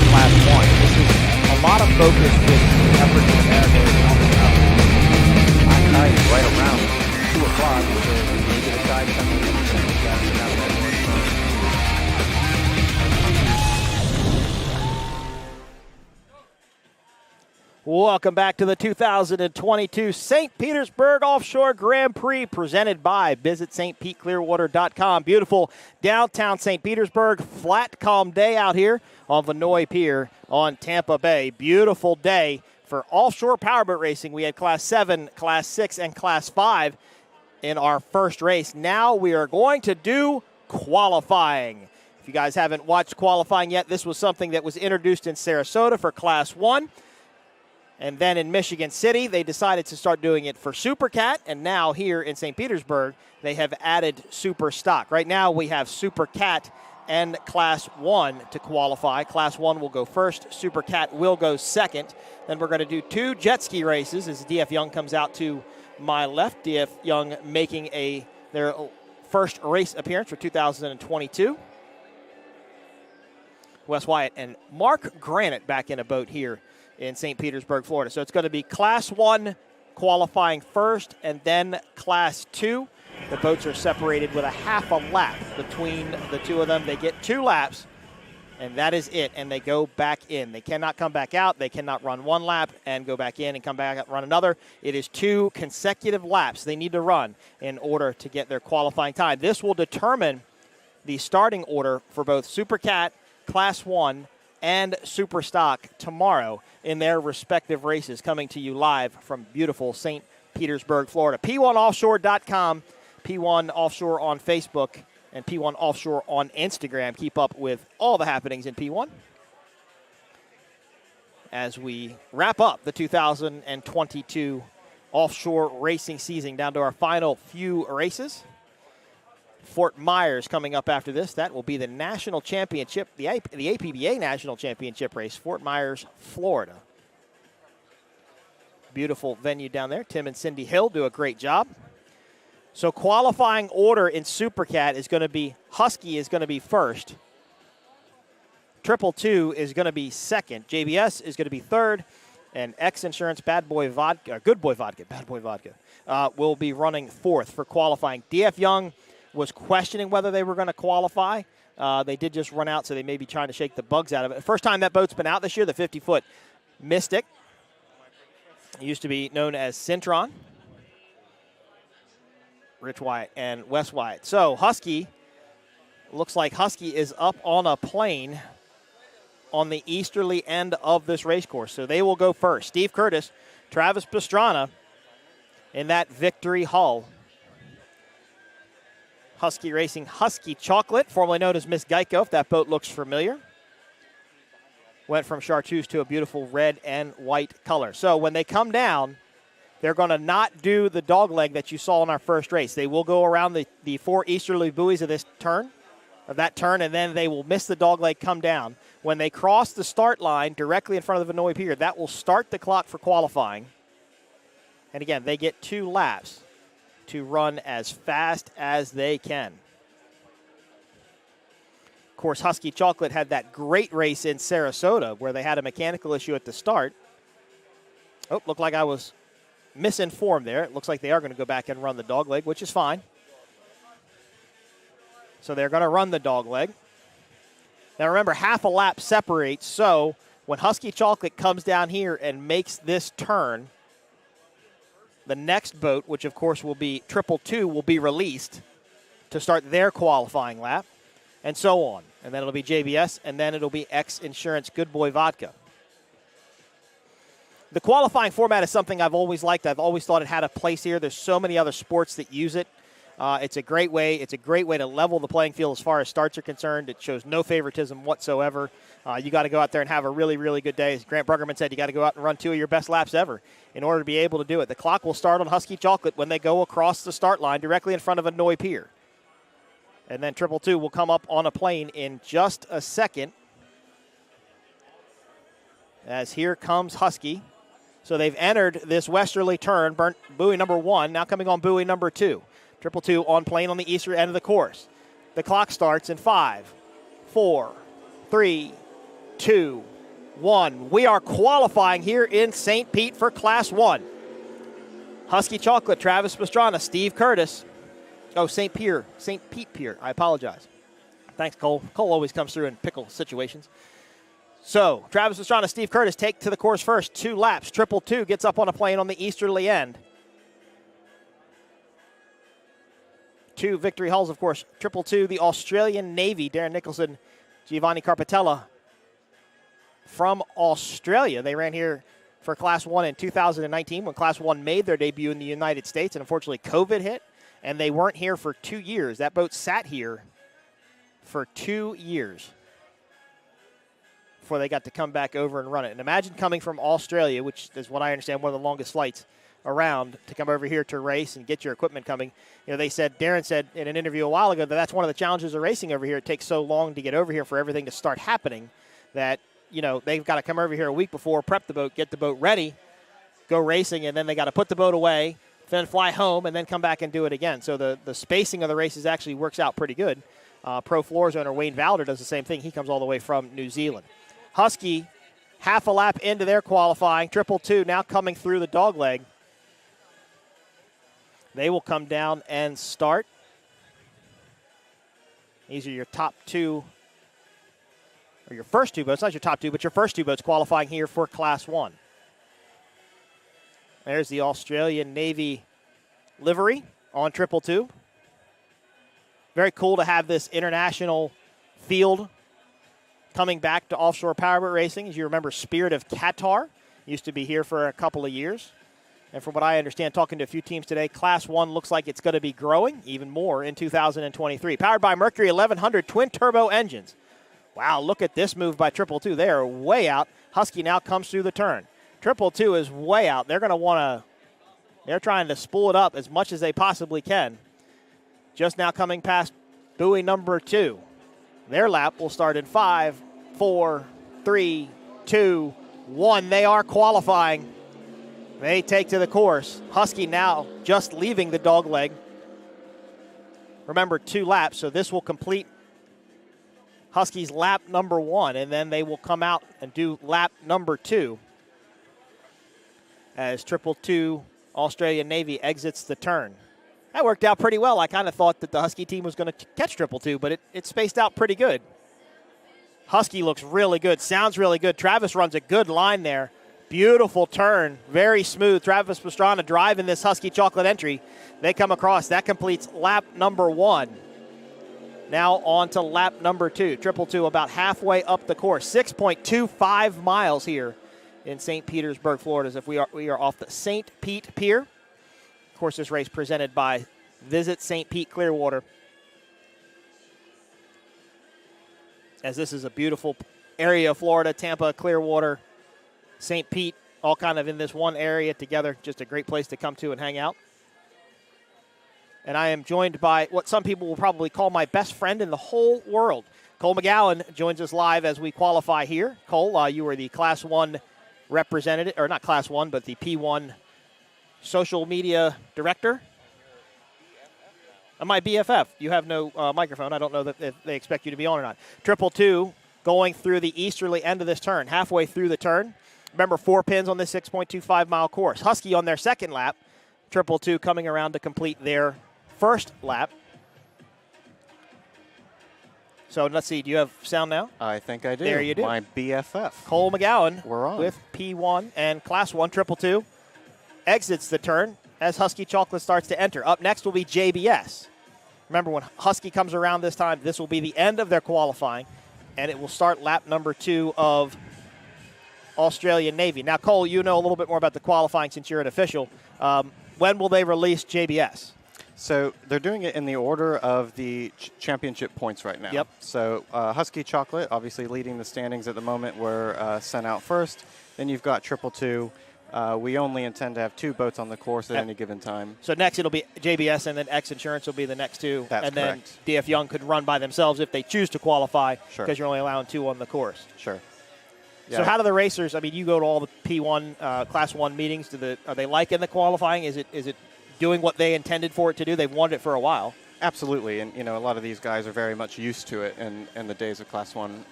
Class 1. This is a lot of focus with the efforts of America. I'm tight right around 2 o'clock with the negative side coming in. Welcome back to the 2022 St. Petersburg Offshore Grand Prix presented by visitstpeteclearwater.com. Beautiful downtown St. Petersburg, flat, calm day out here on Vinoy Pier on Tampa Bay. Beautiful day for offshore powerboat racing. We had Class 7, Class 6, and Class 5 in our first race. Now we are going to do qualifying. If you guys haven't watched qualifying yet, this was something that was introduced in Sarasota for Class 1. And then in Michigan City, they decided to start doing it for Supercat. And now here in St. Petersburg, they have added Superstock. Right now we have Supercat and Class 1 to qualify. Class 1 will go first. Supercat will go second. Then we're going to do 2 jet ski races as DF Young comes out to my left. DF Young making their first race appearance for 2022. Wes Wyatt and Mark Granite back in a boat here in St. Petersburg, Florida. So it's going to be Class 1 qualifying first and then Class 2. The boats are separated with a half a lap between the two of them. They get 2 laps, and that is it, and they go back in. They cannot come back out. They cannot run 1 lap and go back in and come back and run another. It is 2 consecutive laps they need to run in order to get their qualifying time. This will determine the starting order for both Supercat, Class 1, and Superstock tomorrow in their respective races, coming to you live from beautiful St. Petersburg, Florida. P1offshore.com, P1 Offshore on Facebook, and P1 Offshore on Instagram. Keep up with all the happenings in P1 as we wrap up the 2022 offshore racing season down to our final few races. Fort Myers coming up after this. That will be the national championship, the APBA national championship race, Fort Myers, Florida. Beautiful venue down there. Tim and Cindy Hill do a great job. So qualifying order in Supercat is going to be Husky is going to be first. 222 is going to be second. JBS is going to be third. And X Insurance Good Boy Vodka will be running fourth for qualifying. DF Young was questioning whether they were going to qualify. They did just run out, so they may be trying to shake the bugs out of it. First time that boat's been out this year, the 50-foot Mystic. It used to be known as Cintron. Rich Wyatt and Wes Wyatt. So Husky, looks like Husky is up on a plane on the easterly end of this race course. So they will go first. Steve Curtis, Travis Pastrana in that victory hull. Husky Racing Husky Chocolate, formerly known as Miss Geico, if that boat looks familiar. Went from chartreuse to a beautiful red and white color. So when they come down, they're going to not do the dog leg that you saw in our first race. They will go around the 4 easterly buoys of this turn, and then they will miss the dog leg, come down. When they cross the start line directly in front of the Vinoy Pier, that will start the clock for qualifying. And again, they get 2 laps to run as fast as they can. Of course, Husky Chocolate had that great race in Sarasota where they had a mechanical issue at the start. Oh, looked like I was misinformed there. It looks like they are going to go back and run the dog leg, which is fine. So they're going to run the dog leg. Now remember, half a lap separates, so when Husky Chocolate comes down here and makes this turn, the next boat, which of course will be 222, will be released to start their qualifying lap, and so on. And then it'll be JBS, and then it'll be X Insurance Good Boy Vodka. The qualifying format is something I've always liked. I've always thought it had a place here. There's so many other sports that use it. It's a great way. It's a great way to level the playing field as far as starts are concerned. It shows no favoritism whatsoever. You got to go out there and have a really, really good day. As Grant Bruggerman said, you got to go out and run 2 of your best laps ever in order to be able to do it. The clock will start on Husky Chocolate when they go across the start line directly in front of Hanoi Pier. And then 222 will come up on a plane in just a second. As here comes Husky. So they've entered this westerly turn, buoy number 1, now coming on buoy number 2. 222 on plane on the eastern end of the course. The clock starts in 5, 4, 3, 2, 1. We are qualifying here in St. Pete for Class 1. Husky Chocolate, Travis Pastrana, Steve Curtis. Oh, St. Pete Pier. I apologize. Thanks, Cole. Cole always comes through in pickle situations. So, Travis Pastrana, Steve Curtis take to the course first. 2 laps. 222 gets up on a plane on the easterly end. 2 victory hulls, of course. 222, the Australian Navy, Darren Nicholson, Giovanni Carpatella from Australia. They ran here for Class 1 in 2019 when Class 1 made their debut in the United States, and unfortunately COVID hit, and they weren't here for 2 years. That boat sat here for 2 years before they got to come back over and run it. And imagine coming from Australia, which is what I understand one of the longest flights around, to come over here to race and get your equipment coming. You know, Darren said in an interview a while ago that that's one of the challenges of racing over here. It takes so long to get over here for everything to start happening that, you know, they've got to come over here a week before, prep the boat, get the boat ready, go racing, and then they got to put the boat away, then fly home, and then come back and do it again. So the spacing of the races actually works out pretty good. Pro Floors owner Wayne Valder does the same thing. He comes all the way from New Zealand. Husky, half a lap into their qualifying. 222 now coming through the dogleg. They will come down and start. These are your top 2, or your first 2 boats. Not your top 2, but your first 2 boats qualifying here for Class 1. There's the Australian Navy livery on 222. Very cool to have this international field coming back to offshore powerboat racing. As you remember, Spirit of Qatar used to be here for a couple of years. And from what I understand, talking to a few teams today, Class 1 looks like it's going to be growing even more in 2023. Powered by Mercury 1100 twin-turbo engines. Wow, look at this move by 222. They are way out. Husky now comes through the turn. 222 is way out. They're going to want to – they're trying to spool it up as much as they possibly can. Just now coming past buoy number 2. Their lap will start in 5, 4, 3, 2, 1. They are qualifying. They take to the course. Husky now just leaving the dogleg. Remember, 2 laps, so this will complete Husky's lap number 1, and then they will come out and do lap number 2 as 222 Australian Navy exits the turn. That worked out pretty well. I kind of thought that the Husky team was going to catch 222, but it spaced out pretty good. Husky looks really good, sounds really good. Travis runs a good line there. Beautiful turn, very smooth. Travis Pastrana driving this Husky Chocolate entry. They come across. That completes lap number 1. Now on to lap number 2. 222 about halfway up the course. 6.25 miles here in St. Petersburg, Florida, as if we are off the St. Pete Pier. Of course, this race presented by Visit St. Pete Clearwater. As this is a beautiful area of Florida, Tampa, Clearwater, St. Pete, all kind of in this one area together. Just a great place to come to and hang out. And I am joined by what some people will probably call my best friend in the whole world. Cole McGowan joins us live as we qualify here. Cole, you were the Class 1 representative, or not Class 1, but the P1 social media director. My BFF. You have no microphone. I don't know that if they expect you to be on or not. 222 going through the easterly end of this turn, halfway through the turn. Remember, 4 pins on this 6.25-mile course. Husky on their second lap. 222 coming around to complete their first lap. So let's see. Do you have sound now? I think I do. There you do. My BFF. Cole McGowan We're on. with P1 and Class 1 222 exits the turn as Husky Chocolate starts to enter. Up next will be JBS. Remember, when Husky comes around this time, this will be the end of their qualifying, and it will start lap number 2 of Australian Navy. Now, Cole, you know a little bit more about the qualifying since you're an official. When will they release JBS? So they're doing it in the order of the championship points right now. Yep. So Husky Chocolate, obviously leading the standings at the moment, were sent out first. Then you've got 222. We only intend to have 2 boats on the course at any given time. So next it'll be JBS, and then X Insurance will be the next 2. That's and correct. then DF Young could run by themselves if they choose to qualify, Sure. because you're only allowing 2 on the course. Sure. So how do the racers? I mean, you go to all the P1 Class 1 meetings. Are they liking the qualifying? Is it doing what they intended for it to do? They've wanted it for a while. Absolutely, and a lot of these guys are very much used to it in the days of Class 1.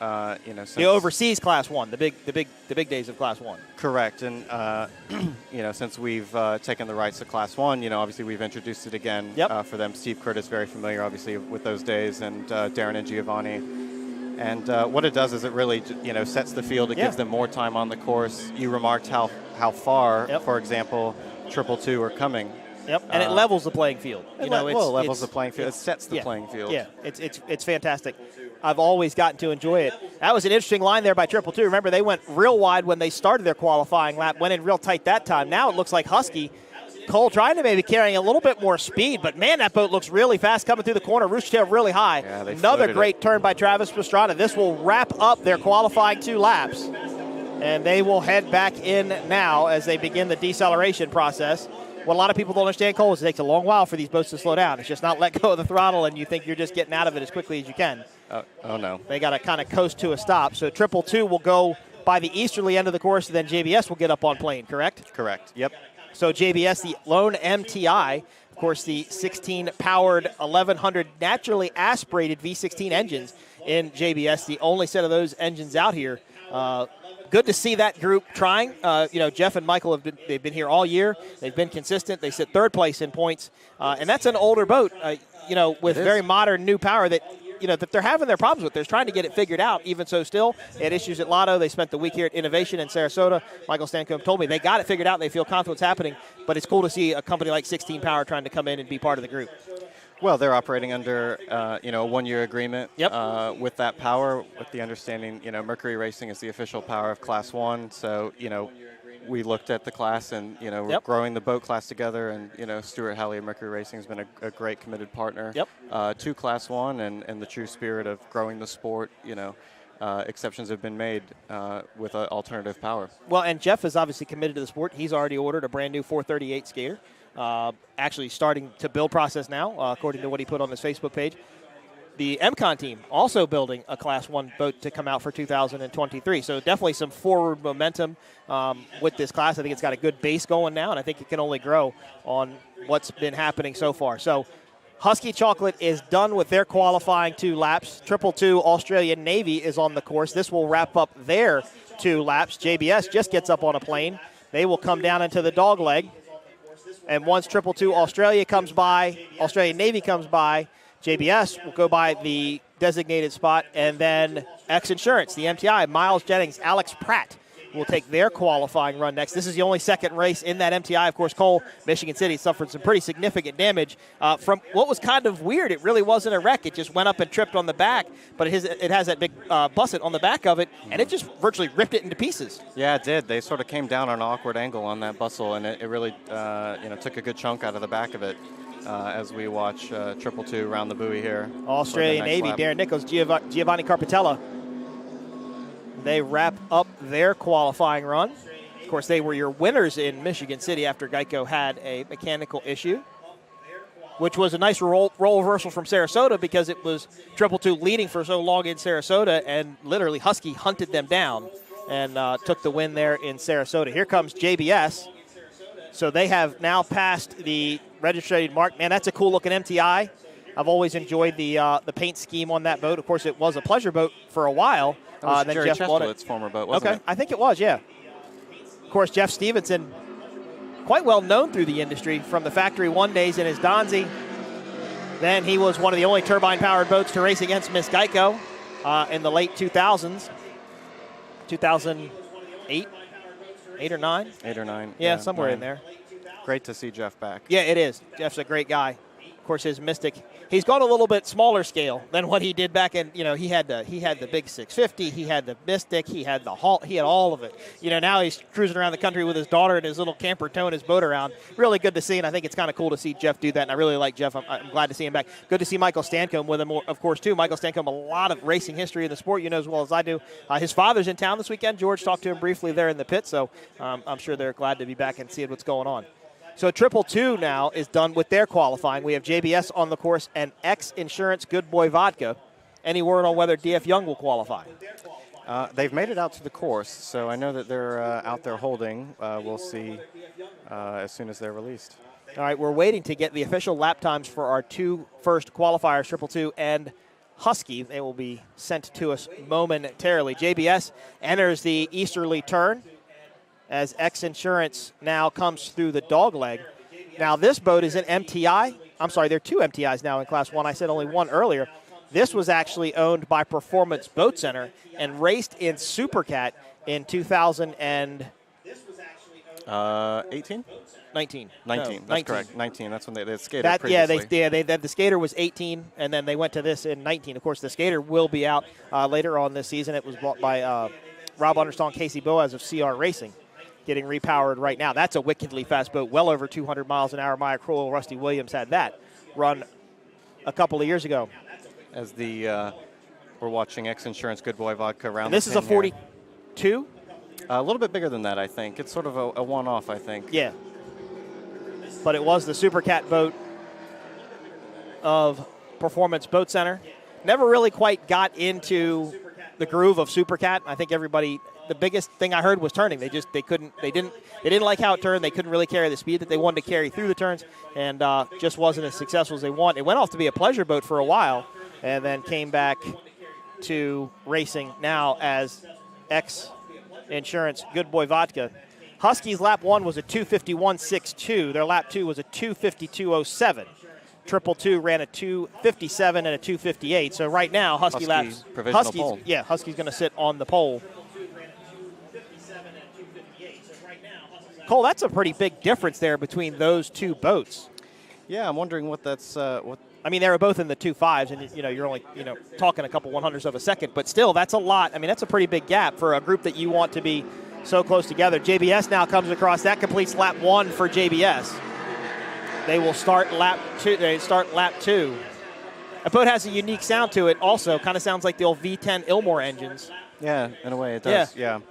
Since The overseas Class 1, the big days of Class 1. Correct, and since we've taken the rights to Class 1, obviously we've introduced it again for them. Steve Curtis, very familiar, obviously, with those days, and Darren and Giovanni. And what it does is it really, sets the field. It gives them more time on the course. You remarked how far, for example, 222 are coming. Yep, and it levels the playing field. It levels the playing field. It sets the playing field. Yeah, it's fantastic. I've always gotten to enjoy it. That was an interesting line there by 222. Remember, they went real wide when they started their qualifying lap, went in real tight that time. Now it looks like Husky, Cole trying to maybe carrying a little bit more speed, but man, that boat looks really fast coming through the corner. Rooster tail really high. Yeah, they Another floated great it. turn by Travis Pastrana. This will wrap up their qualifying 2 laps, and they will head back in now as they begin the deceleration process. What a lot of people don't understand, Cole, is it takes a long while for these boats to slow down. It's just not let go of the throttle, and you think you're just getting out of it as quickly as you can. Oh no. They got to kind of coast to a stop. So 222 will go by the easterly end of the course, and then JBS will get up on plane, correct? Correct, yep. So JBS, the lone MTI, of course, the 16-powered 1100 naturally aspirated V16 engines in JBS, the only set of those engines out here. Good to see that group trying. Jeff and Michael they've been here all year. They've been consistent. They sit 3rd place in points, and that's an older boat. With very modern new power that they're having their problems with. They're trying to get it figured out. Even so, still they had issues at Lotto. They spent the week here at Innovation in Sarasota. Michael Stancombe told me they got it figured out. They feel confident what's happening. But it's cool to see a company like 16 Power trying to come in and be part of the group. Well, they're operating under, a 1-year agreement with that power, with the understanding, Mercury Racing is the official power of Class 1. So, we looked at the class and, we're growing the boat class together. And, Stuart Halley of Mercury Racing has been a great committed partner to Class 1 and the true spirit of growing the sport, exceptions have been made with alternative power. Well, and Jeff is obviously committed to the sport. He's already ordered a brand new 438 skater. Actually starting to build process now, according to what he put on his Facebook page. The MCon team also building a Class 1 boat to come out for 2023. So definitely some forward momentum with this class. I think it's got a good base going now, and I think it can only grow on what's been happening so far. So Husky Chocolate is done with their qualifying 2 laps. 222 Australian Navy is on the course. This will wrap up their 2 laps. JBS just gets up on a plane. They will come down into the dog leg. And once 222 Australian Navy comes by, JBS will go by the designated spot, and then X Insurance, the MTI, Miles Jennings, Alex Pratt will take their qualifying run next. This is the only second race in that MTI. Of course, Cole, Michigan City, suffered some pretty significant damage from what was kind of weird. It really wasn't a wreck. It just went up and tripped on the back, but it has that big busset on the back of it, and it just virtually ripped it into pieces. Yeah, it did. They sort of came down on an awkward angle on that bustle, and it really took a good chunk out of the back of it. As we watch 222 around the buoy here. Australian Navy, lap. Darren Nichols, Giovanni Carpatella. They wrap up their qualifying run. Of course, they were your winners in Michigan City after Geico had a mechanical issue, which was a nice role reversal from Sarasota because it was 222 leading for so long in Sarasota, and literally Husky hunted them down and took the win there in Sarasota. Here comes JBS. So they have now passed the registered mark. Man, that's a cool-looking MTI. I've always enjoyed the paint scheme on that boat. Of course, it was a pleasure boat for a while. That was then Jerry Jeff bought Chestlett's it. former boat, wasn't it? I think it was, yeah. Of course, Jeff Stevenson, quite well known through the industry from the Factory One days in his Donzi. Then he was one of the only turbine-powered boats to race against Miss Geico. in the late 2000s, 2008, 8 or 9? 8 or 9. Yeah, somewhere 9. in there. Great to see Jeff back. Yeah, it is. Jeff's a great guy. Of course, his Mystic, he's gone a little bit smaller scale than what he did back in. He had the big 650, he had the Mystic, he had the Halt, he had all of it. Now he's cruising around the country with his daughter and his little camper towing his boat around. Really good to see, and I think it's kind of cool to see Jeff do that. And I really like Jeff. I'm glad to see him back. Good to see Michael Stancombe with him, of course, too. Michael Stancombe, a lot of racing history in the sport, as well as I do. His father's in town this weekend. George talked to him briefly there in the pit, so I'm sure they're glad to be back and seeing what's going on. So 222 now is done with their qualifying. We have JBS on the course and X Insurance Good Boy Vodka. Any word on whether DF Young will qualify? They've made it out to the course, so I know that they're out there holding. We'll see as soon as they're released. All right, we're waiting to get the official lap times for our 2 first qualifiers, 222 and Husky. They will be sent to us momentarily. JBS enters the easterly turn as X Insurance now comes through the dog leg. Now, this boat is an MTI. I'm sorry, there are 2 MTIs now in Class 1. I said only one earlier. This was actually owned by Performance Boat Center and raced in Supercat in 2018? 19. 19, No, that's correct. 19, that's when they skated previously. The skater was 18, and then they went to this in 19. Of course, the skater will be out later on this season. It was bought by Rob Understall and Casey Boaz of CR Racing, getting repowered right now. That's a wickedly fast boat, well over 200 miles an hour. Maya Crowell, Rusty Williams had that run a couple of years ago. As we're watching X Insurance Good Boy Vodka around. And this is a 42? A little bit bigger than that, I think. It's sort of a one-off, I think. Yeah. But it was the Supercat boat of Performance Boat Center. Never really quite got into the groove of Supercat. I think everybody, the biggest thing I heard was turning. They didn't like how it turned. They couldn't really carry the speed that they wanted to carry through the turns, and just wasn't as successful as they wanted. It went off to be a pleasure boat for a while, and then came back to racing now as X Insurance Good Boy Vodka. Huskies lap 1 was a 251.62. Their lap 2 was a 252.07. 222 ran a 257 and a 258. So right now, Huskies pole. Yeah, Huskies going to sit on the pole. Cole, that's a pretty big difference there between those 2 boats. Yeah, I'm wondering what that's what. I mean, they were both in the 2.5s, and you're only talking a couple 100ths of a second, but still, that's a lot. I mean, that's a pretty big gap for a group that you want to be so close together. JBS now comes across. That completes lap 1 for JBS. They will start lap 2. The boat has a unique sound to it also. Kind of sounds like the old V10 Ilmore engines. Yeah, in a way it does. Yeah.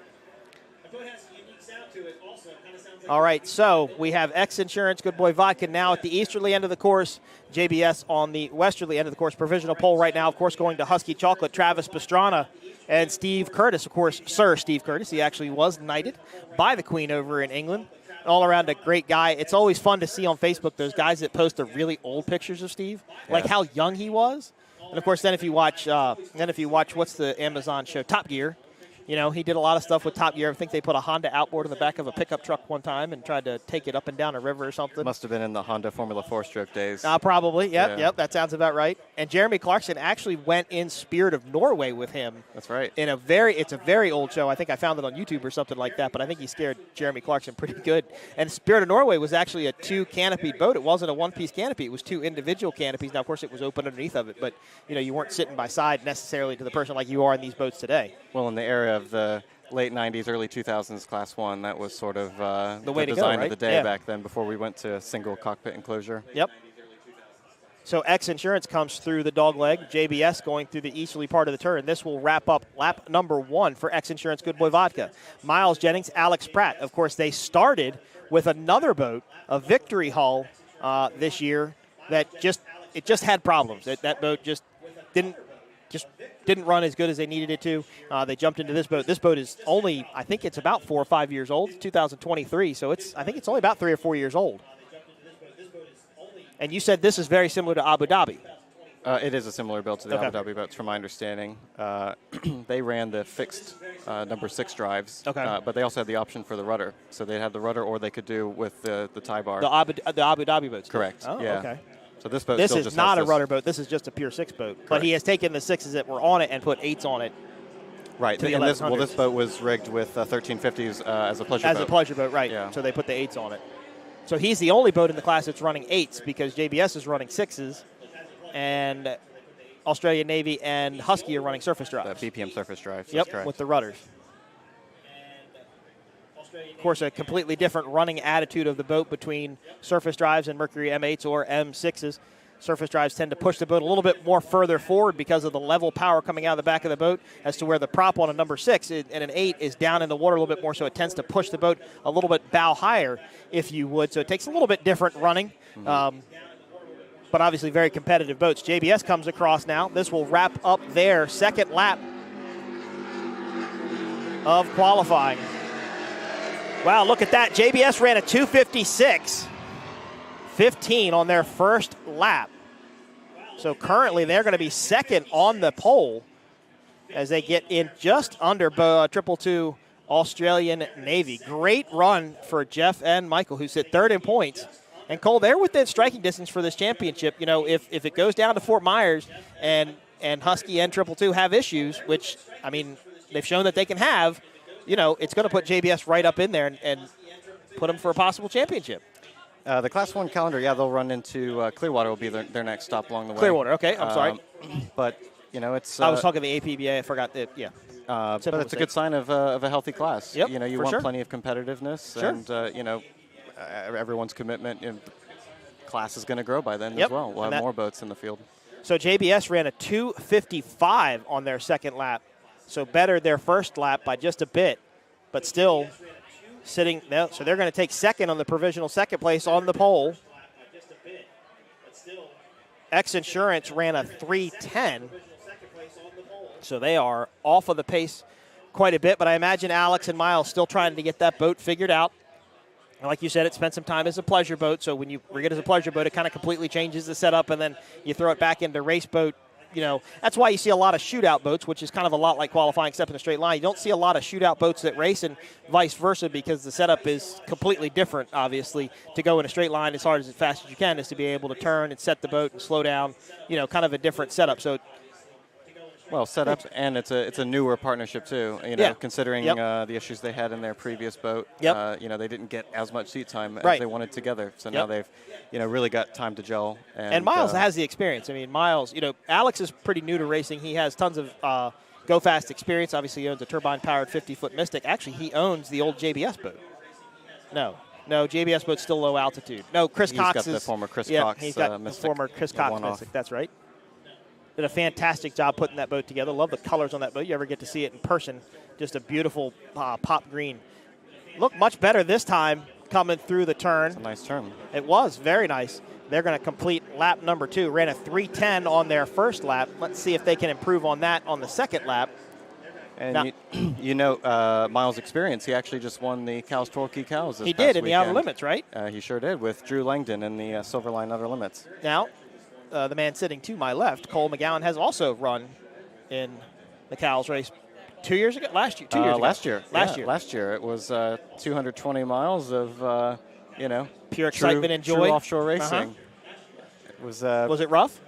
All right, so we have X Insurance Good Boy Vodka now at the easterly end of the course. JBS on the westerly end of the course. Provisional pole right now, of course, going to Husky Chocolate, Travis Pastrana, and Steve Curtis. Of course, Sir Steve Curtis. He actually was knighted by the Queen over in England. All around a great guy. It's always fun to see on Facebook those guys that post the really old pictures of Steve, like how young he was. And of course, then if you watch, what's the Amazon show, Top Gear. He did a lot of stuff with Top Gear. I think they put a Honda outboard in the back of a pickup truck one time and tried to take it up and down a river or something. Must have been in the Honda Formula 4-stroke days. Probably. Yep. That sounds about right. And Jeremy Clarkson actually went in Spirit of Norway with him. That's right. It's a very old show. I think I found it on YouTube or something like that, but I think he scared Jeremy Clarkson pretty good. And Spirit of Norway was actually a 2-canopied boat. It wasn't a one-piece canopy. It was 2 individual canopies. Now, of course, it was open underneath of it, but, you weren't sitting by side necessarily to the person like you are in these boats today. Well, in the era of the late 90s, early 2000s Class 1, that was sort of the way to design go, right? of the day back then before we went to single cockpit enclosure. Yep. So X Insurance comes through the dog leg. JBS going through the easterly part of the turn. This will wrap up lap number 1 for X Insurance Good Boy Vodka. Miles Jennings, Alex Pratt. Of course, they started with another boat, a Victory Hull, this year that just had problems. That boat just didn't run as good as they needed it to. They jumped into this boat. This boat is only, I think it's about 4 or 5 years old. It's 2023, so I think it's only about 3 or 4 years old. And you said this is very similar to Abu Dhabi. It is a similar build to the Abu Dhabi boats, from my understanding. They ran the fixed number 6 drives, but they also had the option for the rudder. So they had the rudder, or they could do with the tie bar. The Abu Dhabi boats. Correct. Oh, yeah. okay. So this boat This still is just not has a rudder boat. This is just a pure 6 boat. But he has taken the 6s that were on it and put 8s on it. Right. To the And this 1100s. this boat was rigged with 1350s as a pleasure boat. As a pleasure boat, right. Yeah. So they put the 8s on it. So he's the only boat in the class that's running 8s because JBS is running 6s. And Australian Navy and Husky are running surface drives. The BPM surface drives. That's Yep, correct. with the rudders. Of course, a completely different running attitude of the boat between surface drives and Mercury M8s or M6s. Surface drives tend to push the boat a little bit more further forward because of the level power coming out of the back of the boat, as to where the prop on a number 6 and an 8 is down in the water a little bit more, so it tends to push the boat a little bit bow higher, if you would. So it takes a little bit different running. But obviously very competitive boats. JBS comes across now. This will wrap up their second lap of qualifying. Wow, look at that. JBS ran a 2:56.15 on their first lap. So currently they're going to be second on the pole as they get in just under 222 Australian Navy. Great run for Jeff and Michael, who sit third in points. And Cole, they're within striking distance for this championship. You know, if it goes down to Fort Myers and Husky and 222 have issues, which, I mean, they've shown that they can have, you know, it's going to put JBS right up in there and put them for a possible championship. The Class 1 calendar, yeah, they'll run into Clearwater will be their next stop along the way. Clearwater, okay, I'm sorry. But, you know, it's... I was talking the APBA, I forgot that, yeah. But it's a good sign of a healthy class. Yep, you know, you for want sure. plenty of competitiveness, Sure. and, you know, everyone's commitment. You know, class is going to grow by then Yep, as well. We'll and have more boats in the field. So JBS ran a 2:55 on their second lap. So bettered their first lap by just a bit, but still sitting there. So they're going to take second on the provisional second place on the pole. X Insurance ran a 3:10. So they are off of the pace quite a bit, but I imagine Alex and Miles still trying to get that boat figured out. And like you said, it spent some time as a pleasure boat, so when you rig it as a pleasure boat, it kind of completely changes the setup, and then you throw it back into race boat. You know, that's why you see a lot of shootout boats, which is kind of a lot like qualifying except in a straight line. You don't see a lot of shootout boats that race and vice versa because the setup is completely different, obviously. To go in a straight line as hard as fast as you can is to be able to turn and set the boat and slow down, you know, kind of a different setup. So, well, set up, and it's a newer partnership too. You know, Yeah. considering Yep. the issues they had in their previous boat. Yep. You know, they didn't get as much seat time as Right. they wanted together. So Yep. now they've, you know, really got time to gel. And Miles has the experience. I mean, Miles, you know, Alex is pretty new to racing. He has tons of go fast experience. Obviously, he owns a turbine-powered 50-foot Mystic. Actually, he owns the old JBS boat. No, JBS boat's still low altitude. No, Chris He's Cox got is the former Chris yeah, Cox he's got the Mystic, former Chris the Cox one-off. Mystic. That's right. Did a fantastic job putting that boat together. Love the colors on that boat. You ever get to see it in person? Just a beautiful pop green. Looked much better this time coming through the turn. It's a nice turn. It was very nice. They're going to complete lap number 2. Ran a 3:10 on their first lap. Let's see if they can improve on that on the second lap. And Now- you know, Miles' experience, he actually just won the Cows Torquay Cows this He past did in the Outer weekend. Limits, right? He sure did, with Drew Langdon in the Silverline Outer Limits. Now, the man sitting to my left, Cole McGowan, has also run in the Cowles race 2 years ago? Last year? 2 years ago? Last year. Last Yeah, year. Last year. It was 220 miles of, you know, Pure excitement and joy. True offshore racing. Uh-huh. It was. Was it rough?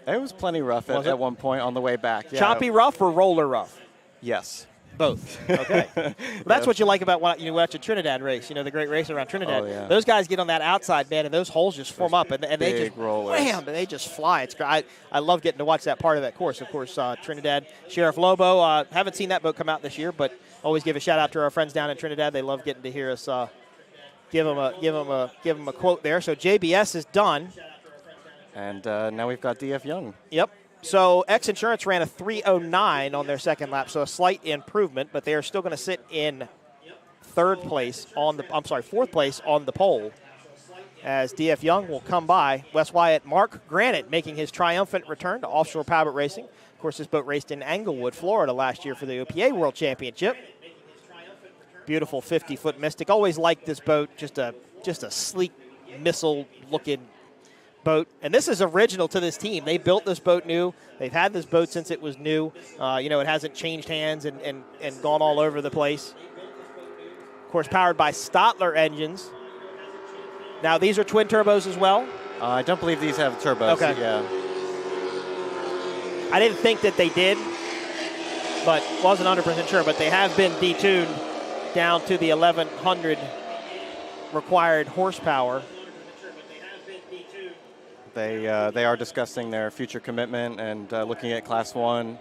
It was plenty rough Was at it? one point on the way back. Yeah. Choppy rough or roller rough? Yes. Both. Okay. That's what you like about when you watch a Trinidad race. You know, the great race around Trinidad. Oh, yeah. Those guys get on that outside, man, and those holes just form up, and they big just rollers. wham, and they just fly. It's great. I love getting to watch that part of that course. Of course, Trinidad Sheriff Lobo. Haven't seen that boat come out this year, but always give a shout out to our friends down in Trinidad. They love getting to hear us give them a quote there. So JBS is done. And now we've got DF Young. Yep. So X Insurance ran a 3:09 on their second lap, so a slight improvement, but they are still going to sit in fourth place on the pole as DF Young will come by. Wes Wyatt, Mark Granite making his triumphant return to offshore powerboat racing. Of course, this boat raced in Englewood, Florida last year for the OPA World Championship. Beautiful 50-foot Mystic. Always liked this boat, just a sleek missile-looking boat, and this is original to this team. They built this boat new. They've had this boat since it was new. You know, it hasn't changed hands and gone all over the place. Of course, powered by Stotler engines. Now, these are twin turbos as well. I don't believe these have turbos. Okay. Yeah. I didn't think that they did, but wasn't 100% sure. But they have been detuned down to the 1100 required horsepower. They are discussing their future commitment and looking at Class 1,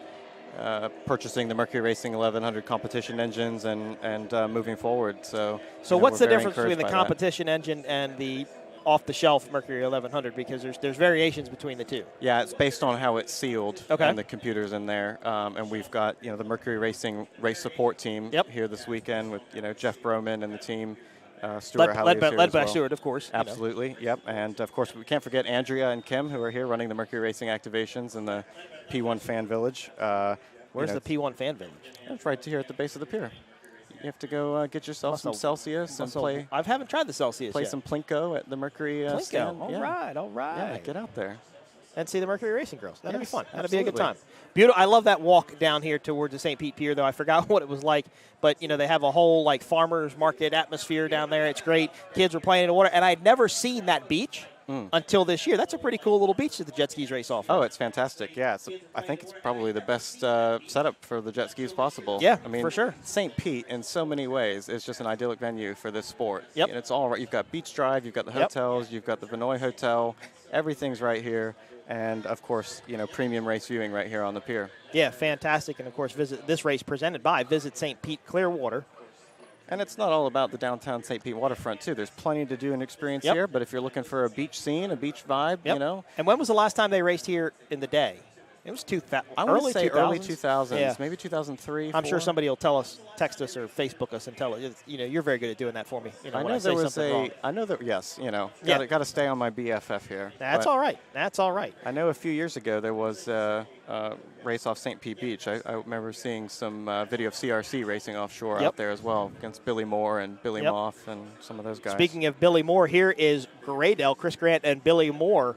purchasing the Mercury Racing 1100 competition engines and moving forward. So What's we're the very difference between the encouraged by that. competition engine and the off-the-shelf Mercury 1100? Because there's variations between the two. Yeah, it's based on how it's sealed Okay. and the computers in there. And we've got the Mercury Racing race support team here this weekend with Jeff Broman and the team. Stuart Halley is here led as by well. Stuart, of course. Absolutely, yep. And of course, we can't forget Andrea and Kim, who are here running the Mercury Racing activations in the P1 Fan Village. Where's the P1 Fan Village? It's right here at the base of the pier. You have to go get yourself some Celsius and play. I haven't tried the Celsius Play yet. some Plinko at the Mercury stand. All Yeah. right. Yeah, get out there. And see the Mercury Racing girls. That'd be Yes, fun. That'd be a good absolutely. time. Beautiful. I love that walk down here towards the St. Pete Pier, though. I forgot what it was like. But, they have a whole, farmers market atmosphere down there. It's great. Kids were playing in the water. And I'd never seen that beach until this year. That's a pretty cool little beach that the jet skis race off of. Oh, it's fantastic. Yeah, I think it's probably the best setup for the jet skis possible. Yeah, I mean, for sure. St. Pete, in so many ways, is just an idyllic venue for this sport. Yep. And it's all right. You've got Beach Drive, you've got the Yep. hotels, you've got the Vinoy Hotel. Everything's right here. And, of course, premium race viewing right here on the pier. Yeah, fantastic. And, of course, visit this race presented by Visit St. Pete Clearwater. And it's not all about the downtown St. Pete waterfront, too. There's plenty to do and experience here. But if you're looking for a beach scene, a beach vibe, And when was the last time they raced here in the day? It was I want to say early 2000s. 2000s, Yeah. maybe 2003. I'm sure 4. somebody will tell us, text us, or Facebook us and tell us. You're very good at doing that for me. I when know say there was something wrong. I know that, yes, Yeah. got to stay on my BFF here. That's But all right. That's all right. I know a few years ago there was a race off St. Pete Beach. I remember seeing some video of CRC racing offshore out there as well against Billy Moore and Billy Moff and some of those guys. Speaking of Billy Moore, here is Graydale, Chris Grant, and Billy Moore.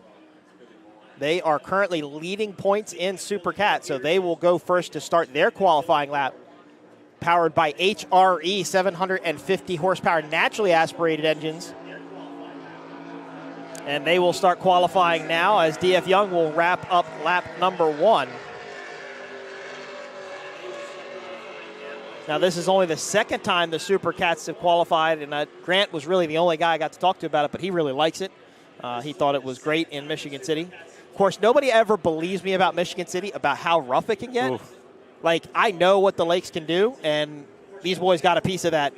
They are currently leading points in Super Cat, so they will go first to start their qualifying lap. Powered by HRE 750 horsepower naturally aspirated engines. And they will start qualifying now as DF Young will wrap up lap number 1. Now, this is only the second time the Super Cats have qualified, and Grant was really the only guy I got to talk to about it, but he really likes it. He thought it was great in Michigan City. Of course, nobody ever believes me about Michigan City, about how rough it can get. Oof. I know what the lakes can do, and these boys got a piece of that,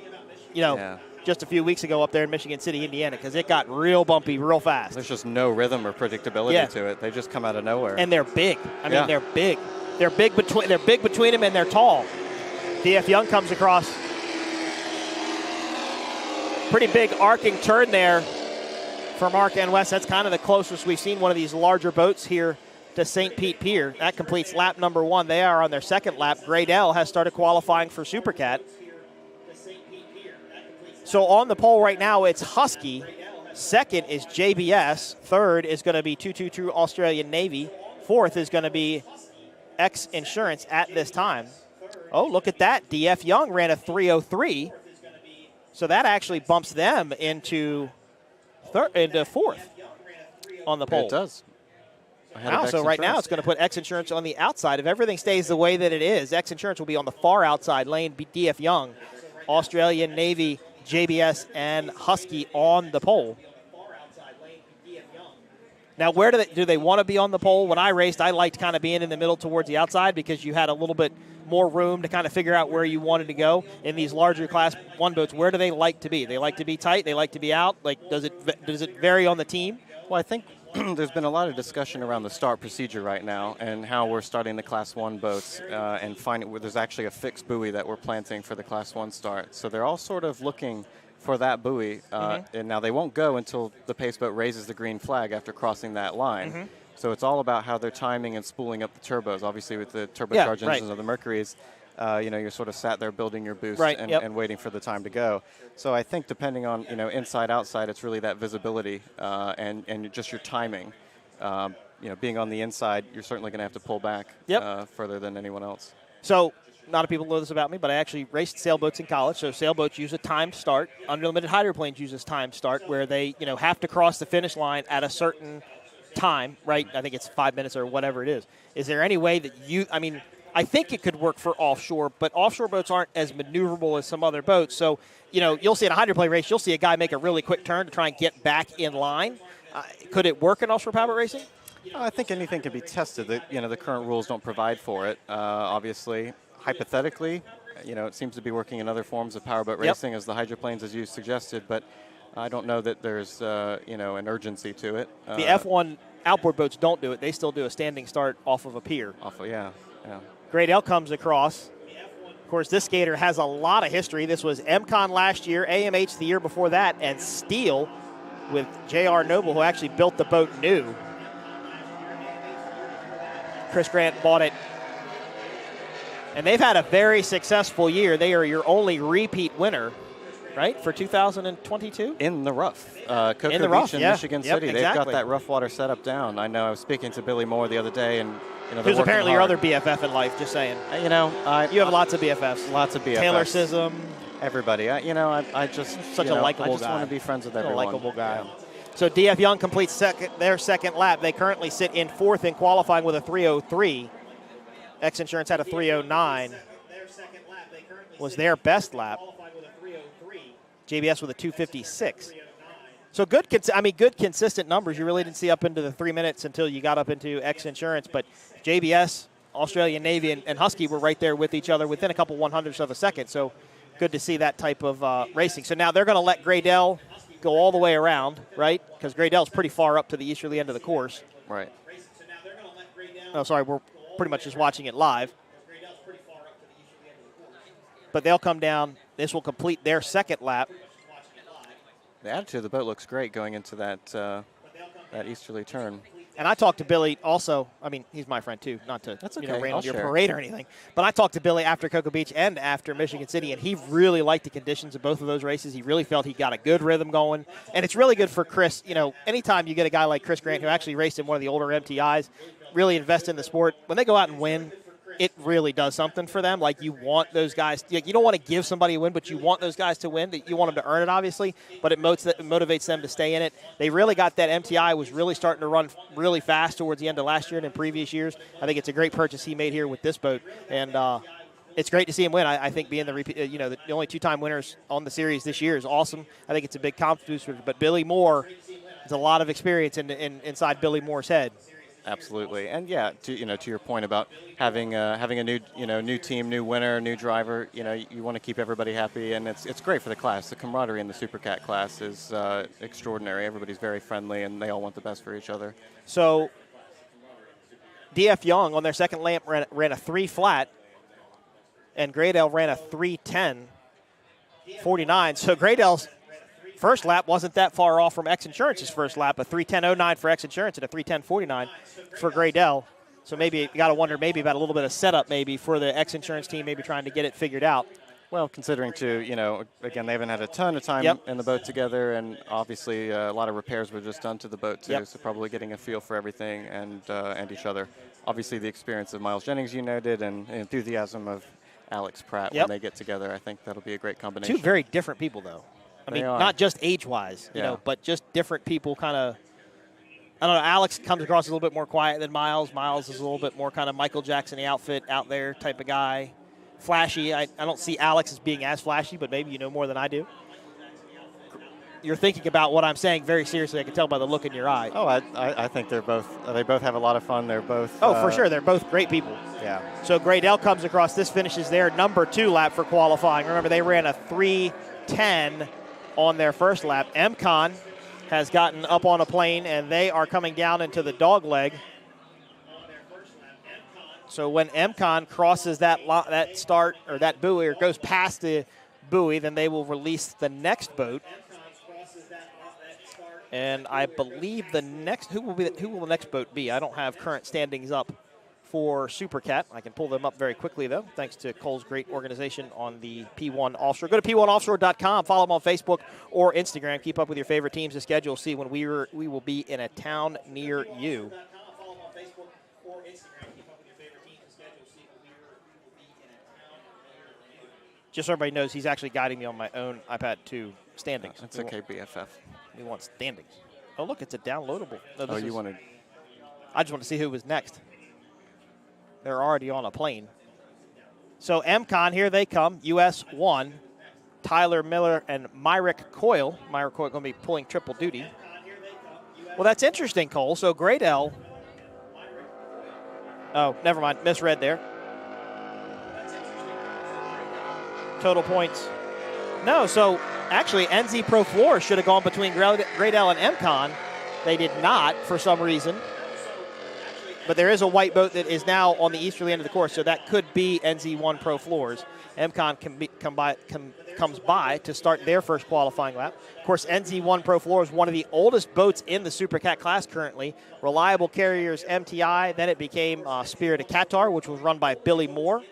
just a few weeks ago up there in Michigan City, Indiana, because it got real bumpy real fast. There's just no rhythm or predictability to it. They just come out of nowhere. And they're big. I mean, they're big. They're big between them, and they're tall. DF Young comes across. Pretty big arcing turn there for Mark and West. That's kind of the closest we've seen one of these larger boats here to St. Pete Pier. That completes lap number 1. They are on their second lap. Graydale has started qualifying for Super Cat. So on the pole right now, it's Husky. Second is JBS. Third is going to be 222 Australian Navy. Fourth is going to be X Insurance at this time. Oh, look at that. DF Young ran a 3:03. So that actually bumps them into fourth on the pole. It does. Wow, so right now it's going to put X Insurance on the outside. If everything stays the way that it is, X Insurance will be on the far outside lane. DF Young, Australian Navy, JBS, and Husky on the pole. Now, where do they want to be on the pole? When I raced, I liked kind of being in the middle towards the outside because you had a little bit more room to kind of figure out where you wanted to go. In these larger Class 1 boats, where do they like to be? They like to be tight? They like to be out? Does it vary on the team? Well, I think there's been a lot of discussion around the start procedure right now and how we're starting the Class 1 boats and finding there's actually a fixed buoy that we're planting for the Class 1 start. So they're all sort of looking for that buoy. And now they won't go until the pace boat raises the green flag after crossing that line. So it's all about how they're timing and spooling up the turbos. Obviously, with the turbocharged engines of the Mercuries, you're sort of sat there building your boost and waiting for the time to go. So I think depending on, inside, outside, it's really that visibility and just your timing. Being on the inside, you're certainly going to have to pull back further than anyone else. So a lot of people know this about me, but I actually raced sailboats in college. So sailboats use a timed start. Unlimited hydroplanes uses timed start, where they have to cross the finish line at a certain time, right? I think it's 5 minutes or whatever it is. Is there any way that I think it could work for offshore, but offshore boats aren't as maneuverable as some other boats. So, you'll see in a hydroplane race, you'll see a guy make a really quick turn to try and get back in line. Could it work in offshore powerboat racing? I think anything can be tested. The current rules don't provide for it. Obviously, hypothetically, it seems to be working in other forms of powerboat racing, as the hydroplanes, as you suggested, but I don't know that there's, an urgency to it. The F1 outboard boats don't do it. They still do a standing start off of a pier. Yeah. Great L comes across. Of course, this skater has a lot of history. This was MCon last year, AMH the year before that, and Steel with J.R. Noble, who actually built the boat new. Chris Grant bought it. And they've had a very successful year. They are your only repeat winner, right, for 2022? In the rough. Cocoa in the Beach rough, in yeah. Michigan City. Yep, They've got exactly. that rough water setup down. I know I was speaking to Billy Moore the other day, and who's apparently your other BFF in life, just saying. You have lots of BFFs. Lots of BFFs. Taylor Sism. Everybody. I just Such a likable guy. I just want to be friends with everyone. A likable guy. Yeah. So DF Young completes their second lap. They currently sit in fourth in qualifying with a 3:03. X Insurance had a 3:09. Was their best lap. JBS with a 2:56. So good consistent numbers. You really didn't see up into the 3 minutes until you got up into X Insurance, but JBS, Australian Navy, and Husky were right there with each other within a couple 100ths of a second. So good to see that type of racing. So now they're going to let Graydell go all the way around, right? Because Graydell's pretty far up to the easterly end of the course. Right. Oh, sorry, we're pretty much just watching it live. But they'll come down. This will complete their second lap. The attitude of the boat looks great going into that easterly turn. And I talked to Billy also. I mean, he's my friend too, not to rain on your parade or anything. But I talked to Billy after Cocoa Beach and after Michigan City, and he really liked the conditions of both of those races. He really felt he got a good rhythm going. And it's really good for Chris. Anytime you get a guy like Chris Grant, who actually raced in one of the older MTIs, really invest in the sport, when they go out and win, it really does something for them. Like, you want those guys. You don't want to give somebody a win, but you want those guys to win. You want them to earn it, obviously, but it motivates them to stay in it. They really got that. MTI was really starting to run really fast towards the end of last year and in previous years. I think it's a great purchase he made here with this boat, and it's great to see him win. I think being the repeat, the only two-time winners on the series this year is awesome. I think it's a big confidence booster. But Billy Moore has a lot of experience inside Billy Moore's head. Absolutely, and yeah, to your point about having a new team, new winner, new driver, you want to keep everybody happy, and it's great for the class. The camaraderie in the Supercat class is extraordinary. Everybody's very friendly, and they all want the best for each other. So DF Young on their second lap ran a 3 flat, and Graydell ran a 3:10.49. So Graydell's first lap wasn't that far off from X Insurance's first lap, a 3:10.09 for X Insurance and a 3:10.49 for Graydell. So maybe you got to wonder maybe about a little bit of setup maybe for the X Insurance team, maybe trying to get it figured out. Well, considering too, again, they haven't had a ton of time in the boat together, and obviously a lot of repairs were just done to the boat too, so probably getting a feel for everything and each other. Obviously the experience of Miles Jennings, you noted, and the enthusiasm of Alex Pratt when they get together. I think that'll be a great combination. Two very different people, though. I mean, not just age-wise, but just different people kind of. I don't know, Alex comes across a little bit more quiet than Miles. Miles is a little bit more kind of Michael Jackson, the outfit out there type of guy. Flashy. I don't see Alex as being as flashy, but maybe you know more than I do. You're thinking about what I'm saying very seriously. I can tell by the look in your eye. Oh, I think they both have a lot of fun. They're both. Oh, for sure. They're both great people. Yeah. So Graydell comes across. This finishes their number 2 lap for qualifying. Remember, they ran a 3:10 on their first lap. MCon has gotten up on a plane, and they are coming down into the dog leg. So when MCon crosses that start or that buoy or goes past the buoy, then they will release the next boat. And I believe who will the next boat be? I don't have current standings up for Supercat. I can pull them up very quickly, though, thanks to Cole's great organization on the P1 Offshore. Go to P1Offshore.com, follow them on Facebook or Instagram. Keep up with your favorite teams to schedule. See when we will be in a town near you. Just so everybody knows, he's actually guiding me on my own iPad 2 standings. That's okay, BFF. He wants standings. Oh, look, it's a downloadable. No, You wanted... I just want to see who was next. They're already on a plane. So MCon, here they come. US 1. Tyler Miller and Myrick Coyle. Myrick Coyle going to be pulling triple duty. Well, that's interesting, Cole. So Graydell. Oh, never mind. Misread there. Total points. No, so actually NZ Pro Floor should have gone between Graydell and MCon. They did not for some reason. But there is a white boat that is now on the easterly end of the course, so that could be NZ1 Pro Floors. MCon comes by to start their first qualifying lap. Of course, NZ1 Pro Floor is one of the oldest boats in the Super Cat class currently. Reliable carriers MTI, then it became Spirit of Qatar, which was run by Billy Moore.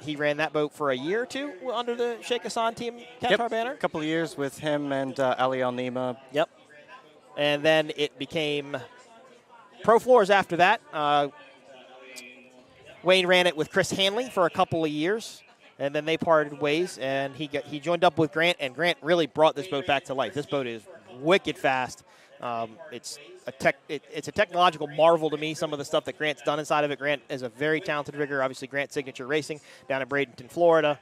He ran that boat for a year or two under the Sheikh Hassan team Qatar banner. A couple of years with him and Ali Al Nima. Yep. And then it became Pro Floors after that. Wayne ran it with Chris Hanley for a couple of years, and then they parted ways, and he joined up with Grant, and Grant really brought this boat back to life. This boat is wicked fast. It's a technological marvel to me, some of the stuff that Grant's done inside of it. Grant is a very talented rigger. Obviously, Grant Signature Racing down in Bradenton, Florida.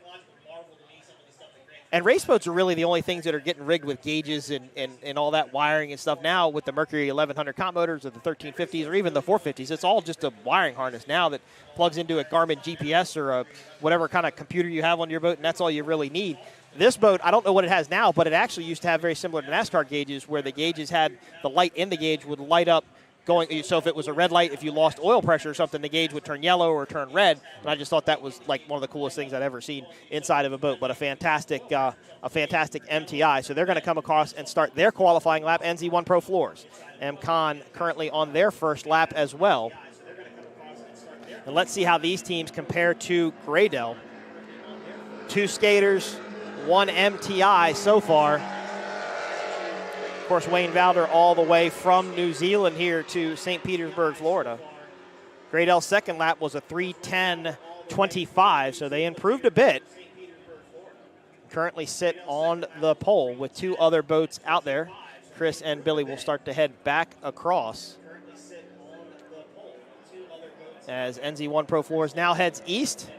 And race boats are really the only things that are getting rigged with gauges and all that wiring and stuff now with the Mercury 1100 comp motors or the 1350s or even the 450s. It's all just a wiring harness now that plugs into a Garmin GPS or a whatever kind of computer you have on your boat, and that's all you really need. This boat, I don't know what it has now, but it actually used to have very similar to NASCAR gauges where the gauges had the light in the gauge would light up going. So if it was a red light, if you lost oil pressure or something, the gauge would turn yellow or turn red. And I just thought that was like one of the coolest things I'd ever seen inside of a boat. But a fantastic MTI. So they're going to come across and start their qualifying lap. NZ1 Pro Floors. MCon currently on their first lap as well. And let's see how these teams compare to Graydell. 2 skaters, 1 MTI so far. Of course, Wayne Valder all the way from New Zealand here to St. Petersburg, Florida. Graydell's second lap was a 3:10.25, so they improved a bit. Currently sit on the pole with 2 other boats out there. Chris and Billy will start to head back across as NZ1 Pro Floors now heads east.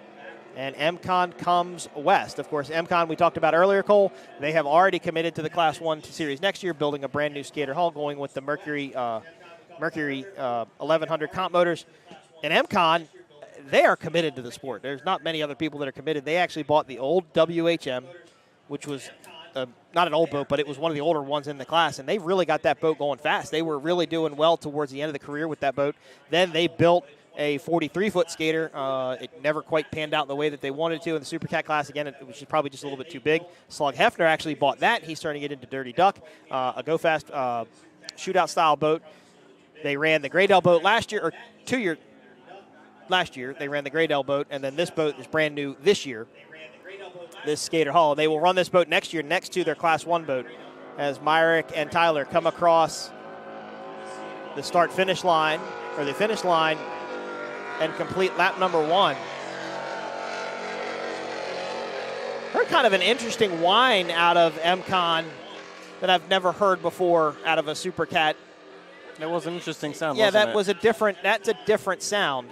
And MCon comes west. Of course, MCon we talked about earlier, Cole. They have already committed to the Class 1 series next year, building a brand new skater hull, going with the Mercury 1100 comp motors. And MCon, they are committed to the sport. There's not many other people that are committed. They actually bought the old WHM, which was not an old boat, but it was one of the older ones in the class, and they really got that boat going fast. They were really doing well towards the end of the career with that boat. Then they built a 43-foot skater. It never quite panned out the way that they wanted to in the Super Cat class. Again, it was probably just a little bit too big. Slug Hefner actually bought that. He's starting to get into Dirty Duck, a go-fast shootout-style boat. They ran the Graydell boat last year, or last year. They ran the Graydell boat, and then this boat is brand new this year, this skater hull. They will run this boat next year next to their Class 1 boat as Myrick and Tyler come across the start-finish line, or the finish line, and complete lap number 1. Heard kind of an interesting whine out of MCon that I've never heard before out of a Super Cat. That was an interesting sound. Yeah, wasn't that it? was that's a different sound.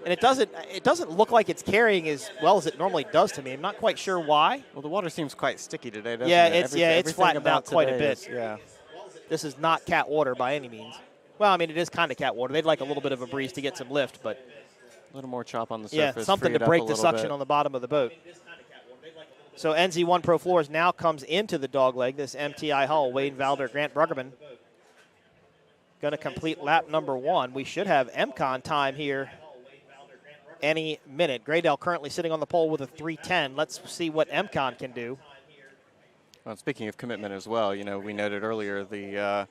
And it doesn't look like it's carrying as well as it normally does to me. I'm not quite sure why. Well, the water seems quite sticky today, doesn't it? Yeah, it's flattened out quite a bit. Yeah. This is not cat water by any means. Well, I mean, it is kind of cat water. They'd like a little bit of a breeze to get some lift, but a little more chop on the surface. Yeah, something to break the suction on the bottom of the boat. So NZ1 Pro Floors now comes into the dogleg, this MTI hull. Wayne Valder, Grant Bruggerman going to complete lap number 1. We should have MCon time here any minute. Graydell currently sitting on the pole with a 3:10. Let's see what MCon can do. Well, speaking of commitment as well, you know, we noted earlier the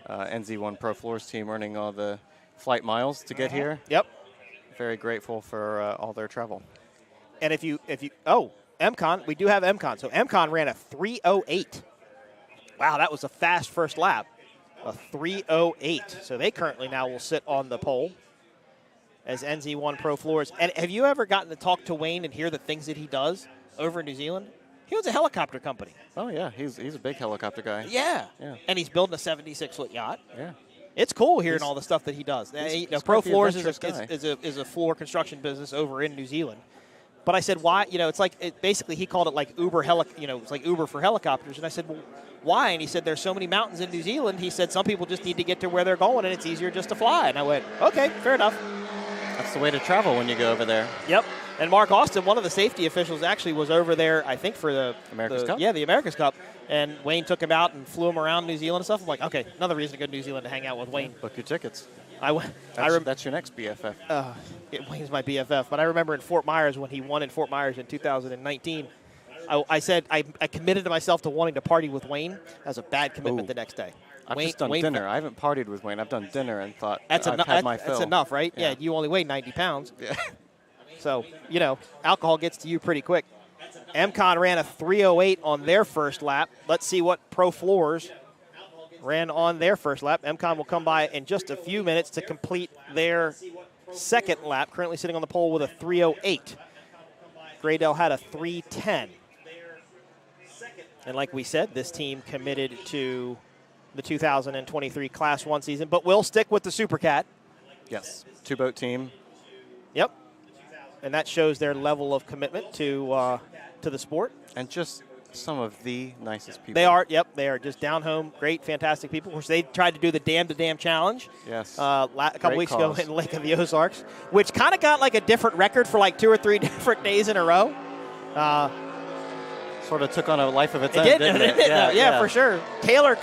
NZ1 Pro Floors team earning all the flight miles to get here. Yep. Very grateful for all their travel. And if you MCon, we do have MCon. So MCon ran a 3:08. Wow, that was a fast first lap. A 3:08. So they currently now will sit on the pole as NZ1 Pro Floors. And have you ever gotten to talk to Wayne and hear the things that he does over in New Zealand? He owns a helicopter company. Oh, yeah. He's a big helicopter guy. Yeah. Yeah. And he's building a 76-foot yacht. Yeah. It's cool hearing all the stuff that he does. Pro Floors is a floor construction business over in New Zealand. But I said, why? It's like basically he called it like Uber it's like Uber for helicopters. And I said, well, why? And he said, there's so many mountains in New Zealand. He said, some people just need to get to where they're going, and it's easier just to fly. And I went, okay, fair enough. That's the way to travel when you go over there. Yep. And Mark Austin, one of the safety officials, actually was over there, I think, for the America's Cup? Yeah, the America's Cup. And Wayne took him out and flew him around New Zealand and stuff. I'm like, okay, another reason to go to New Zealand to hang out with Wayne. Book your tickets. That's your next BFF. Wayne's my BFF. But I remember in Fort Myers when he won in Fort Myers in 2019, I said I committed to myself to wanting to party with Wayne. That was a bad commitment the next day. I've just done dinner. I haven't partied with Wayne. I've done dinner and thought I've had my fill. That's enough, right? Yeah, you only weigh 90 pounds. Yeah. So, alcohol gets to you pretty quick. MCon ran a 3:08 on their first lap. Let's see what Pro Floors ran on their first lap. MCon will come by in just a few minutes to complete their second lap, currently sitting on the pole with a 3:08. Graydale had a 3:10. And like we said, this team committed to the 2023 Class 1 season, but will stick with the Super Cat. Yes, two-boat team. Yep. And that shows their level of commitment to the sport. And just some of the nicest people. They are, yep. They are just down home, great, fantastic people. Of course, they tried to do the Dam to Dam Challenge. Yes. A couple weeks ago in Lake of the Ozarks, which kind of got like a different record for like 2 or 3 different days in a row. Sort of took on a life of its own, didn't it? Yeah, for sure. Taylor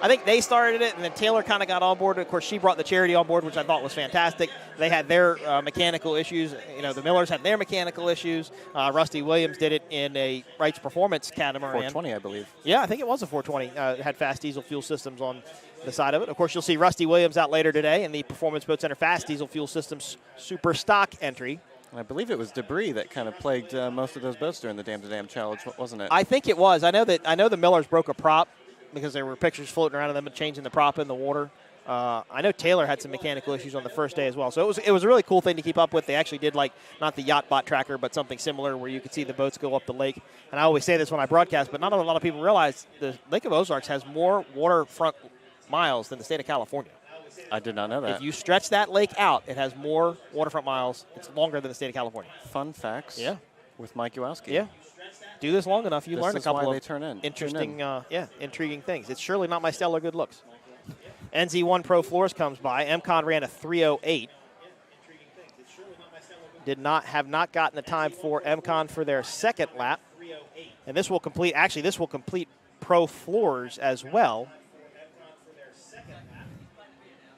I think they started it, and then Taylor kind of got on board. Of course, she brought the charity on board, which I thought was fantastic. They had their mechanical issues. The Millers had their mechanical issues. Rusty Williams did it in a Wright's Performance catamaran. 420, I believe. Yeah, I think it was a 420. It had fast diesel fuel systems on the side of it. Of course, you'll see Rusty Williams out later today in the Performance Boat Center Fast Diesel Fuel Systems Superstock entry. And I believe it was debris that kind of plagued most of those boats during the Dam to Dam Challenge, wasn't it? I think it was. I know the Millers broke a prop because there were pictures floating around of them changing the prop in the water. I know Taylor had some mechanical issues on the first day as well. So it was a really cool thing to keep up with. They actually did not the yacht bot tracker, but something similar where you could see the boats go up the lake. And I always say this when I broadcast, but not a lot of people realize the Lake of Ozarks has more waterfront miles than the state of California. I did not know that. If you stretch that lake out, it has more waterfront miles. It's longer than the state of California. Fun facts. Yeah. With Mike Uwowski. Yeah. Do this long enough, you learn a couple of interesting, intriguing things. It's surely not my stellar good looks. NZ1 Pro Floors comes by. MCon ran a 3:08. Have not gotten the time for MCon for their second lap. And this will complete Pro Floors as well.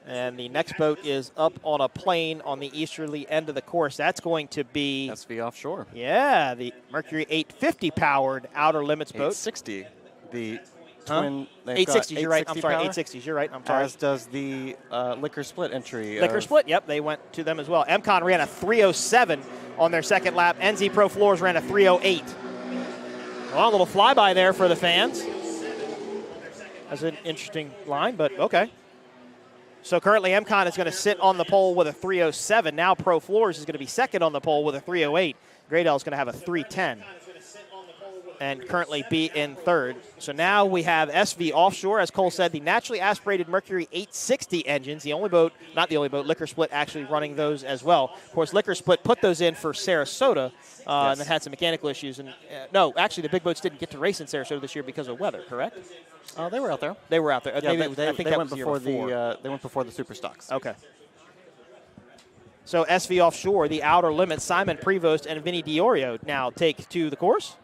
And the next boat is up on a plane on the easterly end of the course. That's going to be SV Offshore. Yeah, the Mercury 850 powered Outer Limits boat. 860. The twin. 860s, you're right. I'm sorry, 860s, you're right. I'm sorry. As does the Liquor Split entry. Liquor Split, yep, they went to them as well. MCon ran a 3:07 on their second lap. NZ Pro Floors ran a 3:08. Well, a little flyby there for the fans. That's an interesting line, but okay. So currently MCon is going to sit on the pole with a 3:07. Now Pro Floors is going to be second on the pole with a 3:08. Graydale is going to have a 3:10 and currently be in third. So now we have SV Offshore, as Cole said, the naturally aspirated Mercury 860 engines. The only boat, not the only boat, Liquor Split actually running those as well. Of course, Liquor Split put those in for Sarasota and then had some mechanical issues. And no, actually the big boats didn't get to race in Sarasota this year because of weather, correct? They were out there. They were out there. Yeah, I think they went before they went before the Superstocks. Okay. So SV Offshore, the Outer Limits, Simon Prevost and Vinny Diorio now take to the course.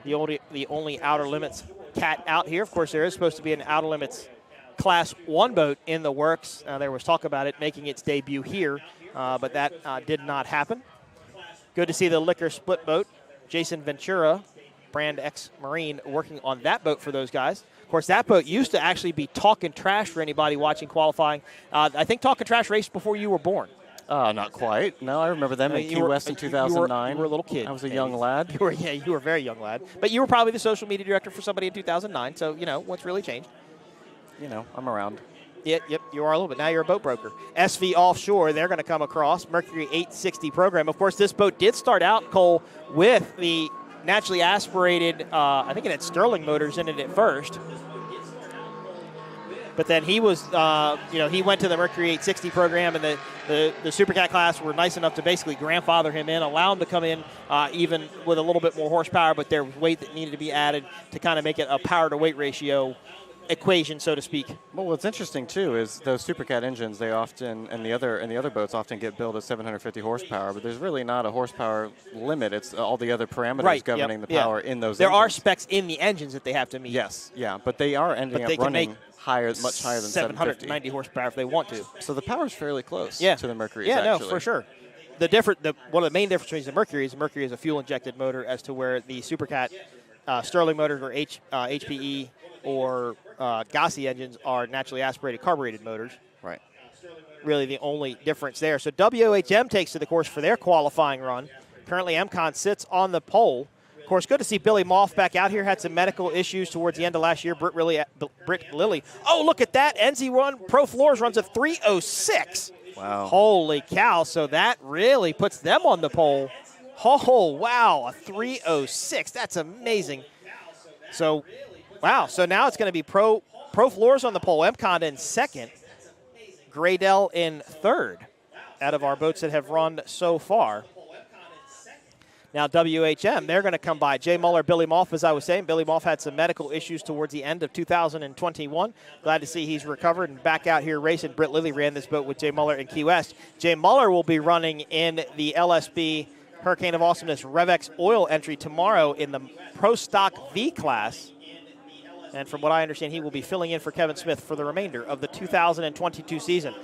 The only Outer Limits cat out here. Of course, there is supposed to be an Outer Limits Class 1 boat in the works. There was talk about it making its debut here, but that did not happen. Good to see the Liquor Split boat. Jason Ventura, Brand X Marine, working on that boat for those guys. Of course, that boat used to actually be Talkin' Trash for anybody watching qualifying. I think Talkin' Trash raced before you were born. Not quite. No, I remember them in Key West in 2009. You were a little kid. I was a young lad. You were a very young lad. But you were probably the social media director for somebody in 2009, so, what's really changed? I'm around. Yep, you are a little bit. Now you're a boat broker. SV Offshore, they're going to come across. Mercury 860 program. Of course, this boat did start out, Cole, with the naturally aspirated, I think it had Sterling motors in it at first. But then he was, he went to the Mercury 860 program, and the Supercat class were nice enough to basically grandfather him in, allow him to come in even with a little bit more horsepower, but there was weight that needed to be added to kind of make it a power-to-weight ratio equation, so to speak. Well, what's interesting too is those Supercat engines. They often and the other boats often get billed as 750 horsepower, but there's really not a horsepower limit. It's all the other parameters governing the power in those. There engines. are specs in the engines that they have to meet. Yes, yeah, but they are ending up running much higher than 790 horsepower if they want to. So the power is fairly close to the Mercury. Yeah, no, for sure. One of the main differences between the Mercury is a fuel-injected motor, as to where the Supercat Sterling motors or HPE or Gassi engines are naturally aspirated carbureted motors. Right. Really the only difference there. So WHM takes to the course for their qualifying run. Currently, MCON sits on the pole. Of course, good to see Billy Moff back out here. Had some medical issues towards the end of last year. Britt Lilly. Oh, look at that. NZ1 Pro Floors runs a 3:06. Wow. Holy cow. So that really puts them on the pole. Oh, wow. A 3:06. That's amazing. So, wow. So now it's going to be Pro Floors on the pole. MCON in second. Graydell in third out of our boats that have run so far. Now, WHM, they're going to come by. Jay Muller, Billy Moff, as I was saying. Billy Moff had some medical issues towards the end of 2021. Glad to see he's recovered and back out here racing. Britt Lilly ran this boat with Jay Muller in Key West. Jay Muller will be running in the LSB Hurricane of Awesomeness Revex Oil entry tomorrow in the Pro Stock V class. And from what I understand, he will be filling in for Kevin Smith for the remainder of the 2022 season.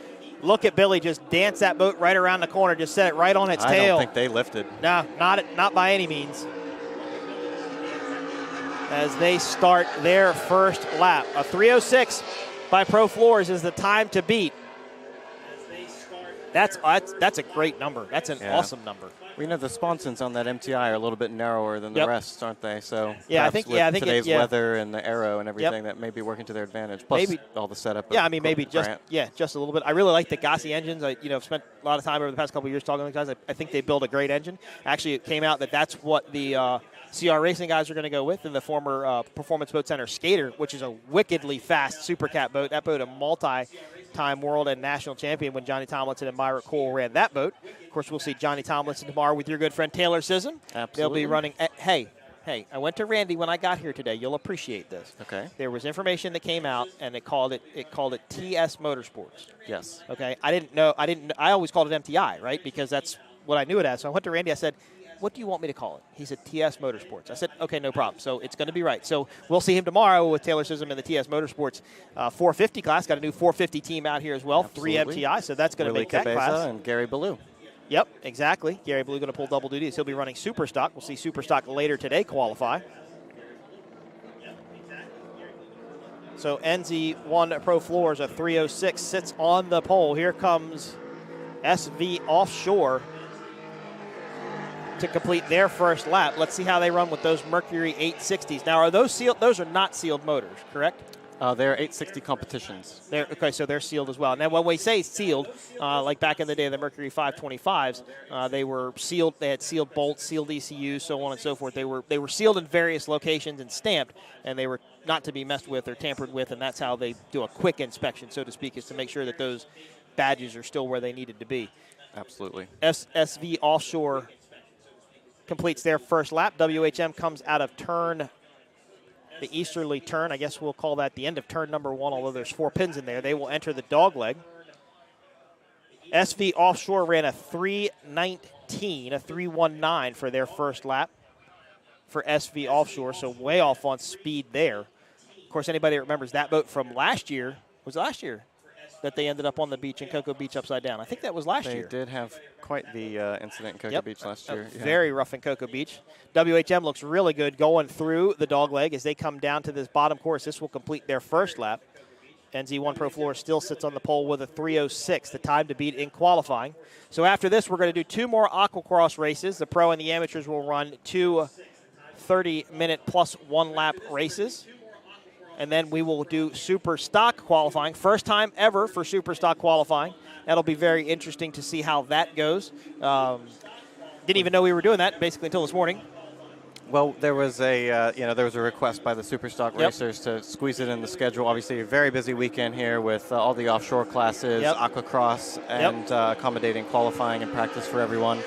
Look at Billy just dance that boat right around the corner, just set it right on its tail. I don't think they lifted. No, not by any means. As they start their first lap. A 3:06 by Pro Floors is the time to beat. That's a great number. That's an awesome number. We know the sponsons on that MTI are a little bit narrower than the rest, aren't they? So I think today's weather and the aero and everything that may be working to their advantage. Plus maybe all the setup. Maybe just a little bit. I really like the Gassi engines. I've spent a lot of time over the past couple of years talking to the guys. I think they build a great engine. Actually, it came out that's what the CR Racing guys are going to go with in the former Performance Boat Center Skater, which is a wickedly fast Supercat boat. That boat, a multi-time world and national champion when Johnny Tomlinson and Myra Cole ran that boat. Of course, we'll see Johnny Tomlinson tomorrow with your good friend Taylor Sisson. Absolutely. They'll be running. Hey, I went to Randy when I got here today. You'll appreciate this. Okay. There was information that came out, and it called it TS Motorsports. Yes. Okay. I always called it MTI, right? Because that's what I knew it as. So I went to Randy. I said, what do you want me to call it? He said TS Motorsports. I said, okay, no problem. So it's going to be right. So we'll see him tomorrow with Taylor Sisson in the TS Motorsports 450 class. Got a new 450 team out here as well. Absolutely. 3 MTI, so that's going to make that Cabeza class. And Gary Ballou. Yep, exactly. Gary Ballou going to pull double duties. He'll be running Superstock. We'll see Superstock later today qualify. So NZ1 Pro Floors, a 3:06, sits on the pole. Here comes SV Offshore to complete their first lap. Let's see how they run with those Mercury 860s. Now, are those sealed? Those are not sealed motors, correct? They're 860 competitions. So they're sealed as well. Now, when we say sealed, like back in the day, the Mercury 525s, they were sealed. They had sealed bolts, sealed ECUs, so on and so forth. They were sealed in various locations and stamped, and they were not to be messed with or tampered with, and that's how they do a quick inspection, so to speak, is to make sure that those badges are still where they needed to be. Absolutely. SV Offshore completes their first lap. WHM comes out of the easterly turn. I guess we'll call that the end of turn number 1, although there's 4 pins in there. They will enter the dogleg. SV Offshore ran a 3:19, a 3:19 for their first lap for SV Offshore, so way off on speed there. Of course, anybody that remembers that boat from last year, that they ended up on the beach in Cocoa Beach upside down. I think that was last year. They did have quite the incident in Cocoa Beach last year. Very rough in Cocoa Beach. WHM looks really good going through the dogleg as they come down to this bottom course. This will complete their first lap. NZ1 Pro Floor still sits on the pole with a 3:06, the time to beat in qualifying. So after this, we're going to do 2 more Aquacross races. The pro and the amateurs will run 2 30-minute plus 1 lap races. and then we will do Superstock qualifying. First time ever for Superstock qualifying. That'll be very interesting to see how that goes. Didn't even know we were doing that basically until this morning. Well, there was a there was a request by the Superstock racers to squeeze it in the schedule. Obviously, a very busy weekend here with all the offshore classes, Aqua Cross, and accommodating qualifying and practice for everyone.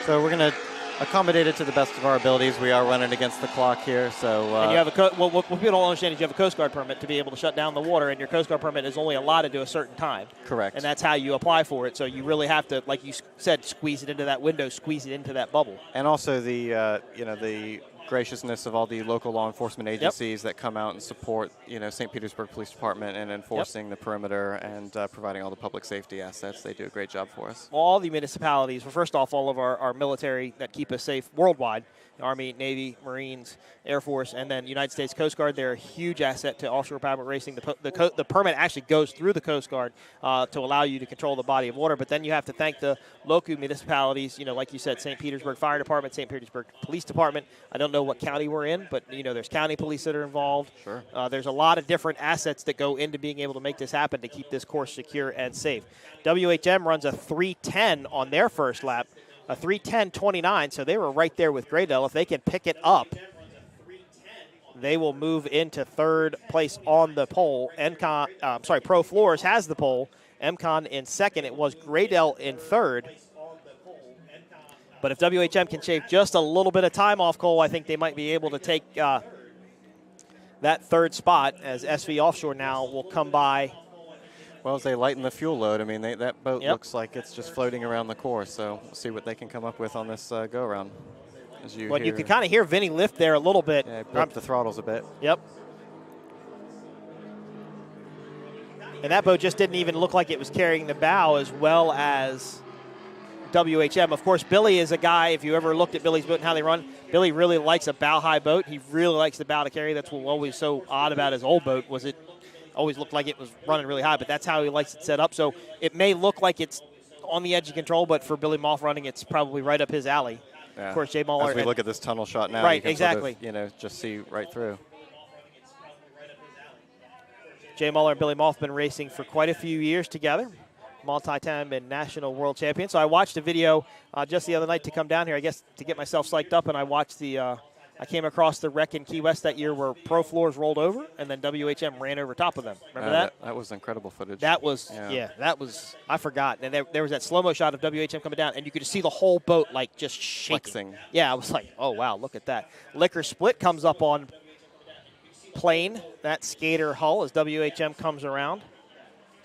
So we're going to accommodate it to the best of our abilities. We are running against the clock here, so. And you have what people don't understand is you have a Coast Guard permit to be able to shut down the water, and your Coast Guard permit is only allotted to a certain time. Correct. And that's how you apply for it. So you really have to, like you said, squeeze it into that window, squeeze it into that bubble. And also the the graciousness of all the local law enforcement agencies that come out and support St. Petersburg Police Department in enforcing the perimeter and providing all the public safety assets. They do a great job for us. All the municipalities, well, first off, all of our military that keep us safe worldwide, Army, Navy, Marines, Air Force, and then United States Coast Guard. They're a huge asset to offshore powerboat racing. The permit actually goes through the Coast Guard to allow you to control the body of water, but then you have to thank the local municipalities, like you said, St. Petersburg Fire Department, St. Petersburg Police Department. I don't know what county we're in, but there's county police that are involved. Sure. There's a lot of different assets that go into being able to make this happen to keep this course secure and safe. WHM runs a 3:10 on their first lap. A 3:10.29, so they were right there with Graydale. If they can pick it up, they will move into third place on the pole. Pro Floors has the pole. MCon in second. It was Graydale in third. But if WHM can shave just a little bit of time off Cole, I think they might be able to take that third spot, as SV Offshore now will come by. Well, as they lighten the fuel load, I mean, that boat looks like it's just floating around the course. So we'll see what they can come up with on this go-around. You can kind of hear Vinny lift there a little bit. Yeah, bump the throttles a bit. Yep. And that boat just didn't even look like it was carrying the bow as well as WHM. Of course, Billy is a guy, if you ever looked at Billy's boat and how they run, Billy really likes a bow-high boat. He really likes the bow to carry. That's what was always so odd about his old boat, was it always looked like it was running really high, but that's how he likes it set up. So it may look like it's on the edge of control, but for Billy Moff running, it's probably right up his alley. Yeah. Of course, Jay Muller. As we look at this tunnel shot now, right, you can exactly. sort of, just see right through. Jay Muller and Billy Moff have been racing for quite a few years together. Multi-time and national world champion. So I watched a video just the other night to come down here, I guess, to get myself psyched up, and I watched I came across the wreck in Key West that year where Pro Floors rolled over and then WHM ran over top of them. Remember that? That was incredible footage. That was, that was, I forgot. And there was that slow-mo shot of WHM coming down, and you could just see the whole boat, like, just shaking. Flexing. Yeah, I was like, oh, wow, look at that. Liquor Split comes up on plane, that skater hull, as WHM comes around.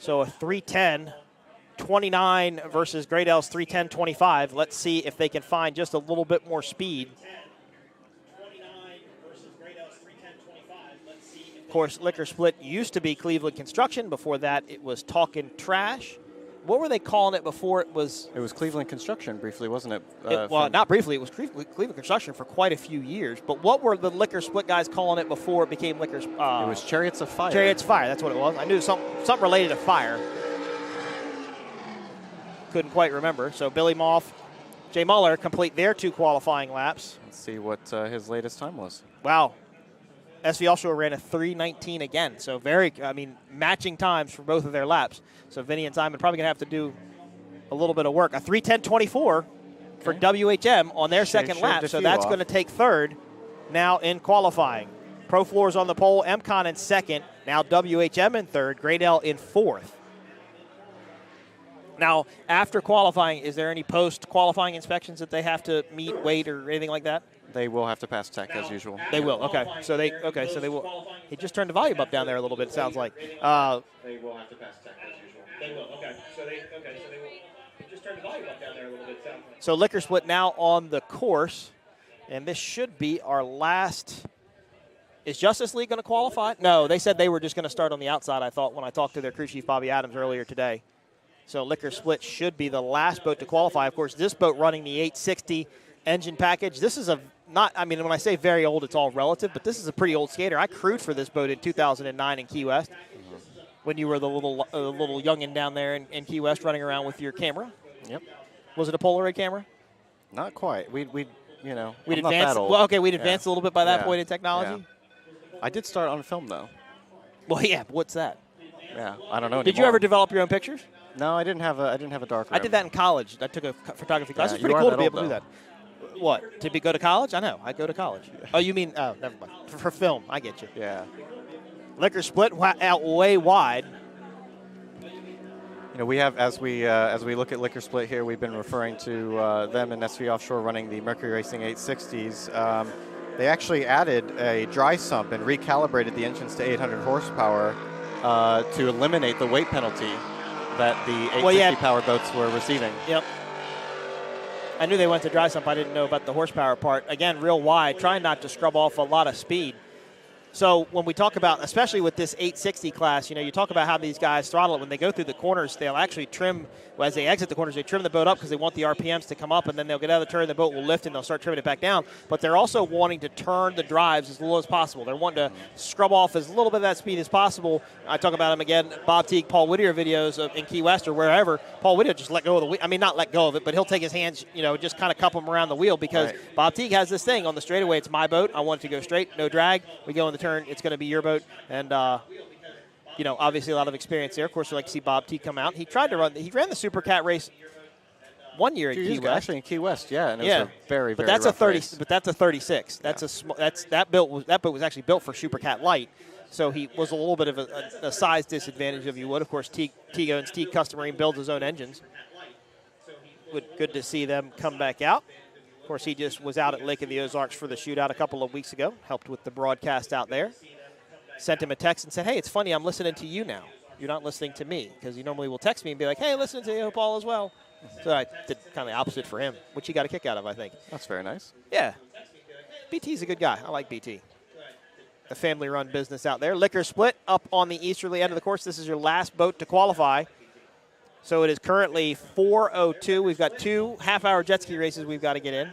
So a 3:10.29 versus Graydale's 3:10.25. Let's see if they can find just a little bit more speed. Of course, Liquor Split used to be Cleveland Construction. Before that, it was Talkin' Trash. What were they calling it before it was? It was Cleveland Construction briefly, wasn't it? Well, not briefly. It was Cleveland Construction for quite a few years. But what were the Liquor Split guys calling it before it became Liquor? It was Chariots of Fire. Chariots of Fire. That's what it was. I knew something related to fire. Couldn't quite remember. So Billy Moff, Jay Muller complete their 2 qualifying laps. Let's see what his latest time was. Wow. SV Offshore ran a 3:19 again. So matching times for both of their laps. So Vinny and Simon probably going to have to do a little bit of work. A 3:10.24 for WHM on their second lap. So that's going to take third now in qualifying. Pro Floors on the pole, MCon in second. Now WHM in third, Graydale in fourth. Now, after qualifying, is there any post-qualifying inspections that they have to meet, wait, or anything like that? They will have to pass tech as usual. They will. Okay. So they will. He just turned the volume up down there a little bit. It sounds like. They will have to pass tech as usual. They will. Okay. So they will. He just turned the volume up down there a little bit. It sounds like. So Liquor Split now on the course, and this should be our last. Is Justice League going to qualify? No, they said they were just going to start on the outside. I thought when I talked to their crew chief Bobby Adams earlier today. So Liquor Split should be the last boat to qualify. Of course, this boat running the 860 engine package. This is when I say very old, it's all relative, but this is a pretty old skater. I crewed for this boat in 2009 in Key West when you were the little youngin' down there in Key West running around with your camera. Yep. Was it a Polaroid camera? Not quite. We'd advanced. Well, okay, we'd advanced a little bit by that point in technology. Yeah. I did start on film though. Well, yeah. What's that? Yeah, I don't know. Did you ever develop your own pictures? No, I didn't have a dark room. I did that in college. I took a photography class. Yeah, It's you pretty are cool that to be old, able to do that. What? To go to college? I know. I go to college. Oh, you mean? Oh, never mind. For film, I get you. Yeah. Liquor split out way wide. You know, we have as we look at Liquor Split here, we've been referring to them and SV Offshore running the Mercury Racing 860s. They actually added a dry sump and recalibrated the engines to 800 horsepower to eliminate the weight penalty that the 860 power boats were receiving. Yep. I knew they went to dry sump. I didn't know about the horsepower part. Again, real wide, trying not to scrub off a lot of speed. So when we talk about, especially with this 860 class, you know, you talk about how these guys throttle it. When they go through the corners, they'll actually trim, as they exit the corners, they trim the boat up because they want the RPMs to come up, and then they'll get out of the turn, the boat will lift, and they'll start trimming it back down. But they're also wanting to turn the drives as little as possible. They're wanting to scrub off as little bit of that speed as possible. I talk about them again, Bob Teague, Paul Whittier videos in Key West or wherever. Paul Whittier just let go of the wheel. I mean, not let go of it, but he'll take his hands, you know, just kind of cup them around the wheel because Bob Teague has this thing on the straightaway. It's my boat. I want it to go straight, no drag. We go in the turn. It's going to be your boat. And, you know, obviously a lot of experience there. Of course, we like to see Bob T come out. He ran the Super Cat race 1 year in Key West. Actually in Key West, yeah. And it was a very, but very that's rough a 30. race. But that's a 36. That's that boat was actually built for Super Cat Light. So he was a little bit of a size disadvantage, if you would. Of course, Teague owns Teague Custom Marine, builds his own engines. Good to see them come back out. Of course, he just was out at Lake of the Ozarks for the shootout a couple of weeks ago. Helped with the broadcast out there. Sent him a text and said, hey, it's funny, I'm listening to you now. You're not listening to me, because he normally will text me and be like, hey, listening to you, Paul, as well. So I did kind of the opposite for him, which he got a kick out of, I think. That's very nice. Yeah. BT's a good guy. I like BT. The family-run business out there. Liquor Split up on the easterly end of the course. This is your last boat to qualify. So it is currently 4:02. We've got 2 half-hour jet ski races we've got to get in.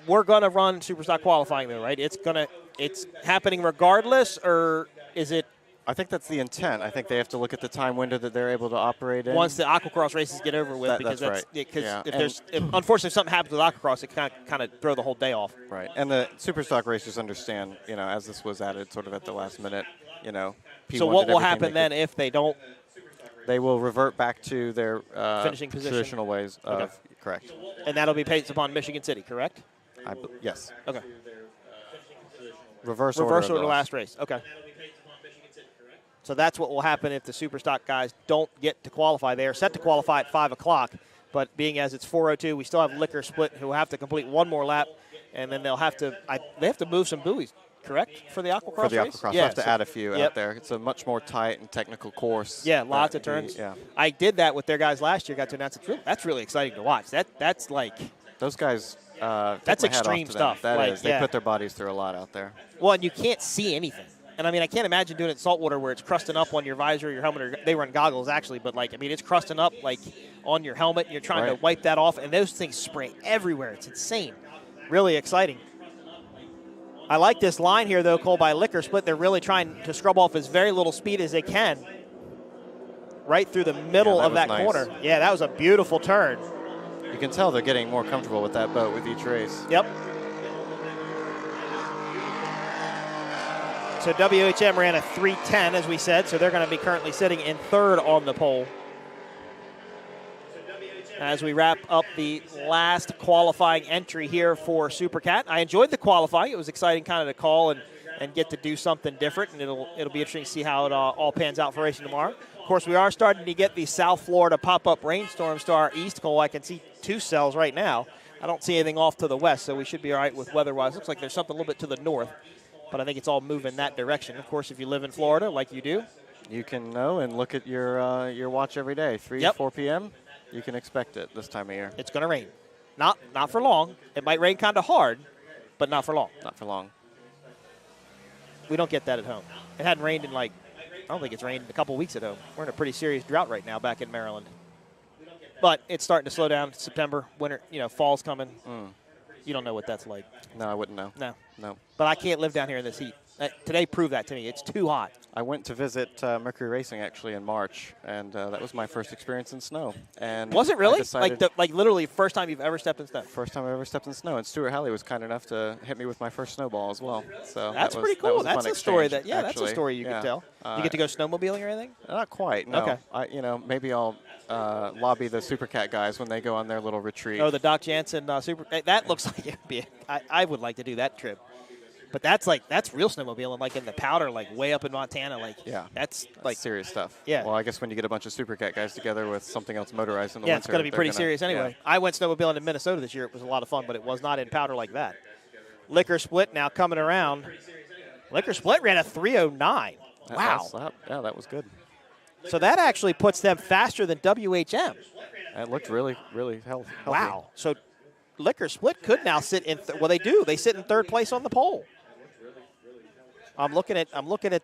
We're going to run Superstock qualifying, though, right? It's happening regardless, or is it? I think that's the intent. I think they have to look at the time window that they're able to operate in. Once the Aquacross races get over with, because that's right. Because unfortunately, if something happens with Aquacross, it kind of throw the whole day off. Right, and the Superstock racers understand, you know, as this was added sort of at the last minute, you know. P1 so what will happen then if they don't? They will revert back to their finishing position. Traditional ways of, okay. Correct. And that'll be based upon Michigan City, correct? Yes. Okay. Reverse order of the last race. Okay. So that's what will happen if the Superstock guys don't get to qualify. They are set to qualify at 5 o'clock, but being as it's 4:02, we still have Liquor Split who will have to complete one more lap, and then they'll have to move some buoys, correct, for the Aquacross For the race? Aquacross, Yeah, have to add a few out there. It's a much more tight and technical course. Yeah, lots of turns. Yeah. I did that with their guys last year. Got to announce it. That's really exciting to watch. That's like those guys. That's extreme stuff. That is. They put their bodies through a lot out there. Well, and you can't see anything. And I mean, I can't imagine doing it in saltwater where it's crusting up on your visor, your helmet. Or they run goggles actually, but it's crusting up like on your helmet. And you're trying to wipe that off, and those things spray everywhere. It's insane. Really exciting. I like this line here, though, Cole, by Liquor Split. They're really trying to scrub off as very little speed as they can right through the middle of that corner. Yeah, that was a beautiful turn. You can tell they're getting more comfortable with that boat with each race. Yep. So WHM ran a 3:10, as we said, so they're going to be currently sitting in third on the pole. As we wrap up the last qualifying entry here for Super Cat. I enjoyed the qualifying. It was exciting kind of to call and get to do something different, and it'll be interesting to see how it all pans out for racing tomorrow. Of course, we are starting to get the South Florida pop-up rainstorms to our east, Cole. I can see 2 cells right now. I don't see anything off to the west, so we should be all right with weather-wise. Looks like there's something a little bit to the north, but I think it's all moving that direction. Of course, if you live in Florida like you do, you can know and look at your watch every day, 4 p.m., you can expect it this time of year. It's going to rain. Not for long. It might rain kind of hard, but not for long. Not for long. We don't get that at home. It hadn't rained in I don't think it's rained in a couple weeks at home. We're in a pretty serious drought right now back in Maryland. But it's starting to slow down. September, winter, fall's coming. You don't know what that's like. No, I wouldn't know. No. No. But I can't live down here in this heat. Today proved that to me. It's too hot. I went to visit Mercury Racing actually in March, and that was my first experience in snow. And Was it really? I decided, Like literally first time you've ever stepped in snow? First time I ever stepped in snow, and Stuart Halley was kind enough to hit me with my first snowball as well. So That's pretty cool. That's a story that that's a story you can tell. You get to go snowmobiling or anything? Not quite. No. Okay. Maybe I'll lobby the Supercat guys when they go on their little retreat. Oh, the Doc Jansen Super. That looks like it'd be. I would like to do that trip. But that's real snowmobiling, like in the powder, like way up in Montana. Like that's like serious stuff. Yeah. Well, I guess when you get a bunch of Supercat guys together with something else motorized in the yeah, winter, it's going to be pretty serious anyway. Yeah. I went snowmobiling in Minnesota this year. It was a lot of fun, but it was not in powder like that. Liquor Split now coming around. Liquor Split ran a 3:09. Wow. Yeah, that was good. So that actually puts them faster than WHM. It looked really, really healthy. Wow. So Liquor Split could now sit in. Well, they do. They sit in third place on the pole. I'm looking at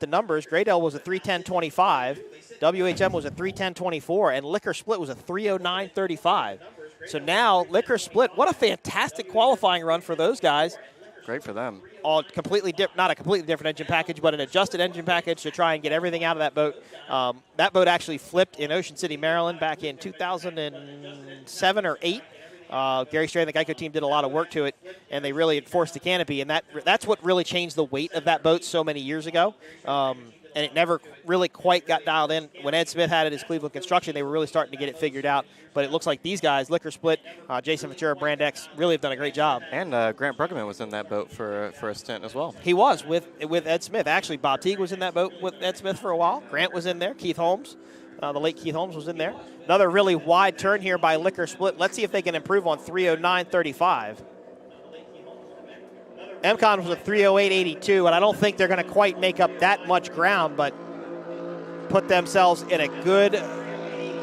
the numbers. Graydale was a 3:10.25, WHM was a 3:10.24, and Liquor Split was a 3:09.35. So now Liquor Split, what a fantastic qualifying run for those guys. Great for them. All completely not a completely different engine package, but an adjusted engine package to try and get everything out of that boat. That boat actually flipped in Ocean City, Maryland, back in 2007 or 8. Gary Stray and the Geico team did a lot of work to it, and they really enforced the canopy, and that's what really changed the weight of that boat so many years ago. And it never really quite got dialed in. When Ed Smith had it as Cleveland Construction, they were really starting to get it figured out. But it looks like these guys, Liquor Split, Jason Ventura, Brand X, really have done a great job. And Grant Bruggeman was in that boat for a stint as well. He was with Ed Smith. Actually, Bob Teague was in that boat with Ed Smith for a while. Grant was in there. Keith Holmes, the late Keith Holmes, was in there. Another really wide turn here by Liquor Split. Let's see if they can improve on 3:09.35. MCON was a 3:08.82, and I don't think they're going to quite make up that much ground, but put themselves in a good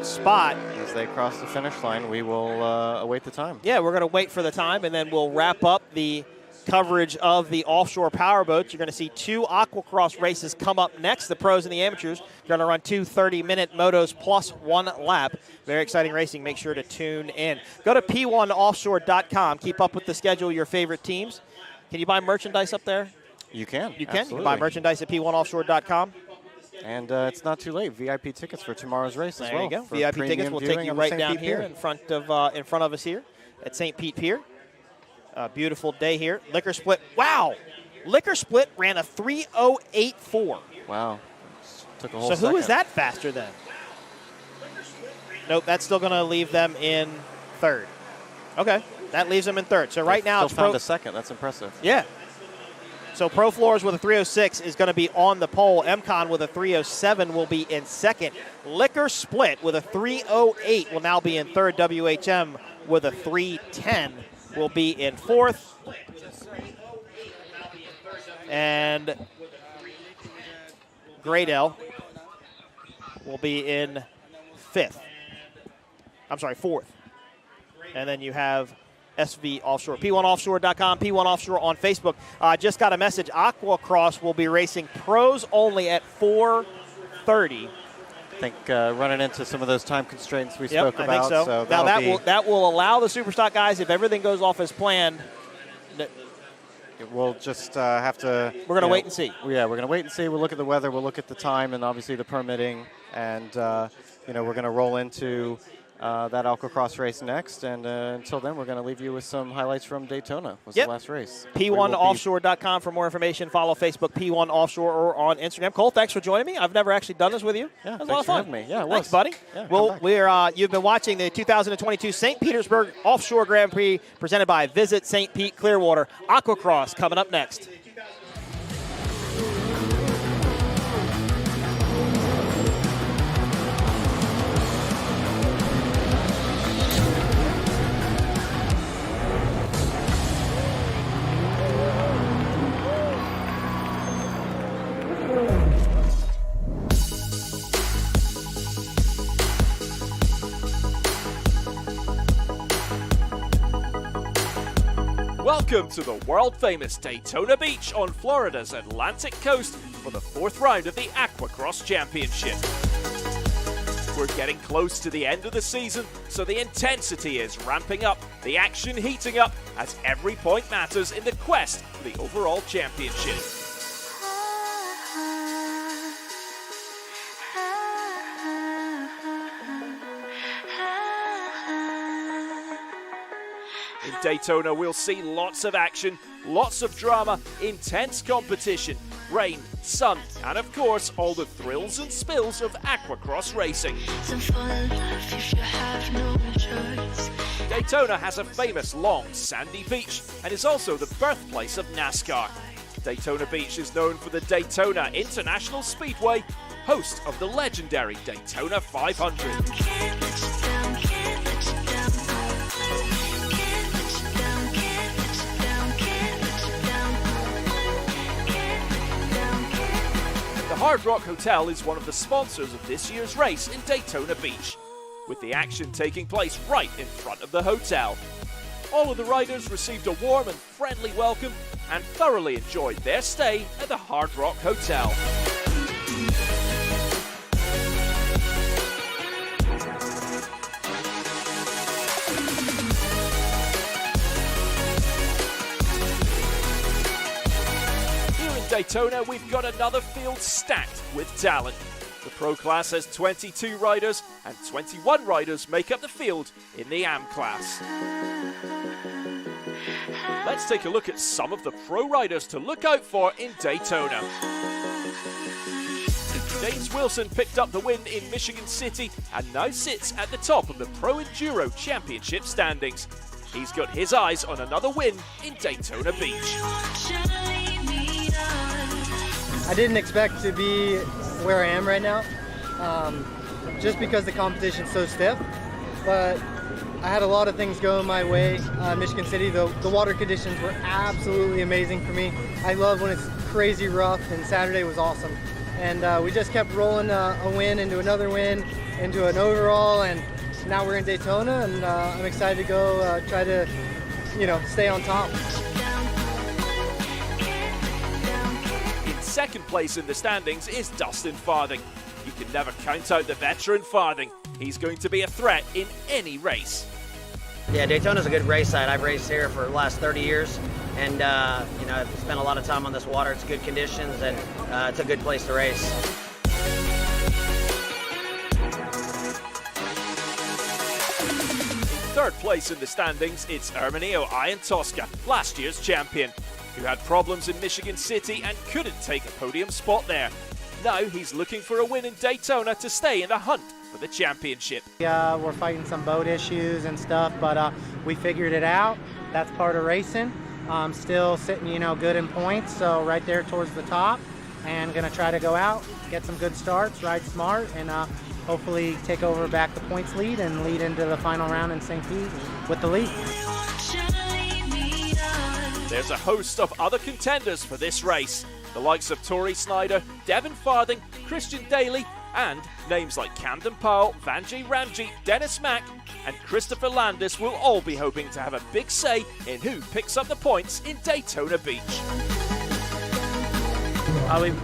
spot. As they cross the finish line, we will await the time. Yeah, we're going to wait for the time, and then we'll wrap up the coverage of the offshore powerboats. You're going to see 2 aquacross races come up next. The pros and the amateurs are going to run 2 30-minute motos plus 1 lap. Very exciting racing. Make sure to tune in. Go to p1offshore.com. Keep up with the schedule of your favorite teams. Can you buy merchandise up there? You can. You can. Absolutely. You can buy merchandise at p1offshore.com. And it's not too late. VIP tickets for tomorrow's race as well. There you go. VIP tickets will take you right down here in front of us here at St. Pete Pier. Beautiful day here. Liquor Split. Wow. Liquor Split ran a 3:08.4. Wow. Took a whole So second. who is that faster than? Nope, that's still going to leave them in third. Okay, that leaves them in third. So right now still it's found a second. That's impressive. Yeah. So Pro Floors with a 3:06 is going to be on the pole. MCON with a 3:07 will be in second. Liquor Split with a 3:08 will now be in third. WHM with a 3:10 will be in fourth. And Graydale will be in fifth. I'm sorry, fourth. And then you have SV Offshore. P1offshore.com, P1 Offshore on Facebook. Just got a message. Aqua Cross will be racing pros only at 4:30. I think running into some of those time constraints we spoke about. I think so. Now that will allow the Superstock guys, if everything goes off as planned. We'll just have to. We're going to wait and see. Yeah, we're going to wait and see. We'll look at the weather. We'll look at the time and obviously the permitting. And, we're going to roll into that Aquacross race next. And until then, we're going to leave you with some highlights from Daytona. Was the last race. P1offshore.com for more information. Follow Facebook, P1 Offshore, or on Instagram. Cole, thanks for joining me. I've never actually done this with you. Yeah, it was a lot of fun. Me. Yeah, it thanks, was. buddy. Yeah, well, you've been watching the 2022 St. Petersburg Offshore Grand Prix presented by Visit St. Pete Clearwater. Aquacross coming up next. Welcome to the world-famous Daytona Beach on Florida's Atlantic coast for the 4th round of the Aquacross Championship. We're getting close to the end of the season, so the intensity is ramping up, the action heating up, as every point matters in the quest for the overall championship. In Daytona, we'll see lots of action, lots of drama, intense competition, rain, sun, and of course, all the thrills and spills of aquacross racing. Daytona has a famous long, sandy beach and is also the birthplace of NASCAR. Daytona Beach is known for the Daytona International Speedway, host of the legendary Daytona 500. The Hard Rock Hotel is one of the sponsors of this year's race in Daytona Beach, with the action taking place right in front of the hotel. All of the riders received a warm and friendly welcome and thoroughly enjoyed their stay at the Hard Rock Hotel. Daytona, we've got another field stacked with talent. The Pro class has 22 riders, and 21 riders make up the field in the Am class. Let's take a look at some of the Pro riders to look out for in Daytona. James Wilson picked up the win in Michigan City and now sits at the top of the Pro Enduro Championship standings. He's got his eyes on another win in Daytona Beach. I didn't expect to be where I am right now, just because the competition's so stiff, but I had a lot of things going my way. Michigan City, the water conditions were absolutely amazing for me. I love when it's crazy rough, and Saturday was awesome. And we just kept rolling a win into another win, into an overall, and now we're in Daytona, and I'm excited to go try to, stay on top. Second place in the standings is Dustin Farthing. You can never count out the veteran Farthing. He's going to be a threat in any race. Yeah, Daytona's a good race site. I've raced here for the last 30 years, and I've spent a lot of time on this water. It's good conditions, and it's a good place to race. Third place in the standings, it's Erminio Iantosca, last year's champion, who had problems in Michigan City and couldn't take a podium spot there. Now he's looking for a win in Daytona to stay in the hunt for the championship. We're fighting some boat issues and stuff, but we figured it out. That's part of racing. Still sitting, good in points, so right there towards the top, and gonna try to go out, get some good starts, ride smart, and hopefully take over back the points lead and lead into the final round in St. Pete with the lead. There's a host of other contenders for this race. The likes of Tori Snyder, Devin Farthing, Christian Daly, and names like Camden Powell, Vanjie Ramji, Dennis Mack, and Christopher Landis will all be hoping to have a big say in who picks up the points in Daytona Beach.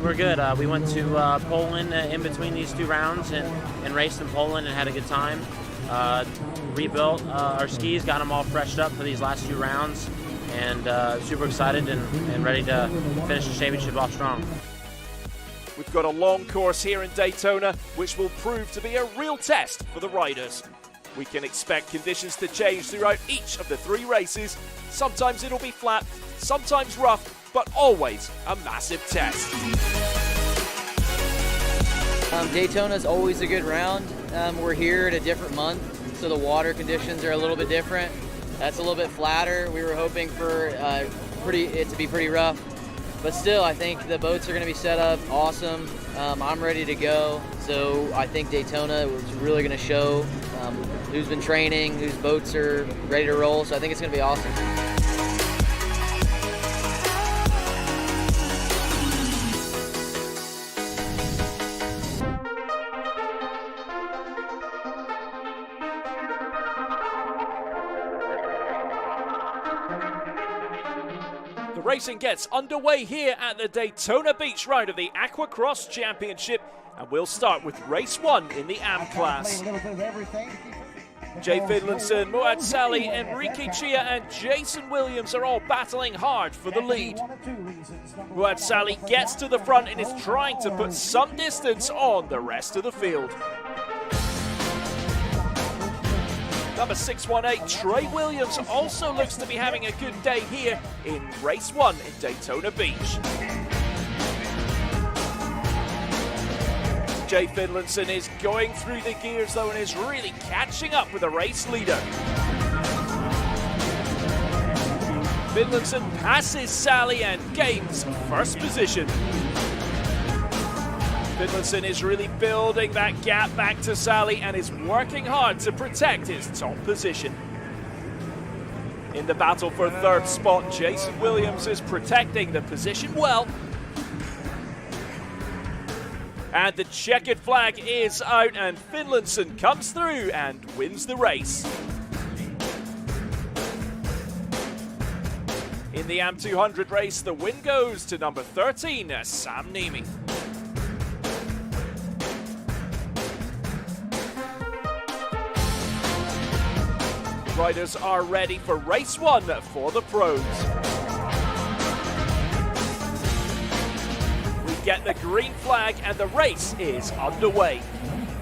We're good. We went to Poland in between these two rounds and raced in Poland and had a good time. Rebuilt our skis, got them all freshed up for these last two rounds, and super excited and ready to finish the championship off strong. We've got a long course here in Daytona, which will prove to be a real test for the riders. We can expect conditions to change throughout each of the three races. Sometimes it'll be flat, sometimes rough, but always a massive test. Daytona's always a good round. We're here at a different month, so the water conditions are a little bit different. That's a little bit flatter. We were hoping for it to be pretty rough, but still, I think the boats are going to be set up awesome. I'm ready to go, so I think Daytona is really going to show who's been training, whose boats are ready to roll. So I think it's going to be awesome. Racing gets underway here at the Daytona Beach round of the Aqua Cross Championship, and we'll start with race 1 in the Am class. Jay Finlinson, Muad Sally, Enrique Chia and Jason Williams are all battling hard for the lead. Muad Sally gets to the front and is trying to put some distance on the rest of the field. Number 618, Trey Williams, also looks to be having a good day here in race 1 in Daytona Beach. Jay Finlayson is going through the gears though and is really catching up with the race leader. Finlayson passes Sally and gains first position. Finlayson is really building that gap back to Sally and is working hard to protect his top position. In the battle for third spot, Jason Williams is protecting the position well. And the checkered flag is out and Finlayson comes through and wins the race. In the Am 200 race, the win goes to number 13, Sam Nemi. Riders are ready for race 1 for the pros. We get the green flag and the race is underway.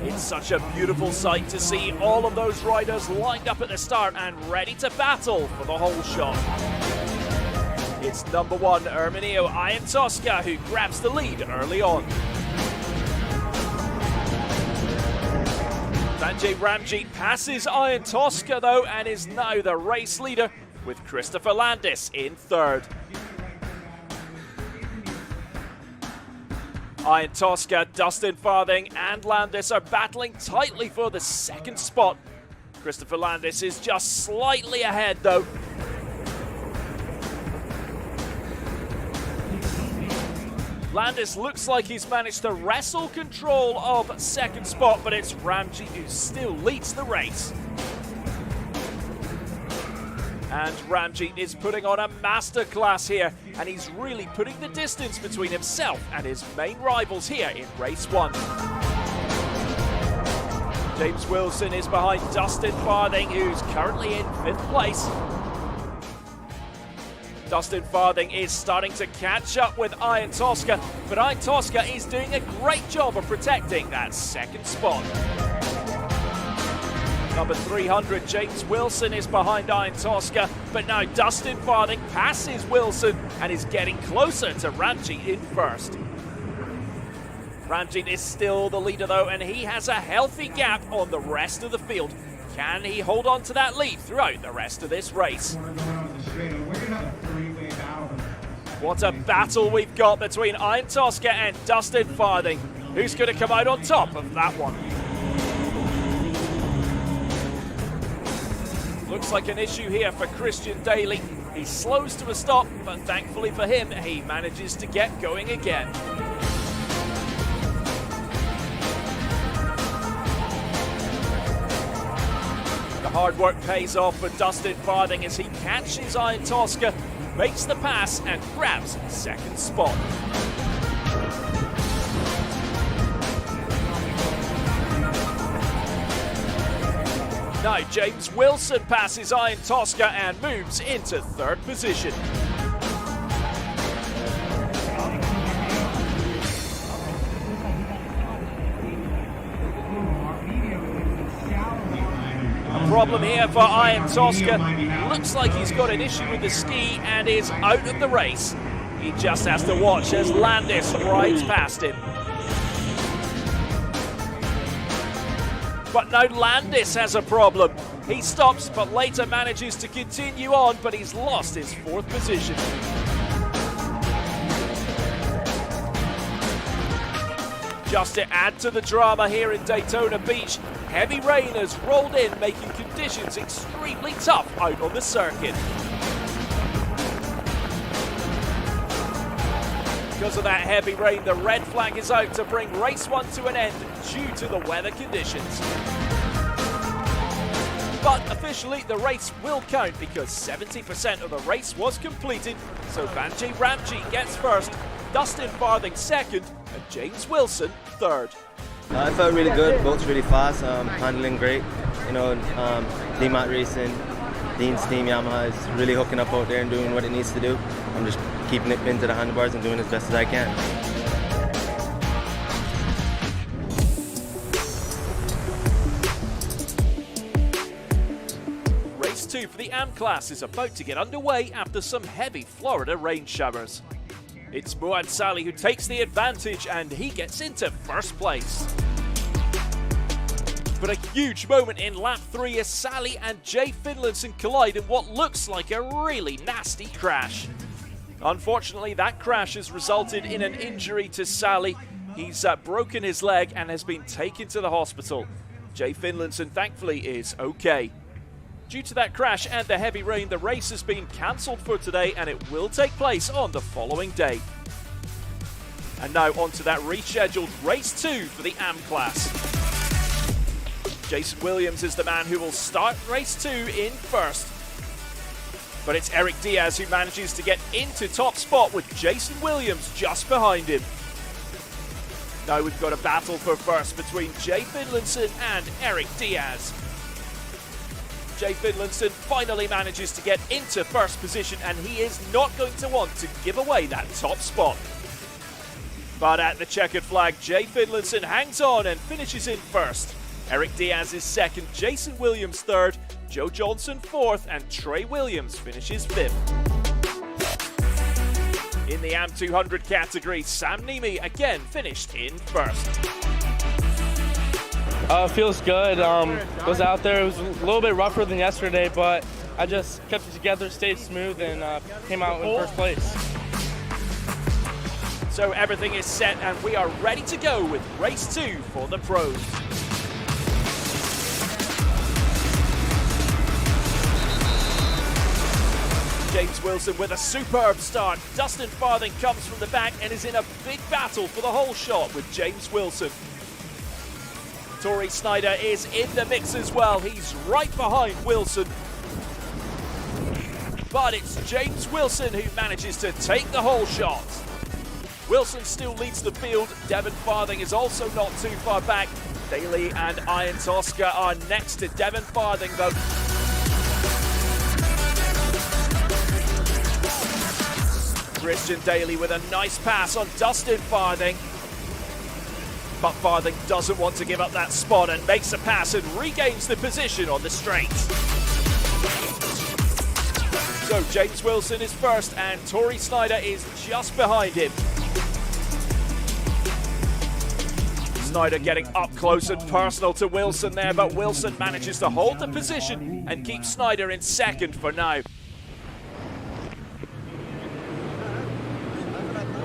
It's such a beautiful sight to see all of those riders lined up at the start and ready to battle for the whole shot. It's number 1, Erminio Ian Tosca, who grabs the lead early on. Sanjay Ramjeet passes Ian Tosca though and is now the race leader with Christopher Landis in third. Ian Tosca, Dustin Farthing and Landis are battling tightly for the second spot. Christopher Landis is just slightly ahead though. Landis looks like he's managed to wrestle control of second spot, but it's Ramjeet who still leads the race. And Ramjeet is putting on a masterclass here, and he's really putting the distance between himself and his main rivals here in race 1. James Wilson is behind Dustin Farthing, who's currently in 5th place. Dustin Farthing is starting to catch up with Ian Tosca, but Ian Tosca is doing a great job of protecting that second spot. Number 300, James Wilson is behind Ian Tosca, but now Dustin Farthing passes Wilson and is getting closer to Ramjeet in first. Ramjeet is still the leader though, and he has a healthy gap on the rest of the field. Can he hold on to that lead throughout the rest of this race? What a battle we've got between Ian Tosca and Dustin Farthing. Who's going to come out on top of that one? Looks like an issue here for Christian Daly. He slows to a stop, but thankfully for him, he manages to get going again. The hard work pays off for Dustin Farthing as he catches Ian Tosca, makes the pass and grabs second spot. Now James Wilson passes Ian Tosca and moves into third position. Problem here for Ian Tosca. Looks like he's got an issue with the ski and is out of the race. He just has to watch as Landis rides past him. But now Landis has a problem. He stops but later manages to continue on, but he's lost his 4th position. Just to add to the drama here in Daytona Beach, heavy rain has rolled in, making conditions extremely tough out on the circuit. Because of that heavy rain, the red flag is out to bring race 1 to an end due to the weather conditions. But officially, the race will count because 70% of the race was completed, so Sanjay Ramjeet gets first, Dustin Farthing second, and James Wilson third. I felt really good, boats really fast, handling great. You know, DMAT Racing, Dean's team Yamaha is really hooking up out there and doing what it needs to do. I'm just keeping it pinned to the handlebars and doing as best as I can. race 2 for the Am class is about to get underway after some heavy Florida rain showers. It's Muad Sally who takes the advantage, and he gets into first place. But a huge moment in lap 3 as Sally and Jay Finlayson collide in what looks like a really nasty crash. Unfortunately, that crash has resulted in an injury to Sally. He's broken his leg and has been taken to the hospital. Jay Finlayson, thankfully, is okay. Due to that crash and the heavy rain, the race has been cancelled for today, and it will take place on the following day. And now on to that rescheduled race 2 for the Am class. Jason Williams is the man who will start race 2 in first. But it's Eric Diaz who manages to get into top spot with Jason Williams just behind him. Now we've got a battle for first between Jay Finlayson and Eric Diaz. Jay Finlayson finally manages to get into first position, and he is not going to want to give away that top spot. But at the checkered flag, Jay Finlayson hangs on and finishes in first. Eric Diaz is second, Jason Williams third, Joe Johnson fourth, and Trey Williams finishes fifth. In the Am 200 category, Sam Nemi again finished in first. Feels good. Was out there. It was a little bit rougher than yesterday, but I just kept it together, stayed smooth, and came out in first place. So everything is set, and we are ready to go with race 2 for the pros. James Wilson with a superb start. Dustin Farthing comes from the back and is in a big battle for the whole shot with James Wilson. Torrey Snyder is in the mix as well. He's right behind Wilson. But it's James Wilson who manages to take the whole shot. Wilson still leads the field. Devin Farthing is also not too far back. Daly and Ian Tosca are next to Devin Farthing though. Christian Daly with a nice pass on Dustin Farthing. But Farthing doesn't want to give up that spot and makes a pass and regains the position on the straight. So James Wilson is first and Torrey Snyder is just behind him. Snyder getting up close and personal to Wilson there, but Wilson manages to hold the position and keep Snyder in second for now.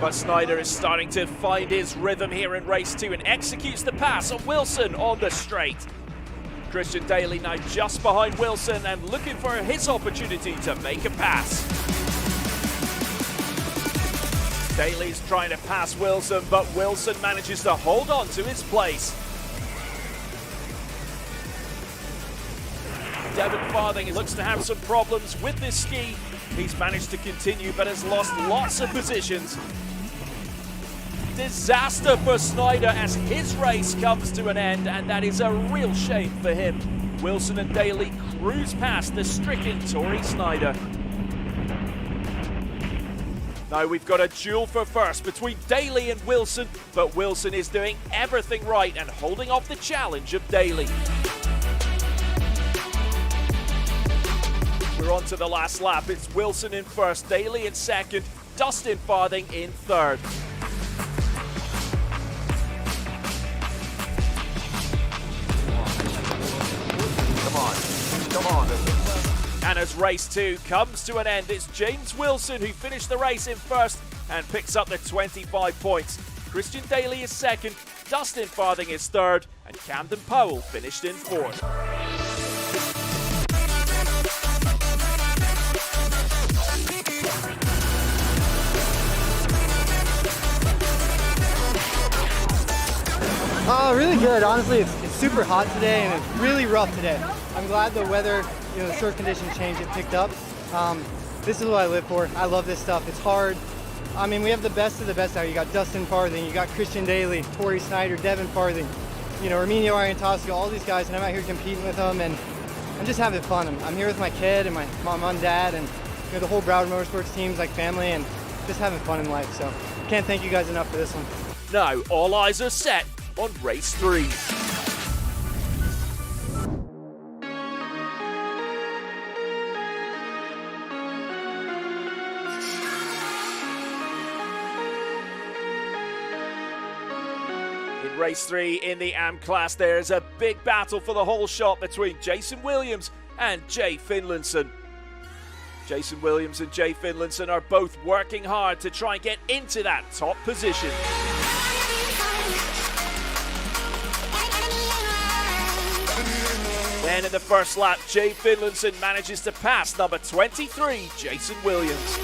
But Snyder is starting to find his rhythm here in race 2 and executes the pass on Wilson on the straight. Christian Daly now just behind Wilson and looking for his opportunity to make a pass. Daly's trying to pass Wilson, but Wilson manages to hold on to his place. Devin Farthing looks to have some problems with this ski. He's managed to continue but has lost lots of positions. Disaster for Snyder as his race comes to an end, and that is a real shame for him. Wilson and Daly cruise past the stricken Torrey Snyder. Now we've got a duel for first between Daly and Wilson, but Wilson is doing everything right and holding off the challenge of Daly. We're on to the last lap. It's Wilson in first, Daly in second, Dustin Farthing in third. Come on. And as race 2 comes to an end, it's James Wilson who finished the race in first and picks up the 25 points. Christian Daly is second, Dustin Farthing is third, and Camden Powell finished in fourth. Really good. Honestly, it's super hot today and it's really rough today. I'm glad the weather, the short condition change, it picked up. This is what I live for. I love this stuff. It's hard. I mean, we have the best of the best out. You got Dustin Farthing, you got Christian Daly, Torrey Snyder, Devin Farthing, Arminio Ariantosco, all these guys, and I'm out here competing with them, and I'm just having fun. I'm here with my kid and my mom and dad, and the whole Broward Motorsports team's like family, and just having fun in life. So can't thank you guys enough for this one. Now all eyes are set on race 3. Race 3 in the Am class, there's a big battle for the whole shot between Jason Williams and Jay Finlayson. Jason Williams and Jay Finlayson are both working hard to try and get into that top position. Then in the first lap, Jay Finlayson manages to pass number 23, Jason Williams.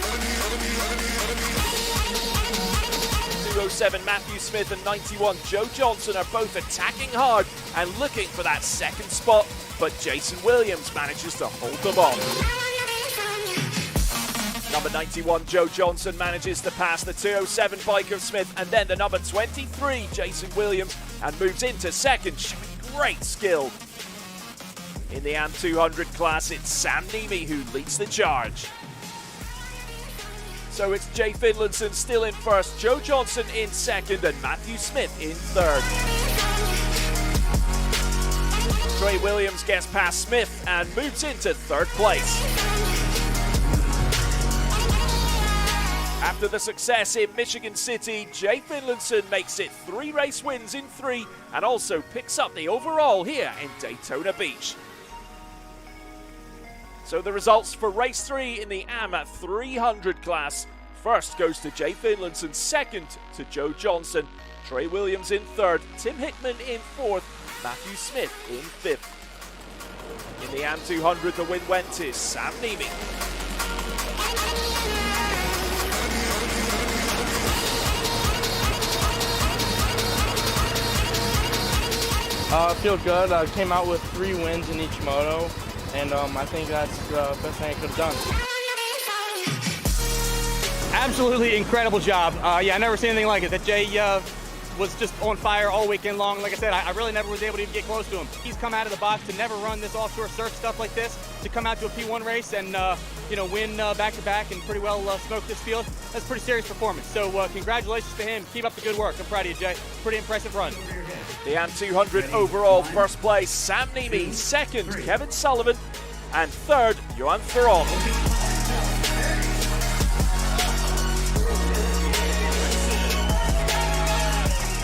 207 Matthew Smith and 91 Joe Johnson are both attacking hard and looking for that second spot, but Jason Williams manages to hold them off. Number 91 Joe Johnson manages to pass the 207 bike of Smith and then the number 23 Jason Williams and moves into second, showing great skill. In the Am 200 class, it's Sam Nemi who leads the charge. So it's Jay Finlayson still in first, Joe Johnson in second, and Matthew Smith in third. Trey Williams gets past Smith and moves into third place. After the success in Michigan City, Jay Finlayson makes it 3 race wins in 3 and also picks up the overall here in Daytona Beach. So the results for race 3 in the Am 300 class. First goes to Jay Finlayson, second to Joe Johnson, Trey Williams in third, Tim Hickman in fourth, Matthew Smith in fifth. In the Am 200, the win went to Sam Nemi. I feel good. I came out with 3 wins in each moto, and I think that's the best thing I could have done. Absolutely incredible job. Yeah, I never seen anything like it. That Jay was just on fire all weekend long. Like I said, I really never was able to even get close to him. He's come out of the box to never run this offshore surf stuff like this, to come out to a P1 race and win back-to-back and pretty well smoke this field. That's a pretty serious performance. So congratulations to him. Keep up the good work. I'm proud of you, Jay. Pretty impressive run. The Am 200 overall first place, Sam Nemi, second, Kevin Sullivan, and third, Johan Ferron.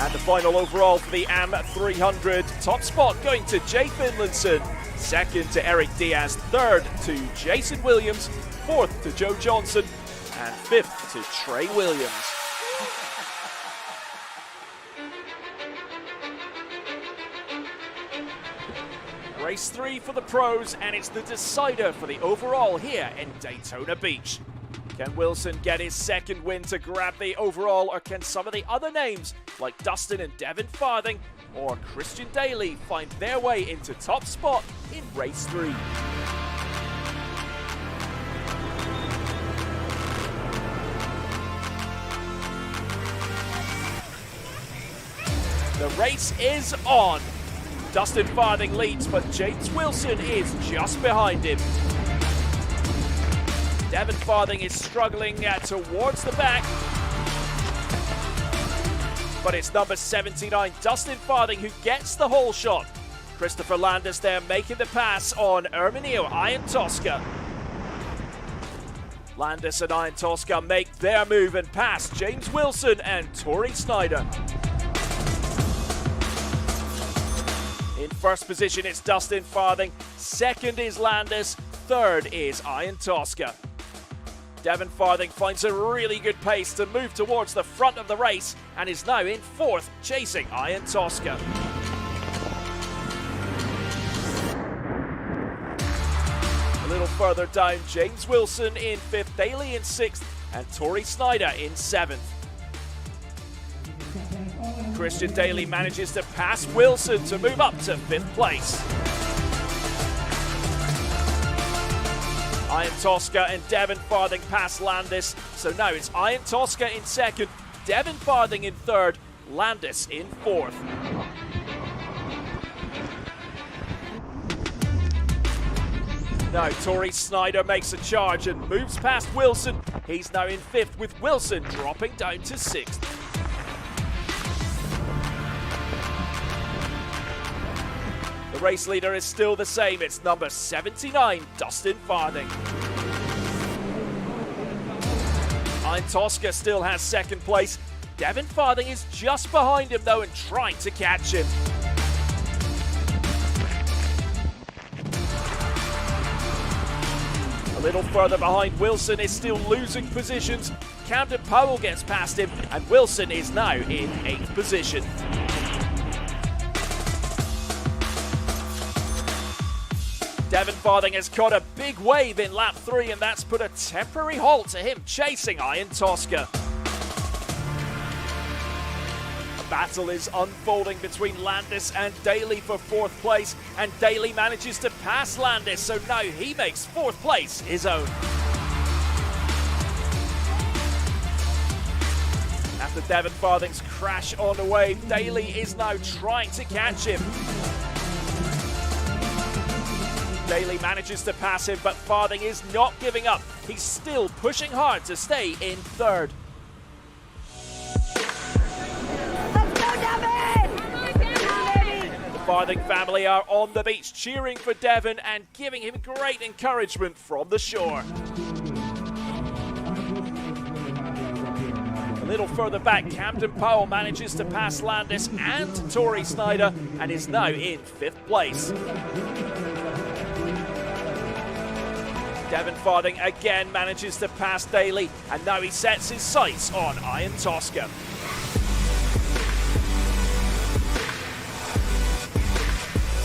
And the final overall for the Am 300, top spot going to Jay Finlayson, second to Eric Diaz, third to Jason Williams, fourth to Joe Johnson, and fifth to Trey Williams. Race 3 for the pros, and it's the decider for the overall here in Daytona Beach. Can Wilson get his second win to grab the overall, or can some of the other names like Dustin and Devin Farthing or Christian Daly find their way into top spot in race 3? The race is on. Dustin Farthing leads, but James Wilson is just behind him. Devin Farthing is struggling towards the back, but it's number 79, Dustin Farthing, who gets the whole shot. Christopher Landis there making the pass on Erminio Iron Tosca. Landis and Iron Tosca make their move and pass James Wilson and Tori Snyder. In first position, it's Dustin Farthing. Second is Landis. Third is Iron Tosca. Devin Farthing finds a really good pace to move towards the front of the race and is now in fourth, chasing Iron Tosca. A little further down, James Wilson in fifth, Daly in sixth, and Tori Snyder in seventh. Christian Daly manages to pass Wilson to move up to fifth place. Iron Tosca and Devin Farthing pass Landis, so now it's Iron Tosca in second, Devin Farthing in third, Landis in fourth. Now Tori Snyder makes a charge and moves past Wilson. He's now in fifth, with Wilson dropping down to sixth. The race leader is still the same. It's number 79, Dustin Farthing. Iron Tosca still has second place. Devin Farthing is just behind him though and trying to catch him. A little further behind, Wilson is still losing positions. Camden Powell gets past him, and Wilson is now in 8th position. Devin Farthing has caught a big wave in lap 3, and that's put a temporary halt to him chasing Ian Tosca. A battle is unfolding between Landis and Daly for 4th place, and Daly manages to pass Landis, so now he makes 4th place his own. After Devin Farthing's crash on the wave, Daly is now trying to catch him. Daly manages to pass him, but Farthing is not giving up. He's still pushing hard to stay in 3rd. The Farthing family are on the beach cheering for Devin and giving him great encouragement from the shore. A little further back, Camden Powell manages to pass Landis and Tori Snyder and is now in 5th place. Devin Farthing again manages to pass Daly, and now he sets his sights on Ian Tosca.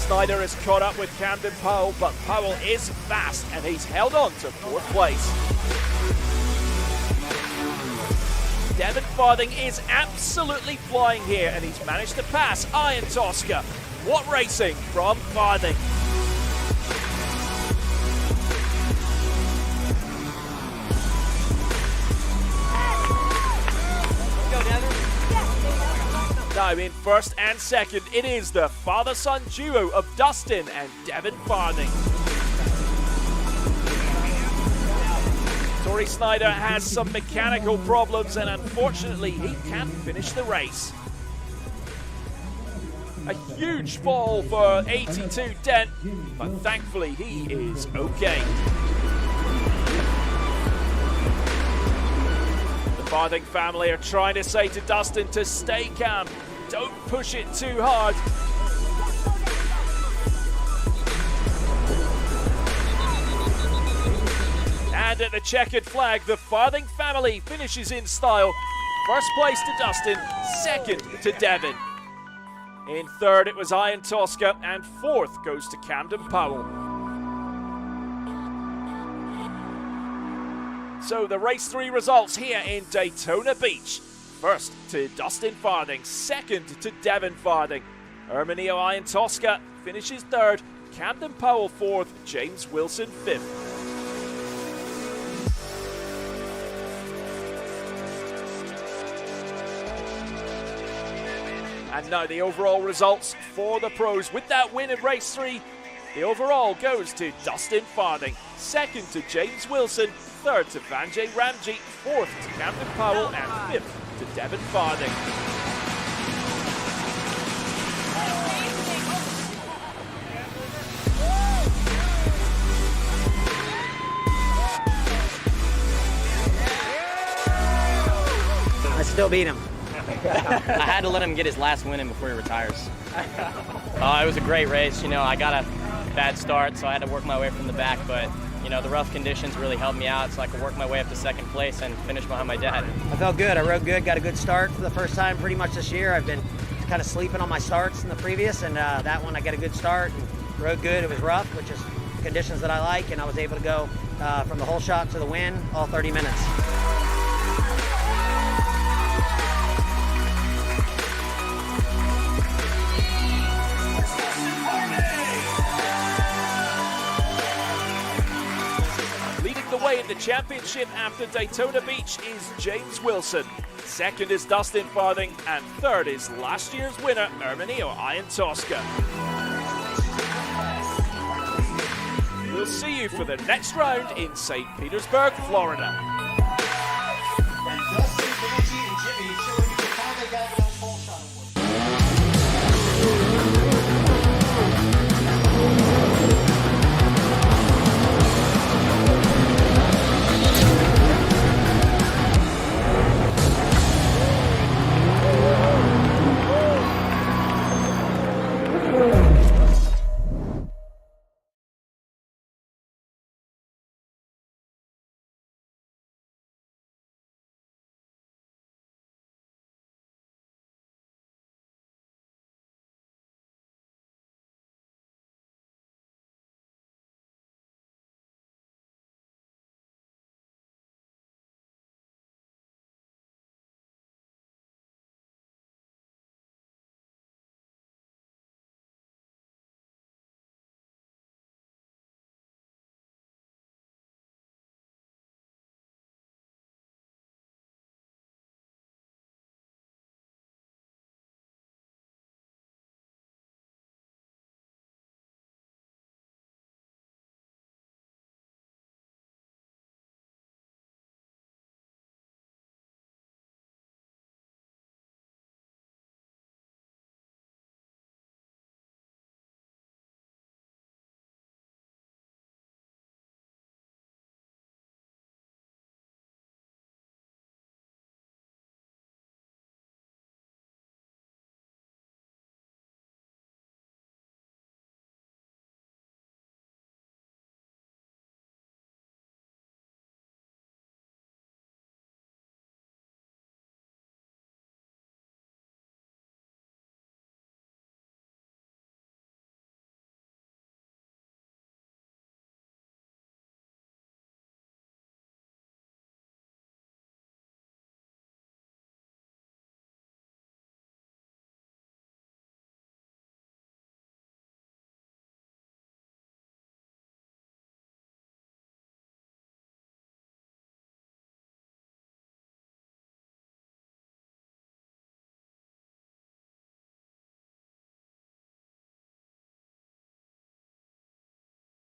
Snyder has caught up with Camden Powell, but Powell is fast and he's held on to 4th place. Devin Farthing is absolutely flying here and he's managed to pass Ian Tosca. What racing from Farthing! Now in 1st and 2nd, it is the father-son duo of Dustin and Devin Farthing. Tori Snyder has some mechanical problems and unfortunately he can't finish the race. A huge fall for 82 Dent, but thankfully he is okay. The Farthing family are trying to say to Dustin to stay calm. Don't push it too hard. And at the checkered flag, the Farthing family finishes in style. 1st place to Dustin, 2nd to Devin. In 3rd it was Ian Tosca, and 4th goes to Camden Powell. So the race 3 results here in Daytona Beach. 1st to Dustin Farthing, 2nd to Devin Farthing. Erminio Ian Tosca finishes 3rd, Camden Powell 4th, James Wilson 5th. And now the overall results for the pros. With that win in race 3, the overall goes to Dustin Farthing, 2nd to James Wilson, 3rd to Vanjay Ramji, 4th to Camden Powell, and 5th to Devin Farthing. I still beat him. I had to let him get his last win in before he retires. It was a great race. You know, I got a bad start, so I had to work my way from the back, but you know, the rough conditions really helped me out, so I could work my way up to 2nd place and finish behind my dad. I felt good. I rode good, got a good start for the first time pretty much this year. I've been kind of sleeping on my starts in the previous, and that one I got a good start and rode good. It was rough, which is conditions that I like, and I was able to go from the whole shot to the win all 30 minutes. Away in the championship after Daytona Beach is James Wilson. 2nd is Dustin Farthing, and 3rd is last year's winner, Erminio Ian Tosca. We'll see you for the next round in St. Petersburg, Florida.